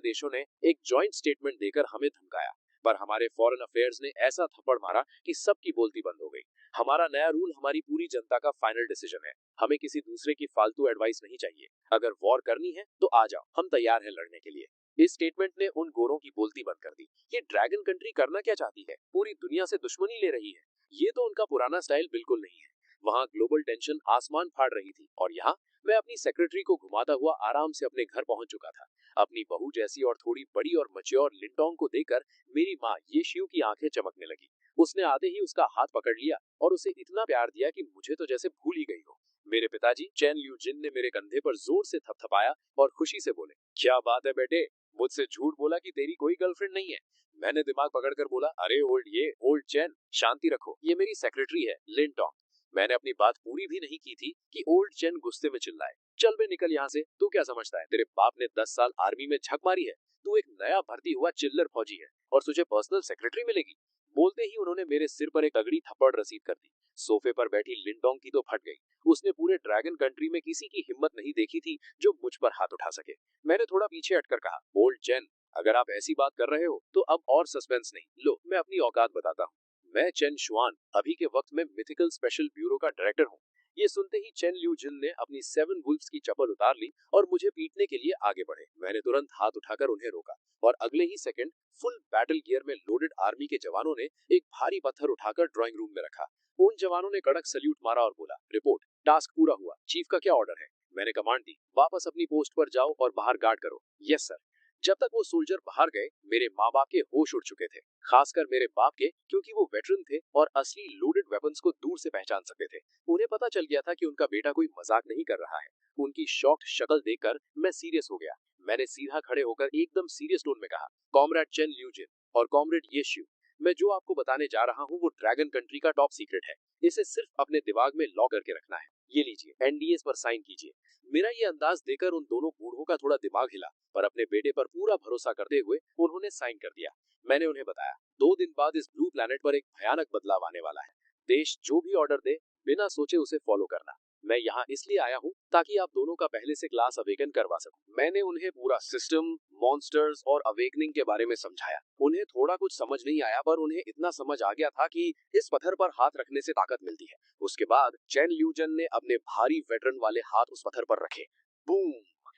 देशों ने एक जॉइंट स्टेटमेंट देकर हमें धमकाया, पर हमारे फॉरेन अफेयर्स ने ऐसा थप्पड़ मारा कि सबकी बोलती बंद हो गई। हमारा नया रूल हमारी पूरी जनता का फाइनल डिसीजन है। हमें किसी दूसरे की फालतू एडवाइस नहीं चाहिए। अगर वॉर करनी है तो आ जाओ, हम तैयार हैं लड़ने के लिए। इस स्टेटमेंट ने उन गोरों की बोलती बंद कर दी। ये ड्रैगन कंट्री करना क्या चाहती है? पूरी दुनिया से दुश्मनी ले रही है। ये तो उनका पुराना स्टाइल बिल्कुल नहीं है। वहाँ ग्लोबल टेंशन आसमान फाड़ रही थी, और यहाँ मैं अपनी सेक्रेटरी को घुमाता हुआ आराम से अपने घर पहुंच चुका था। अपनी बहू जैसी और थोड़ी बड़ी और मैच्योर लिनटोंग को देखकर मेरी माँ ये शिव की आंखें चमकने लगी। उसने आते ही उसका हाथ पकड़ लिया और उसे इतना प्यार दिया कि मुझे तो जैसे भूल ही गई हो। मेरे पिताजी चैन ल्यू जिन ने मेरे कंधे पर जोर से थपथपाया और खुशी से बोले, क्या बात है बेटे, मुझसे झूठ बोला कि तेरी कोई गर्लफ्रेंड नहीं है? मैंने दिमाग पकड़कर बोला, अरे ओल्ड चैन, शांति रखो, ये मेरी सेक्रेटरी है लिनटोंग। मैंने अपनी बात पूरी भी नहीं की थी कि ओल्ड चैन गुस्से में चिल्लाए, चल बे निकल यहाँ से, तू क्या समझता है तेरे बाप ने 10 साल आर्मी में झक मारी है? तू एक नया भर्ती हुआ चिल्लर फौजी है और तुझे पर्सनल सेक्रेटरी मिलेगी? बोलते ही उन्होंने मेरे सिर पर एक तगड़ी थप्पड़ रसीद कर दी। सोफे पर बैठी लिनटोंग की तो फट गई। उसने पूरे ड्रैगन कंट्री में किसी की हिम्मत नहीं देखी थी जो मुझ पर हाथ उठा सके। मैंने थोड़ा पीछे हटकर कहा, ओल्ड चैन, अगर आप ऐसी बात कर रहे हो तो अब और सस्पेंस नहीं, लो मैं अपनी औकात बताता हूँ। मैं चेन शुआन, अभी के वक्त में मिथिकल स्पेशल ब्यूरो का डायरेक्टर हूँ। ये सुनते ही चेन ल्यू जिन ने अपनी 7 वुल्फ्स की चप्पल उतार ली और मुझे पीटने के लिए आगे बढ़े। मैंने तुरंत हाथ उठाकर उन्हें रोका, और अगले ही सेकंड फुल बैटल गियर में लोडेड आर्मी के जवानों ने एक भारी पत्थर उठाकर ड्राइंग रूम में रखा। उन जवानों ने कड़क सल्यूट मारा और बोला, रिपोर्ट, टास्क पूरा हुआ, चीफ का क्या ऑर्डर है? मैंने कमांड दी, वापस अपनी पोस्ट पर जाओ और बाहर गार्ड करो। Yes sir. जब तक वो सोल्जर बाहर गए, मेरे माँ बाप के होश उड़ चुके थे, खासकर मेरे बाप के, क्योंकि वो वेटरन थे और असली लोडेड वेपन्स को दूर से पहचान सकते थे। उन्हें पता चल गया था कि उनका बेटा कोई मजाक नहीं कर रहा है। उनकी शॉक्ड शक्ल देखकर मैं सीरियस हो गया। मैंने सीधा खड़े होकर एकदम सीरियस टोन में कहा, कॉमरेड चेन ल्यू जिन और कॉमरेड ये शिव, मैं जो आपको बताने जा रहा हूँ वो ड्रैगन कंट्री का टॉप सीक्रेट है। इसे सिर्फ अपने दिमाग में लॉक करके रखना है। ये लीजिए, एनडीएस पर साइन कीजिए। मेरा ये अंदाज देखकर उन दोनों बूढ़ों का थोड़ा दिमाग हिला, पर अपने बेटे पर पूरा भरोसा करते हुए उन्होंने साइन कर दिया। मैंने उन्हें बताया, 2 दिन बाद इस ब्लू प्लैनेट पर एक भयानक बदलाव आने वाला है। देश जो भी ऑर्डर दे, बिना सोचे उसे फॉलो करना। मैं यहाँ इसलिए आया हूँ ताकि आप दोनों का पहले से क्लास अवेकन करवा सकूं। मैंने उन्हें पूरा सिस्टम, मॉन्स्टर्स और अवेकनिंग के बारे में समझाया। उन्हें थोड़ा कुछ समझ नहीं आया, पर उन्हें इतना समझ आ गया था कि इस पत्थर पर हाथ रखने से ताकत मिलती है। उसके बाद चैन ल्यूजन ने अपने भारी वेटरन वाले हाथ उस पत्थर पर रखे। बूम!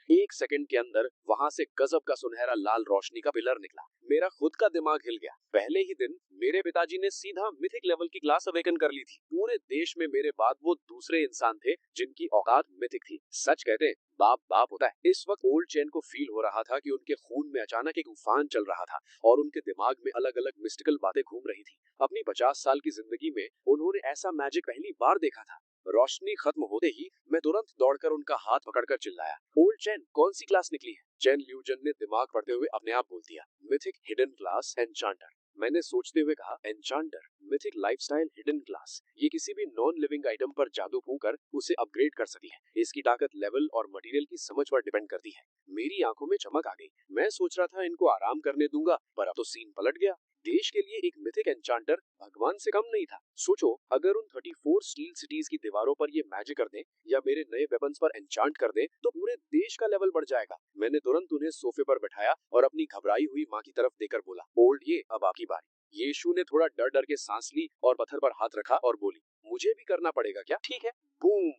1 सेकंड के अंदर वहां से गजब का सुनहरा लाल रोशनी का पिलर निकला। मेरा खुद का दिमाग हिल गया। पहले ही दिन मेरे पिताजी ने सीधा मिथिक लेवल की क्लास अवेकन कर ली थी। पूरे देश में मेरे बाद वो दूसरे इंसान थे जिनकी औकात मिथिक थी। सच कहते हैं, बाप बाप होता है। इस वक्त ओल्ड चैन को फील हो रहा था कि उनके खून में अचानक एक उफान चल रहा था और उनके दिमाग में अलग अलग मिस्टिकल बातें घूम रही थी। अपनी 50 साल की जिंदगी में उन्होंने ऐसा मैजिक पहली बार देखा था। रोशनी खत्म होते ही मैं तुरंत दौड़कर उनका हाथ पकड़कर चिल्लाया, ओल्ड चैन, कौन सी क्लास निकली है? चैन ल्यूजन ने दिमाग पढ़ते हुए अपने आप बोल दिया, मिथिक हिडन क्लास एन्चांटर। मैंने सोचते हुए कहा, एन्चांटर, मिथिक लाइफस्टाइल हिडन क्लास। ये किसी भी नॉन लिविंग आइटम पर जादू फूंकर उसे अपग्रेड कर सकती है। इसकी ताकत लेवल और मटेरियल की समझ पर डिपेंड करती है। मेरी आंखों में चमक आ गई। मैं सोच रहा था इनको आराम करने दूंगा, पर अब तो सीन पलट गया। देश के लिए एक मिथिक एन्चांटर भगवान से कम नहीं था। सोचो, अगर उन 34 स्टील सिटीज की दीवारों पर ये मैजिक कर दें या मेरे नए वेपन्स पर एन्चांट कर दें, तो पूरे देश का लेवल बढ़ जाएगा। मैंने तुरंत उन्हें सोफे पर बैठाया और अपनी घबराई हुई माँ की तरफ देकर बोला, ओल्ड ये, अब आपकी बारी। यीशु ने थोड़ा डर डर के सांस ली और पत्थर पर हाथ रखा और बोली, मुझे भी करना पड़ेगा क्या? ठीक है। बूम!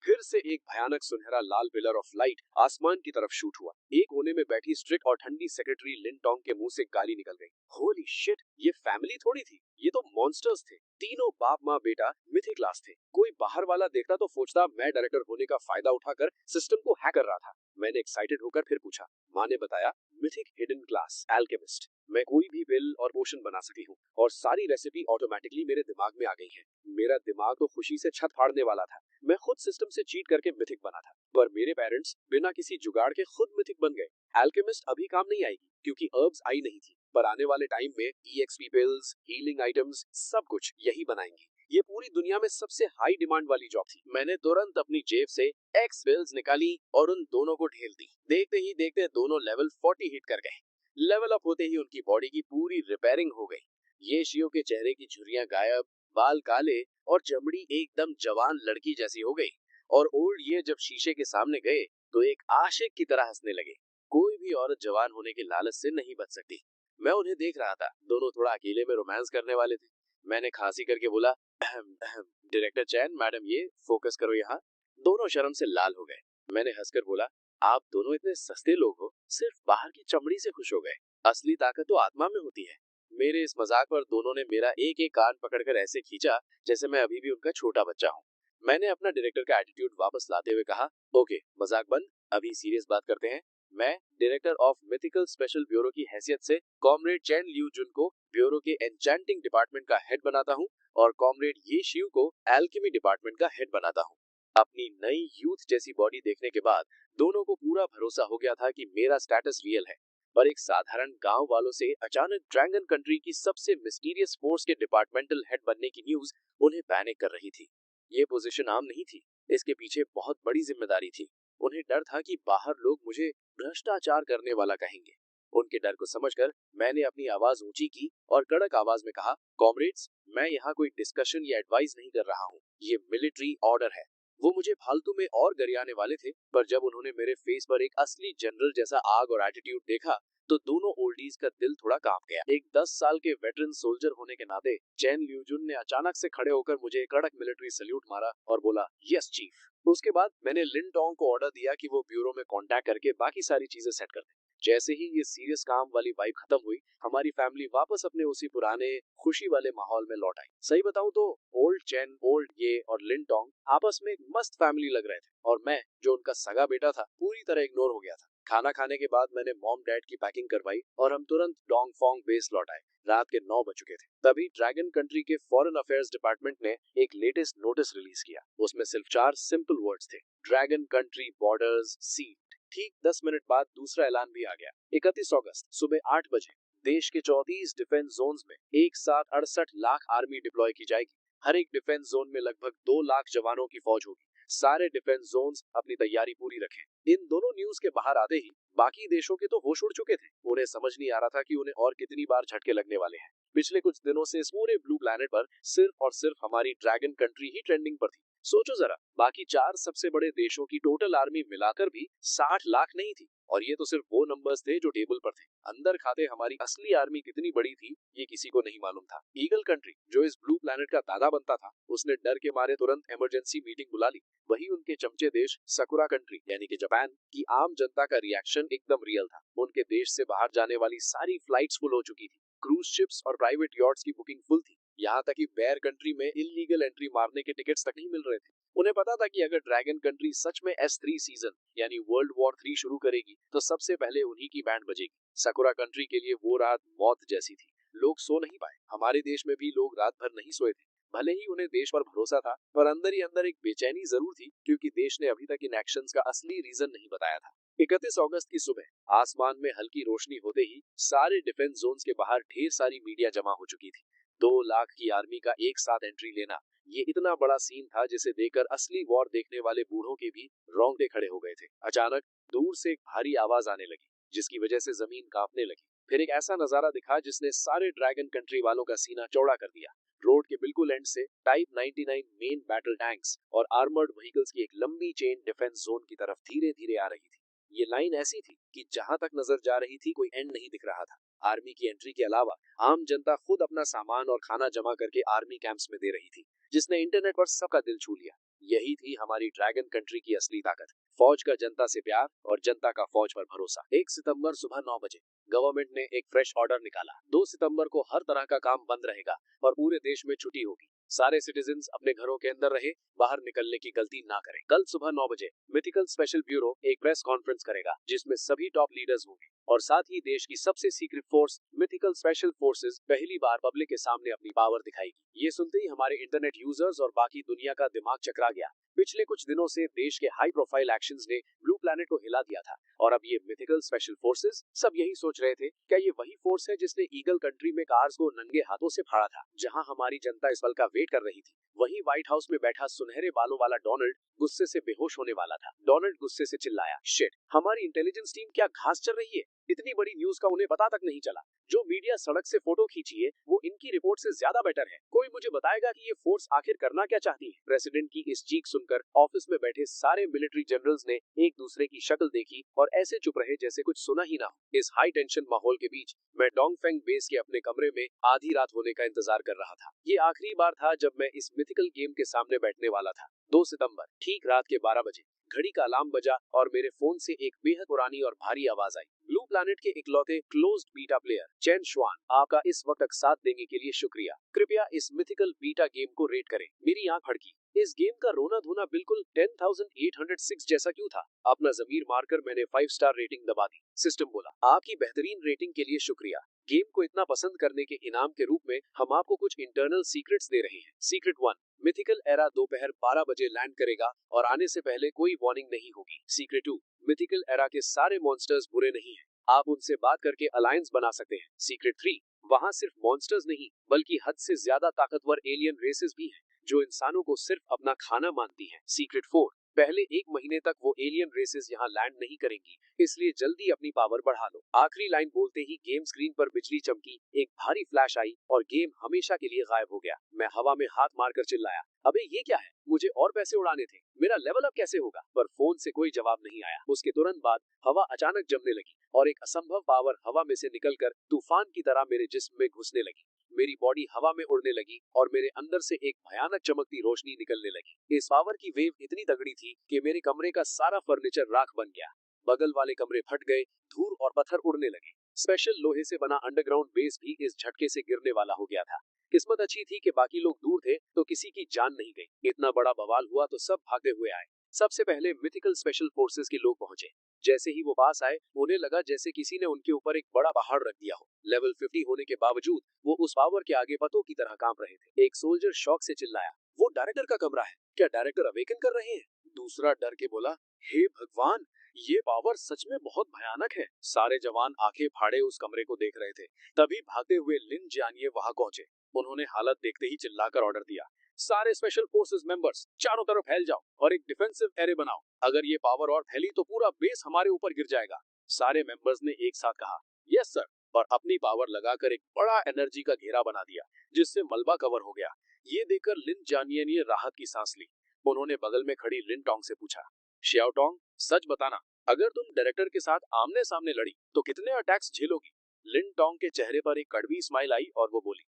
फिर से एक भयानक सुनहरा लाल पिलर ऑफ लाइट आसमान की तरफ शूट हुआ। एक कोने में बैठी स्ट्रिक्ट और ठंडी सेक्रेटरी लिन टोंग के मुंह से गाली निकल गई। होली शिट, ये फैमिली थोड़ी थी, ये तो मॉन्स्टर्स थे। तीनों बाप माँ बेटा मिथिक क्लास थे। कोई बाहर वाला देखता तो सोचता मैं डायरेक्टर होने का फायदा उठाकर सिस्टम को हैक कर रहा था। मैंने एक्साइटेड होकर फिर पूछा। माँ ने बताया, मिथिक हिडन क्लास एल्केमिस्ट। मैं कोई भी पिल और पोशन बना सकती हूँ और सारी रेसिपी ऑटोमेटिकली मेरे दिमाग में आ गई है। मेरा दिमाग तो खुशी से छत फाड़ने वाला था। मैं खुद सिस्टम से चीट करके मिथिक बना था, पर मेरे पेरेंट्स बिना किसी जुगाड़ के खुद मिथिक बन गए। एल्केमिस्ट अभी काम नहीं आएगी क्योंकि हर्ब्स आई नहीं थी, पर आने वाले टाइम में EXP पिल्स, हीलिंग आइटम्स, सब कुछ यही बनाएंगी। ये पूरी दुनिया में सबसे हाई डिमांड वाली जॉब थी। मैंने तुरंत अपनी जेब से X पिल्स निकाली और उन दोनों को ढेल दी। देखते ही देखते दोनों लेवल 40 हिट कर गए। लेवल अप होते ही उनकी बॉडी की पूरी रिपेयरिंग हो गई। ये शियो के चेहरे की झुर्रियां गायब, बाल काले और चमड़ी एकदम जवान लड़की जैसी हो गई। और ओल्ड ये जब शीशे के सामने गए तो एक आशिक की तरह हंसने लगे। कोई भी औरत जवान होने के लालच से नहीं बच सकती। मैं उन्हें देख रहा था, दोनों थोड़ा अकेले में रोमांस करने वाले थे। मैंने खांसी करके बोला, अहम अहम, डायरेक्टर चैन मैडम, ये फोकस करो यहाँ। दोनों शर्म से लाल हो गए। मैंने हंसकर बोला, आप दोनों इतने सस्ते लोग हो, सिर्फ बाहर की चमड़ी से खुश हो गए। असली ताकत तो आत्मा में होती है। मेरे इस मजाक पर दोनों ने मेरा एक एक कान पकड़कर ऐसे खींचा जैसे मैं अभी भी उनका छोटा बच्चा हूँ। मैंने अपना डायरेक्टर का एटीट्यूड वापस लाते हुए कहा, ओके, मजाक बंद, अभी सीरियस बात करते हैं। मैं director of mythical special bureau की हैसियत से कॉमरेड चैन लियू जुन को ब्यूरो के एन्चेंटिंग डिपार्टमेंट का हेड बनाता हूँ और कॉमरेड ये शिव को एल्केमी डिपार्टमेंट का हेड बनाता हूँ। अपनी नई यूथ जैसी बॉडी देखने के बाद दोनों को पूरा भरोसा हो गया था कि मेरा स्टेटस रियल है। पर एक साधारण गांव वालों से अचानक ड्रैगन कंट्री की सबसे मिस्टीरियस फोर्स के डिपार्टमेंटल हेड बनने की न्यूज उन्हें पैनिक कर रही थी। ये पोजीशन आम नहीं थी, इसके पीछे बहुत बड़ी जिम्मेदारी थी। उन्हें डर था कि बाहर लोग मुझे भ्रष्टाचार करने वाला कहेंगे। उनके डर को समझकर मैंने अपनी आवाज ऊंची की और कड़क आवाज में कहा, कॉमरेड्स, मैं यहाँ कोई डिस्कशन या एडवाइस नहीं कर रहा हूँ, ये मिलिट्री ऑर्डर है। वो मुझे फालतू में और गरियाने वाले थे, पर जब उन्होंने मेरे फेस पर एक असली जनरल जैसा आग और एटीट्यूड देखा तो दोनों ओल्डीज का दिल थोड़ा कांप गया। एक 10 साल के वेटरन सोल्जर होने के नाते चैन ल्यूजुन ने अचानक से खड़े होकर मुझे एक कड़क मिलिट्री सल्यूट मारा और बोला, यस चीफ। उसके बाद मैंने लिन टोंग को ऑर्डर दिया कि वो ब्यूरो में कांटेक्ट करके बाकी सारी चीजें सेट कर दे। जैसे ही ये सीरियस काम वाली वाइब खत्म हुई, हमारी फैमिली वापस अपने उसी पुराने खुशी वाले माहौल में लौट आई। सही बताऊं तो ओल्ड चैन, ओल्ड ये और लिन टोंग आपस में एक मस्त फैमिली लग रहे थे और मैं, जो उनका सगा बेटा था, पूरी तरह इग्नोर हो गया था। खाना खाने के बाद मैंने मॉम डैड की पैकिंग करवाई और हम तुरंत डोंग फोंग बेस लौट आए। रात के 9 बज चुके थे। तभी ड्रैगन कंट्री के फॉरेन अफेयर्स डिपार्टमेंट ने एक लेटेस्ट नोटिस रिलीज किया। उसमें सिर्फ 4 सिंपल वर्ड्स थे, ड्रैगन कंट्री बॉर्डर्स सील्ड। ठीक 10 मिनट बाद दूसरा ऐलान भी आ गया। 31 अगस्त सुबह 8 बजे देश के 34 डिफेंस जोन्स में एक साथ 68 लाख आर्मी डिप्लॉय की जाएगी। हर एक डिफेंस जोन में लगभग 2 लाख जवानों की फौज होगी। सारे डिफेंस जोन्स अपनी तैयारी पूरी रखें। इन दोनों न्यूज के बाहर आते ही बाकी देशों के तो होश उड़ चुके थे। उन्हें समझ नहीं आ रहा था कि उन्हें और कितनी बार झटके लगने वाले हैं। पिछले कुछ दिनों से इस पूरे ब्लू प्लैनेट पर सिर्फ और सिर्फ हमारी ड्रैगन कंट्री ही ट्रेंडिंग पर थी। सोचो जरा, बाकी 4 सबसे बड़े देशों की टोटल आर्मी मिलाकर भी 60 लाख नहीं थी, और ये तो सिर्फ वो नंबर्स थे जो टेबल पर थे। अंदर खाते हमारी असली आर्मी कितनी बड़ी थी ये किसी को नहीं मालूम था। ईगल कंट्री, जो इस ब्लू प्लैनेट का दादा बनता था, उसने डर के मारे तुरंत इमरजेंसी मीटिंग बुला ली। वही उनके चमचे देश सकुरा कंट्री यानी कि जापान की आम जनता का रिएक्शन एकदम रियल था। उनके देश से बाहर जाने वाली सारी फ्लाइट्स फुल हो चुकी थी। क्रूज शिप्स और प्राइवेट यॉट्स की बुकिंग फुल थी। यहाँ तक कि बेयर कंट्री में इलीगल एंट्री मारने के टिकट्स तक नहीं मिल रहे थे। उन्हें पता था कि अगर ड्रैगन कंट्री सच में S3 सीजन यानी वर्ल्ड वॉर 3 शुरू करेगी तो सबसे पहले उन्हीं की बैंड बजेगी। सकुरा कंट्री के लिए वो रात मौत जैसी थी। लोग सो नहीं पाए। हमारे देश में भी लोग रात भर नहीं सोए थे। भले ही उन्हें देश पर भरोसा था, पर अंदर ही अंदर एक बेचैनी जरूर थी, क्योंकि देश ने अभी तक इन एक्शंस का असली रीजन नहीं बताया था। 31 अगस्त की सुबह आसमान में हल्की रोशनी होते ही सारे डिफेंस जोन्स के बाहर ढेर सारी मीडिया जमा हो चुकी थी। 2 लाख की आर्मी का एक साथ एंट्री लेना, ये इतना बड़ा सीन था जिसे देखकर असली वॉर देखने वाले बूढ़ों के भी रोंगटे खड़े हो गए थे। अचानक दूर से एक भारी आवाज आने लगी, जिसकी वजह से जमीन कांपने लगी। फिर एक ऐसा नजारा दिखा जिसने सारे ड्रैगन कंट्री वालों का सीना चौड़ा कर दिया। रोड के बिल्कुल एंड से टाइप 99 मेन बैटल टैंक्स और आर्मर्ड व्हीकल्स की एक लंबी चेन डिफेंस जोन की तरफ धीरे धीरे आ रही थी। ये लाइन ऐसी थी कि जहां तक नजर जा रही थी कोई एंड नहीं दिख रहा था। आर्मी की एंट्री के अलावा आम जनता खुद अपना सामान और खाना जमा करके आर्मी कैंप्स में दे रही थी, जिसने इंटरनेट पर सबका दिल छू लिया। यही थी हमारी ड्रैगन कंट्री की असली ताकत, फौज का जनता से प्यार और जनता का फौज पर भरोसा। 1 सितंबर सुबह 9 बजे गवर्नमेंट ने एक फ्रेश ऑर्डर निकाला। 2 सितंबर को हर तरह का काम बंद रहेगा और पूरे देश में छुट्टी होगी। सारे सिटीजन्स अपने घरों के अंदर रहे, बाहर निकलने की गलती ना करें। कल सुबह 9 बजे मिथिकल स्पेशल ब्यूरो एक प्रेस कॉन्फ्रेंस करेगा, जिसमें सभी टॉप लीडर्स होंगे और साथ ही देश की सबसे secret force mythical special forces पहली बार पब्लिक के सामने अपनी पावर दिखाएगी। ये सुनते ही हमारे इंटरनेट यूजर्स और बाकी दुनिया का दिमाग चकरा गया। पिछले कुछ दिनों से देश के हाई प्रोफाइल एक्शंस ने ब्लू प्लैनेट को हिला दिया था, और अब ये मिथिकल स्पेशल फोर्सेस, सब यही सोच रहे थे, क्या ये वही फोर्स है जिसने ईगल कंट्री में कार्स को नंगे हाथों से फाड़ा था। जहां हमारी जनता इस पल का वेट कर रही थी, वहीं व्हाइट हाउस में बैठा सुनहरे बालों वाला डोनाल्ड गुस्से से बेहोश होने वाला था। डोनाल्ड गुस्से से चिल्लाया, शिट, हमारी इंटेलिजेंस टीम क्या घास चल रही है? इतनी बड़ी न्यूज का उन्हें पता तक नहीं चला। जो मीडिया सड़क से फोटो खींची है वो इनकी रिपोर्ट से ज्यादा बेटर है। कोई मुझे बताएगा कि ये फोर्स आखिर करना क्या चाहती है? प्रेसिडेंट की इस चीख सुनकर ऑफिस में बैठे सारे मिलिट्री जनरल्स ने एक दूसरे की शक्ल देखी और ऐसे चुप रहे जैसे कुछ सुना ही ना हो। इस हाई टेंशन माहौल के बीच मैं डोंगफेंग बेस के अपने कमरे में आधी रात होने का इंतजार कर रहा था। ये आखिरी बार था जब मैं इस मिथिकल गेम के सामने बैठने वाला था। 2 सितंबर ठीक रात के 12 बजे घड़ी का अलार्म बजा और मेरे फोन से एक बेहद पुरानी और भारी आवाज आई। ब्लू प्लैनेट के इकलौते क्लोज्ड बीटा प्लेयर चैन शुआन, आपका इस वक्त तक साथ देने के लिए शुक्रिया। कृपया इस मिथिकल बीटा गेम को रेट करें। मेरी आंख फड़की। इस गेम का रोना धोना बिल्कुल 10,806 जैसा क्यों था? अपना जमीर मारकर मैंने 5 स्टार रेटिंग दबा दी। सिस्टम बोला, आपकी बेहतरीन रेटिंग के लिए शुक्रिया। गेम को इतना पसंद करने के इनाम के रूप में हम आपको कुछ इंटरनल सीक्रेट्स दे रहे हैं। सीक्रेट 1, मिथिकल एरा दोपहर 12 बजे लैंड करेगा और आने से पहले कोई वार्निंग नहीं होगी। सीक्रेट 2, मिथिकल एरा के सारे मॉन्स्टर्स बुरे नहीं हैं, आप उनसे बात करके अलायंस बना सकते हैं। सीक्रेट 3, वहाँ सिर्फ मॉन्स्टर्स नहीं बल्कि हद से ज्यादा ताकतवर एलियन रेसेस भी हैं जो इंसानों को सिर्फ अपना खाना मानती हैं। सीक्रेट 4, पहले 1 महीने तक वो एलियन रेसेस यहाँ लैंड नहीं करेंगी, इसलिए जल्दी अपनी पावर बढ़ा लो। आखिरी लाइन बोलते ही गेम स्क्रीन पर बिजली चमकी, एक भारी फ्लैश आई और गेम हमेशा के लिए गायब हो गया। मैं हवा में हाथ मारकर चिल्लाया, अबे ये क्या है? मुझे और पैसे उड़ाने थे, मेरा लेवल अप कैसे होगा? पर फोन से कोई जवाब नहीं आया। उसके तुरंत बाद हवा अचानक जमने लगी और एक असंभव पावर हवा में से निकलकर तूफान की तरह मेरे जिस्म में घुसने लगी। मेरी बॉडी हवा में उड़ने लगी और मेरे अंदर से एक भयानक चमकती रोशनी निकलने लगी। इस पावर की वेव इतनी तगड़ी थी कि मेरे कमरे का सारा फर्नीचर राख बन गया। बगल वाले कमरे फट गए, धूल और पत्थर उड़ने लगे। स्पेशल लोहे से बना अंडरग्राउंड बेस भी इस झटके से गिरने वाला हो गया था। किस्मत अच्छी थी कि बाकी लोग दूर थे तो किसी की जान नहीं गई। इतना बड़ा बवाल हुआ तो सब भागते हुए आए। सबसे पहले मिथिकल स्पेशल फोर्सेस के लोग पहुंचे। जैसे ही वो पास आए, उन्हें लगा जैसे किसी ने उनके ऊपर एक बड़ा पहाड़ रख दिया हो। लेवल 50 होने के बावजूद वो उस पावर के आगे पतों की तरह कांप रहे थे। एक सोल्जर शौक से चिल्लाया, वो डायरेक्टर का कमरा है, क्या डायरेक्टर अवेकन कर रहे हैं? दूसरा डर के बोला, हे भगवान, ये पावर सच में बहुत भयानक है। सारे जवान आंखें फाड़े उस कमरे को देख रहे थे। तभी भागते हुए लिन जानिए वहां पहुंचे। उन्होंने हालत देखते ही चिल्लाकर ऑर्डर दिया, सारे स्पेशल फोर्सेस मेंबर्स चारों तरफ फैल जाओ और एक डिफेंसिव एरे बनाओ। अगर ये पावर और फैली तो पूरा बेस हमारे ऊपर गिर जाएगा। सारे मेंबर्स ने एक साथ कहा, यस सर, और अपनी पावर लगाकर एक बड़ा एनर्जी का घेरा बना दिया जिससे मलबा कवर हो गया। ये देखकर लिन जानिए ने राहत की सांस ली। उन्होंने बगल में खड़ी लिन टोंग से पूछा, शियाओ टोंग, सच बताना, अगर तुम डायरेक्टर के साथ आमने सामने लड़ी तो कितने अटैक्स झेलोगी? लिन टोंग के चेहरे पर एक कड़वी स्माइल आई और वो बोली,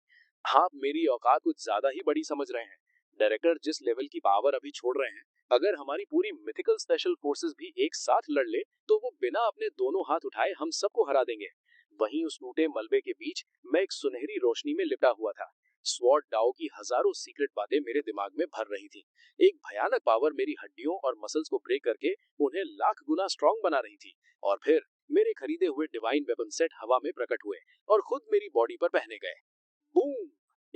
आप मेरी औकात कुछ ज्यादा ही बड़ी समझ रहे हैं। डायरेक्टर जिस लेवल की पावर अभी छोड़ रहे हैं, अगर हमारी पूरी मिथिकल स्पेशल फोर्सेस भी एक साथ लड़ ले तो वो बिना अपने दोनों हाथ उठाए हम सबको हरा देंगे। वहीं उस टूटे मलबे के बीच मैं एक सुनहरी रोशनी में लिपटा हुआ था। स्वॉर्ड डाओ की हजारों सीक्रेट बातें मेरे दिमाग में भर रही थी। एक भयानक पावर मेरी हड्डियों और मसल्स को ब्रेक करके उन्हें लाख गुना स्ट्रॉन्ग बना रही थी। और फिर मेरे खरीदे हुए डिवाइन वेपन सेट हवा में प्रकट हुए और खुद मेरी बॉडी पर पहने गए। बूम!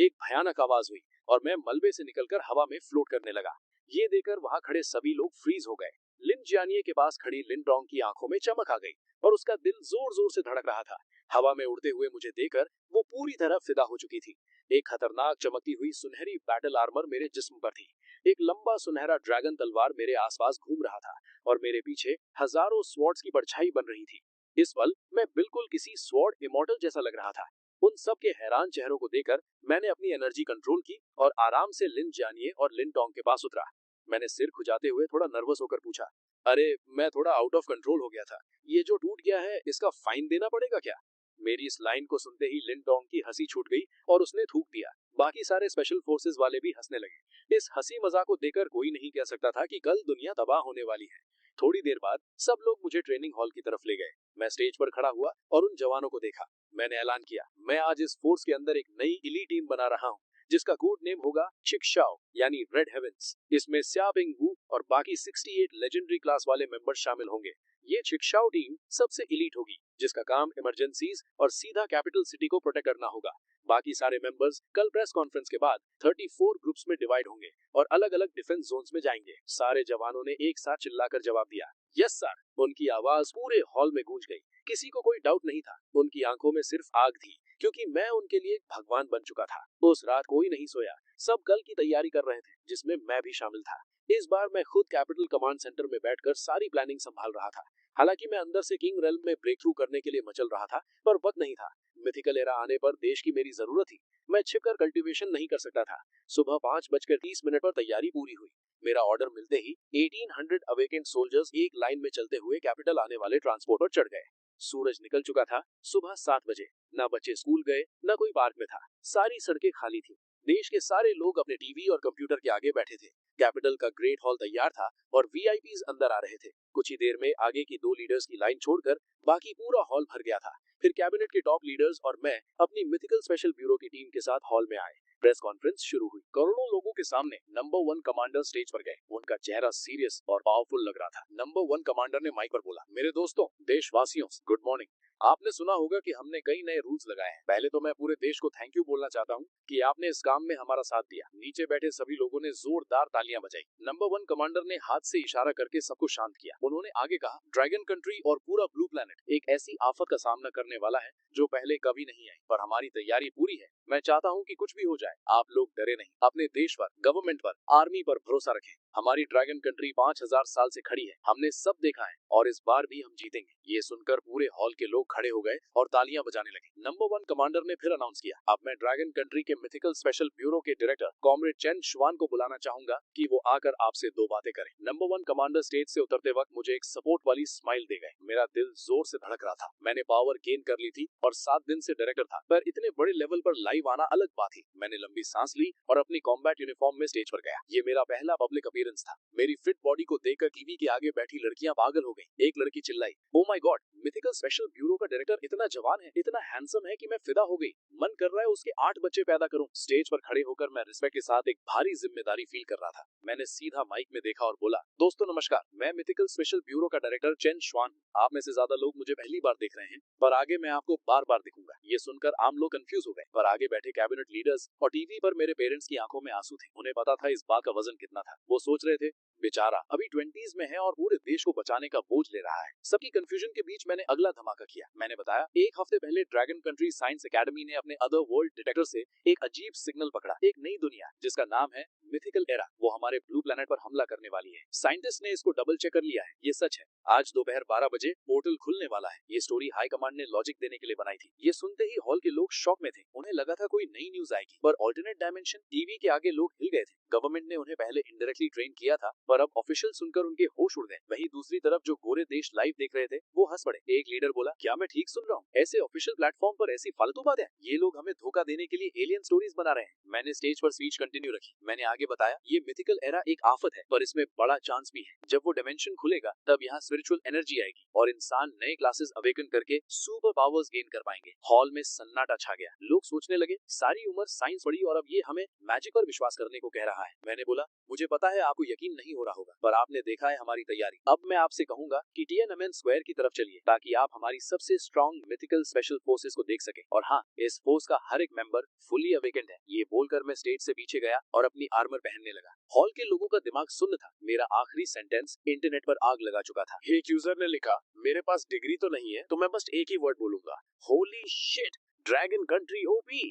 एक भयानक आवाज हुई और मैं मलबे से निकलकर हवा में फ्लोट करने लगा। ये देखकर वहां खड़े सभी लोग फ्रीज हो गए। लिन जियानिए के पास खड़ी लिन डोंग की आंखों में चमक आ गई और उसका दिल जोर जोर से धड़क रहा था। हवा में उड़ते हुए मुझे देखकर वो पूरी तरह फिदा हो चुकी थी। एक खतरनाक चमकती हुई सुनहरी बैटल आर्मर मेरे जिस्म पर थी। एक लंबा सुनहरा ड्रैगन तलवार मेरे आसपास घूम रहा था और मेरे पीछे हजारों स्वॉर्ड्स की परछाई बन रही थी। इस पल मैं बिल्कुल किसी स्वॉर्ड इमॉर्टल जैसा लग रहा था। उन सब के हैरान चेहरों को देखकर मैंने अपनी एनर्जी कंट्रोल की और आराम से लिन जानिए और लिन टोंग के पास उतरा। मैंने सिर खुजाते हुए थोड़ा नर्वस होकर पूछा, अरे मैं थोड़ा आउट ऑफ कंट्रोल हो गया था, ये जो टूट गया है इसका फाइन देना पड़ेगा क्या? मेरी इस लाइन को सुनते ही लिन टोंग की हंसी छूट गई और उसने थूक दिया। बाकी सारे स्पेशल फोर्सेस वाले भी हंसने लगे। इस हंसी मजाक को देखकर कोई नहीं कह सकता था कि कल दुनिया तबाह होने वाली है। थोड़ी देर बाद सब लोग मुझे ट्रेनिंग हॉल की तरफ ले गए। मैं स्टेज पर खड़ा हुआ और उन जवानों को देखा। मैंने ऐलान किया, मैं आज इस फोर्स के अंदर एक नई इली टीम बना रहा हूँ जिसका कोड नेम होगा चिकशाओ यानी रेड हेवेंस। इसमें स्या बिंग वू और बाकी 68 लेजेंडरी क्लास वाले मेंबर शामिल होंगे। ये चिकशाओ टीम सबसे इलीट होगी जिसका काम इमरजेंसीज और सीधा कैपिटल सिटी को प्रोटेक्ट करना होगा। बाकी सारे मेंबर्स कल प्रेस कॉन्फ्रेंस के बाद 34 ग्रुप्स में डिवाइड होंगे और अलग अलग डिफेंस जोन्स में जाएंगे। सारे जवानों ने एक साथ चिल्लाकर जवाब दिया, यस सर। उनकी आवाज पूरे हॉल में गूंज गई। किसी को कोई डाउट नहीं था। उनकी आंखों में सिर्फ आग थी क्योंकि मैं उनके लिए एक भगवान बन चुका था। उस रात कोई नहीं सोया। सब कल की तैयारी कर रहे थे जिसमें मैं भी शामिल था। इस बार मैं खुद कैपिटल कमांड सेंटर में बैठकर सारी प्लानिंग संभाल रहा था। हालांकि मैं अंदर से किंग रेल्म में ब्रेक थ्रू करने के लिए मचल रहा था, पर वक्त नहीं था। मिथिकल एरा आने पर देश की मेरी जरूरत थी। मैं छिपकर कल्टीवेशन नहीं कर सकता था। सुबह 5:30 पर तैयारी पूरी हुई। मेरा ऑर्डर मिलते ही 1800 अवेकेंड सोल्जर्स एक लाइन में चलते हुए कैपिटल आने वाले ट्रांसपोर्ट पर चढ़ गए। सूरज निकल चुका था। सुबह 7 बजे। न बच्चे स्कूल गए, न कोई पार्क में था। सारी सड़कें खाली थी। देश के सारे लोग अपने टीवी और कंप्यूटर के आगे बैठे थे। कैपिटल का ग्रेट हॉल तैयार था और वीआईपीज अंदर आ रहे थे। कुछ ही देर में आगे की 2 लीडर्स की लाइन छोड़कर बाकी पूरा हॉल भर गया था। फिर कैबिनेट के टॉप लीडर्स और मैं अपनी मिथिकल स्पेशल ब्यूरो की टीम के साथ हॉल में आए। प्रेस कॉन्फ्रेंस शुरू हुई। करोड़ों लोगों के सामने नंबर 1 कमांडर स्टेज पर गए। उनका चेहरा सीरियस और पावरफुल लग रहा था। नंबर 1 कमांडर ने माइक पर बोला, मेरे दोस्तों, देशवासियों, गुड मॉर्निंग। आपने सुना होगा कि हमने कई नए रूल्स लगाए हैं। पहले तो मैं पूरे देश को थैंक यू बोलना चाहता हूँ कि आपने इस काम में हमारा साथ दिया। नीचे बैठे सभी लोगों ने जोरदार तालियां बजाई। नंबर 1 कमांडर ने हाथ से इशारा करके सबको शांत किया। उन्होंने आगे कहा, ड्रैगन कंट्री और पूरा ब्लू प्लैनेट एक ऐसी आफत का सामना करने वाला है जो पहले कभी नहीं आई, पर हमारी तैयारी पूरी है। मैं चाहता हूँ कि कुछ भी हो जाए, आप लोग डरे नहीं। अपने देश पर, गवर्नमेंट पर, आर्मी पर भरोसा रखें। हमारी ड्रैगन कंट्री 5000 साल से खड़ी है। हमने सब देखा है और इस बार भी हम जीतेंगे। ये सुनकर पूरे हॉल के लोग खड़े हो गए और तालियां बजाने लगे। नंबर 1 कमांडर ने फिर अनाउंस किया, अब मैं ड्रैगन कंट्री के मिथिकल स्पेशल ब्यूरो के डायरेक्टर कॉमरेड चेन शुआन को बुलाना चाहूंगा कि वो आकर आपसे 2 बातें करें। नंबर 1 कमांडर स्टेज से उतरते वक्त मुझे एक सपोर्ट वाली स्माइल दे गए। मेरा दिल जोर से धड़क रहा था। मैंने पावर गेन कर ली थी और 7 दिन से डायरेक्टर था, पर इतने बड़े लेवल पर लाइव आना अलग बात थी। मैंने लंबी सांस ली और अपनी कॉम्बैट यूनिफॉर्म में स्टेज पर गया। ये मेरा पहला पब्लिक अपीयरेंस था। मेरी फिट बॉडी को देखकर टीवी के आगे बैठी लड़कियां पागल हो गईं। एक लड़की चिल्लाई, oh my God, mythical special bureau का डायरेक्टर इतना जवान है, इतना हैंडसम है कि मैं फिदा हो गई। मन कर रहा है उसके 8 बच्चे पैदा करूं। स्टेज पर खड़े होकर मैं रिस्पेक्ट के साथ एक भारी जिम्मेदारी फील कर रहा था। मैंने सीधा माइक में देखा और बोला, दोस्तों नमस्कार, मैं मिथिकल स्पेशल ब्यूरो का डायरेक्टर चेन शुआन हूं। आप में से ज्यादा लोग मुझे पहली बार देख रहे हैं, पर आगे मैं आपको बार बार दिखूंगा। ये सुनकर आम लोग कंफ्यूज हो गए, पर आगे बैठे कैबिनेट लीडर्स और टीवी पर मेरे पेरेंट्स की आंखों में आंसू थे। उन्हें पता था इस बात का वजन कितना था। वो सोच रहे थे, बेचारा अभी 20s में है और पूरे देश को बचाने का बोझ ले रहा है। सबकी कंफ्यूजन के बीच मैंने अगला धमाका किया। मैंने बताया, एक हफ्ते पहले ड्रैगन कंट्री साइंस एकेडमी ने अपने अदर वर्ल्ड डिटेक्टर से एक अजीब सिग्नल पकड़ा। एक नई दुनिया जिसका नाम है मिथिकल एरा, वो हमारे ब्लू प्लैनेट पर हमला करने वाली है। साइंटिस्ट ने इसको डबल चेक कर लिया है, ये सच है। आज दोपहर 12 बजे पोर्टल खुलने वाला है। ये स्टोरी हाई कमांड ने लॉजिक देने के लिए बनाई थी। ये सुनते ही हॉल के लोग शॉक में थे। उन्हें लगा था कोई नई न्यूज आएगी, पर ऑल्टरनेट डायमेंशन। टीवी के आगे लोग हिल गए थे। गवर्नमेंट ने उन्हें पहले इनडायरेक्टली ट्रेन किया था, पर अब ऑफिशियल सुनकर उनके होश उड़ गए। वहीं दूसरी तरफ जो गोरे देश लाइव देख रहे थे वो हंस पड़े। एक लीडर बोला, क्या मैं ठीक सुन रहा हूँ? ऐसे ऑफिशियल प्लेटफॉर्म पर ऐसी फालतू बातें? ये लोग हमें धोखा देने के लिए एलियन स्टोरीज बना रहे हैं। मैंने स्टेज पर स्पीच कंटिन्यू रखी। मैंने आगे आगे बताया, ये मिथिकल एरा एक आफत है, पर इसमें बड़ा चांस भी है। जब वो डिमेंशन खुलेगा तब यहाँ स्पिरिचुअल एनर्जी आएगी और इंसान नए क्लासेस अवेकन करके सुपर पावर्स गेन कर पाएंगे। हॉल में सन्नाटा छा गया। लोग सोचने लगे, सारी उम्र साइंस पढ़ी और अब ये हमें मैजिक पर विश्वास करने को कह रहा है। मैंने बोला, मुझे पता है आपको यकीन नहीं हो रहा होगा, पर आपने देखा है हमारी तैयारी। अब मैं आपसे कहूंगा कि टिएनएमएन स्क्वायर की तरफ चलिए, ताकि आप हमारी सबसे स्ट्रॉन्ग मिथिकल स्पेशल फोर्सेस को देख सके। और हाँ, इस फोर्स का हर एक मेंबर फुली अवेकेंड है। ये बोलकर मैं स्टेज से पीछे गया और अपनी आर्मर पहनने लगा। हॉल के लोगों का दिमाग सुन्न था। मेरा आखिरी सेंटेंस इंटरनेट पर आग लगा चुका था। एक यूजर ने लिखा, मेरे पास डिग्री तो नहीं है, तो मैं बस एक ही वर्ड बोलूंगा, holy shit, dragon country OP.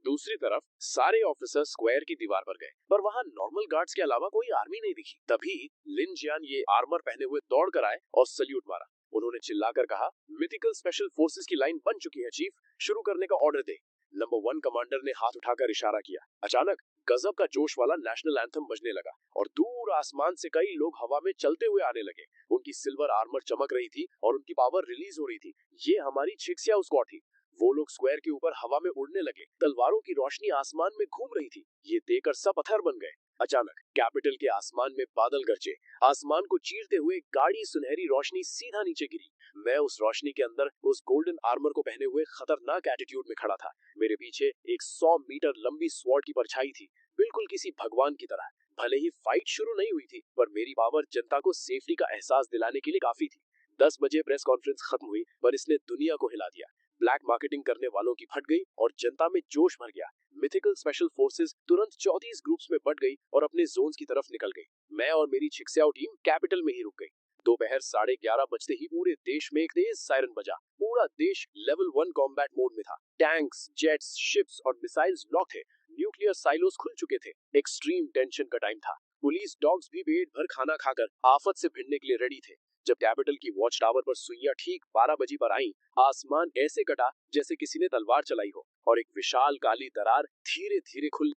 दूसरी तरफ सारे ऑफिसर स्क्वायर की दीवार पर गए, पर वहां नॉर्मल गार्ड्स के अलावा कोई आर्मी नहीं दिखी। तभी लिन जियान ये आर्मर पहने हुए दौड़ कर आए और सल्यूट मारा। उन्होंने चिल्लाकर कहा, मिथिकल स्पेशल फोर्सेस की लाइन बन चुकी है चीफ, शुरू करने का ऑर्डर दे। नंबर 1 कमांडर ने हाथ उठाकर इशारा किया। अचानक गजब का जोश वाला नेशनल एंथम बजने लगा और दूर आसमान से कई लोग हवा में चलते हुए आने लगे। उनकी सिल्वर आर्मर चमक रही थी और उनकी पावर रिलीज हो रही थी। ये हमारी चिक्सिया स्क्वाड थी। वो लोग स्क्वायर के ऊपर हवा में उड़ने लगे। तलवारों की रोशनी आसमान में घूम रही थी। ये देखकर सब पत्थर बन गए। अचानक कैपिटल के आसमान में बादल गरजे। आसमान को चीरते हुए गाड़ी सुनहरी रोशनी सीधा नीचे गिरी। मैं उस रोशनी के अंदर उस गोल्डन आर्मर को पहने हुए खतरनाक एटीट्यूड में खड़ा था। मेरे पीछे एक 100 मीटर लंबी स्वॉर्ड की परछाई थी, बिल्कुल किसी भगवान की तरह। भले ही फाइट शुरू नहीं हुई थी, पर मेरी पावर जनता को सेफ्टी का एहसास दिलाने के लिए काफी थी। 10 बजे प्रेस कॉन्फ्रेंस खत्म हुई, पर इसने दुनिया को हिला दिया। ब्लैक मार्केटिंग करने वालों की फट गई और जनता में जोश भर गया। मिथिकल स्पेशल फोर्सेस तुरंत 34 ग्रुप्स में बट गई और अपने जोन्स की तरफ निकल गई। मैं और मेरी छिक्स्याओ टीम कैपिटल में ही रुक गई। दोपहर 11:30 बजते ही पूरे देश में एक तेज सायरन बजा। पूरा देश लेवल 1 कॉम्बैट मोड में था। टैंक्स, जेट्स, शिप्स और मिसाइल्स लॉक थे। न्यूक्लियर साइलोस खुल चुके थे। एक्सट्रीम टेंशन का टाइम था। पुलिस डॉग्स भी पेट भर खाना खाकर आफत से भिड़ने के लिए रेडी थे। जब कैपिटल की वॉच टावर पर सुइयां ठीक 12 बजे पर आई, आसमान ऐसे कटा जैसे किसी ने तलवार चलाई हो और एक विशाल काली दरार धीरे धीरे खुल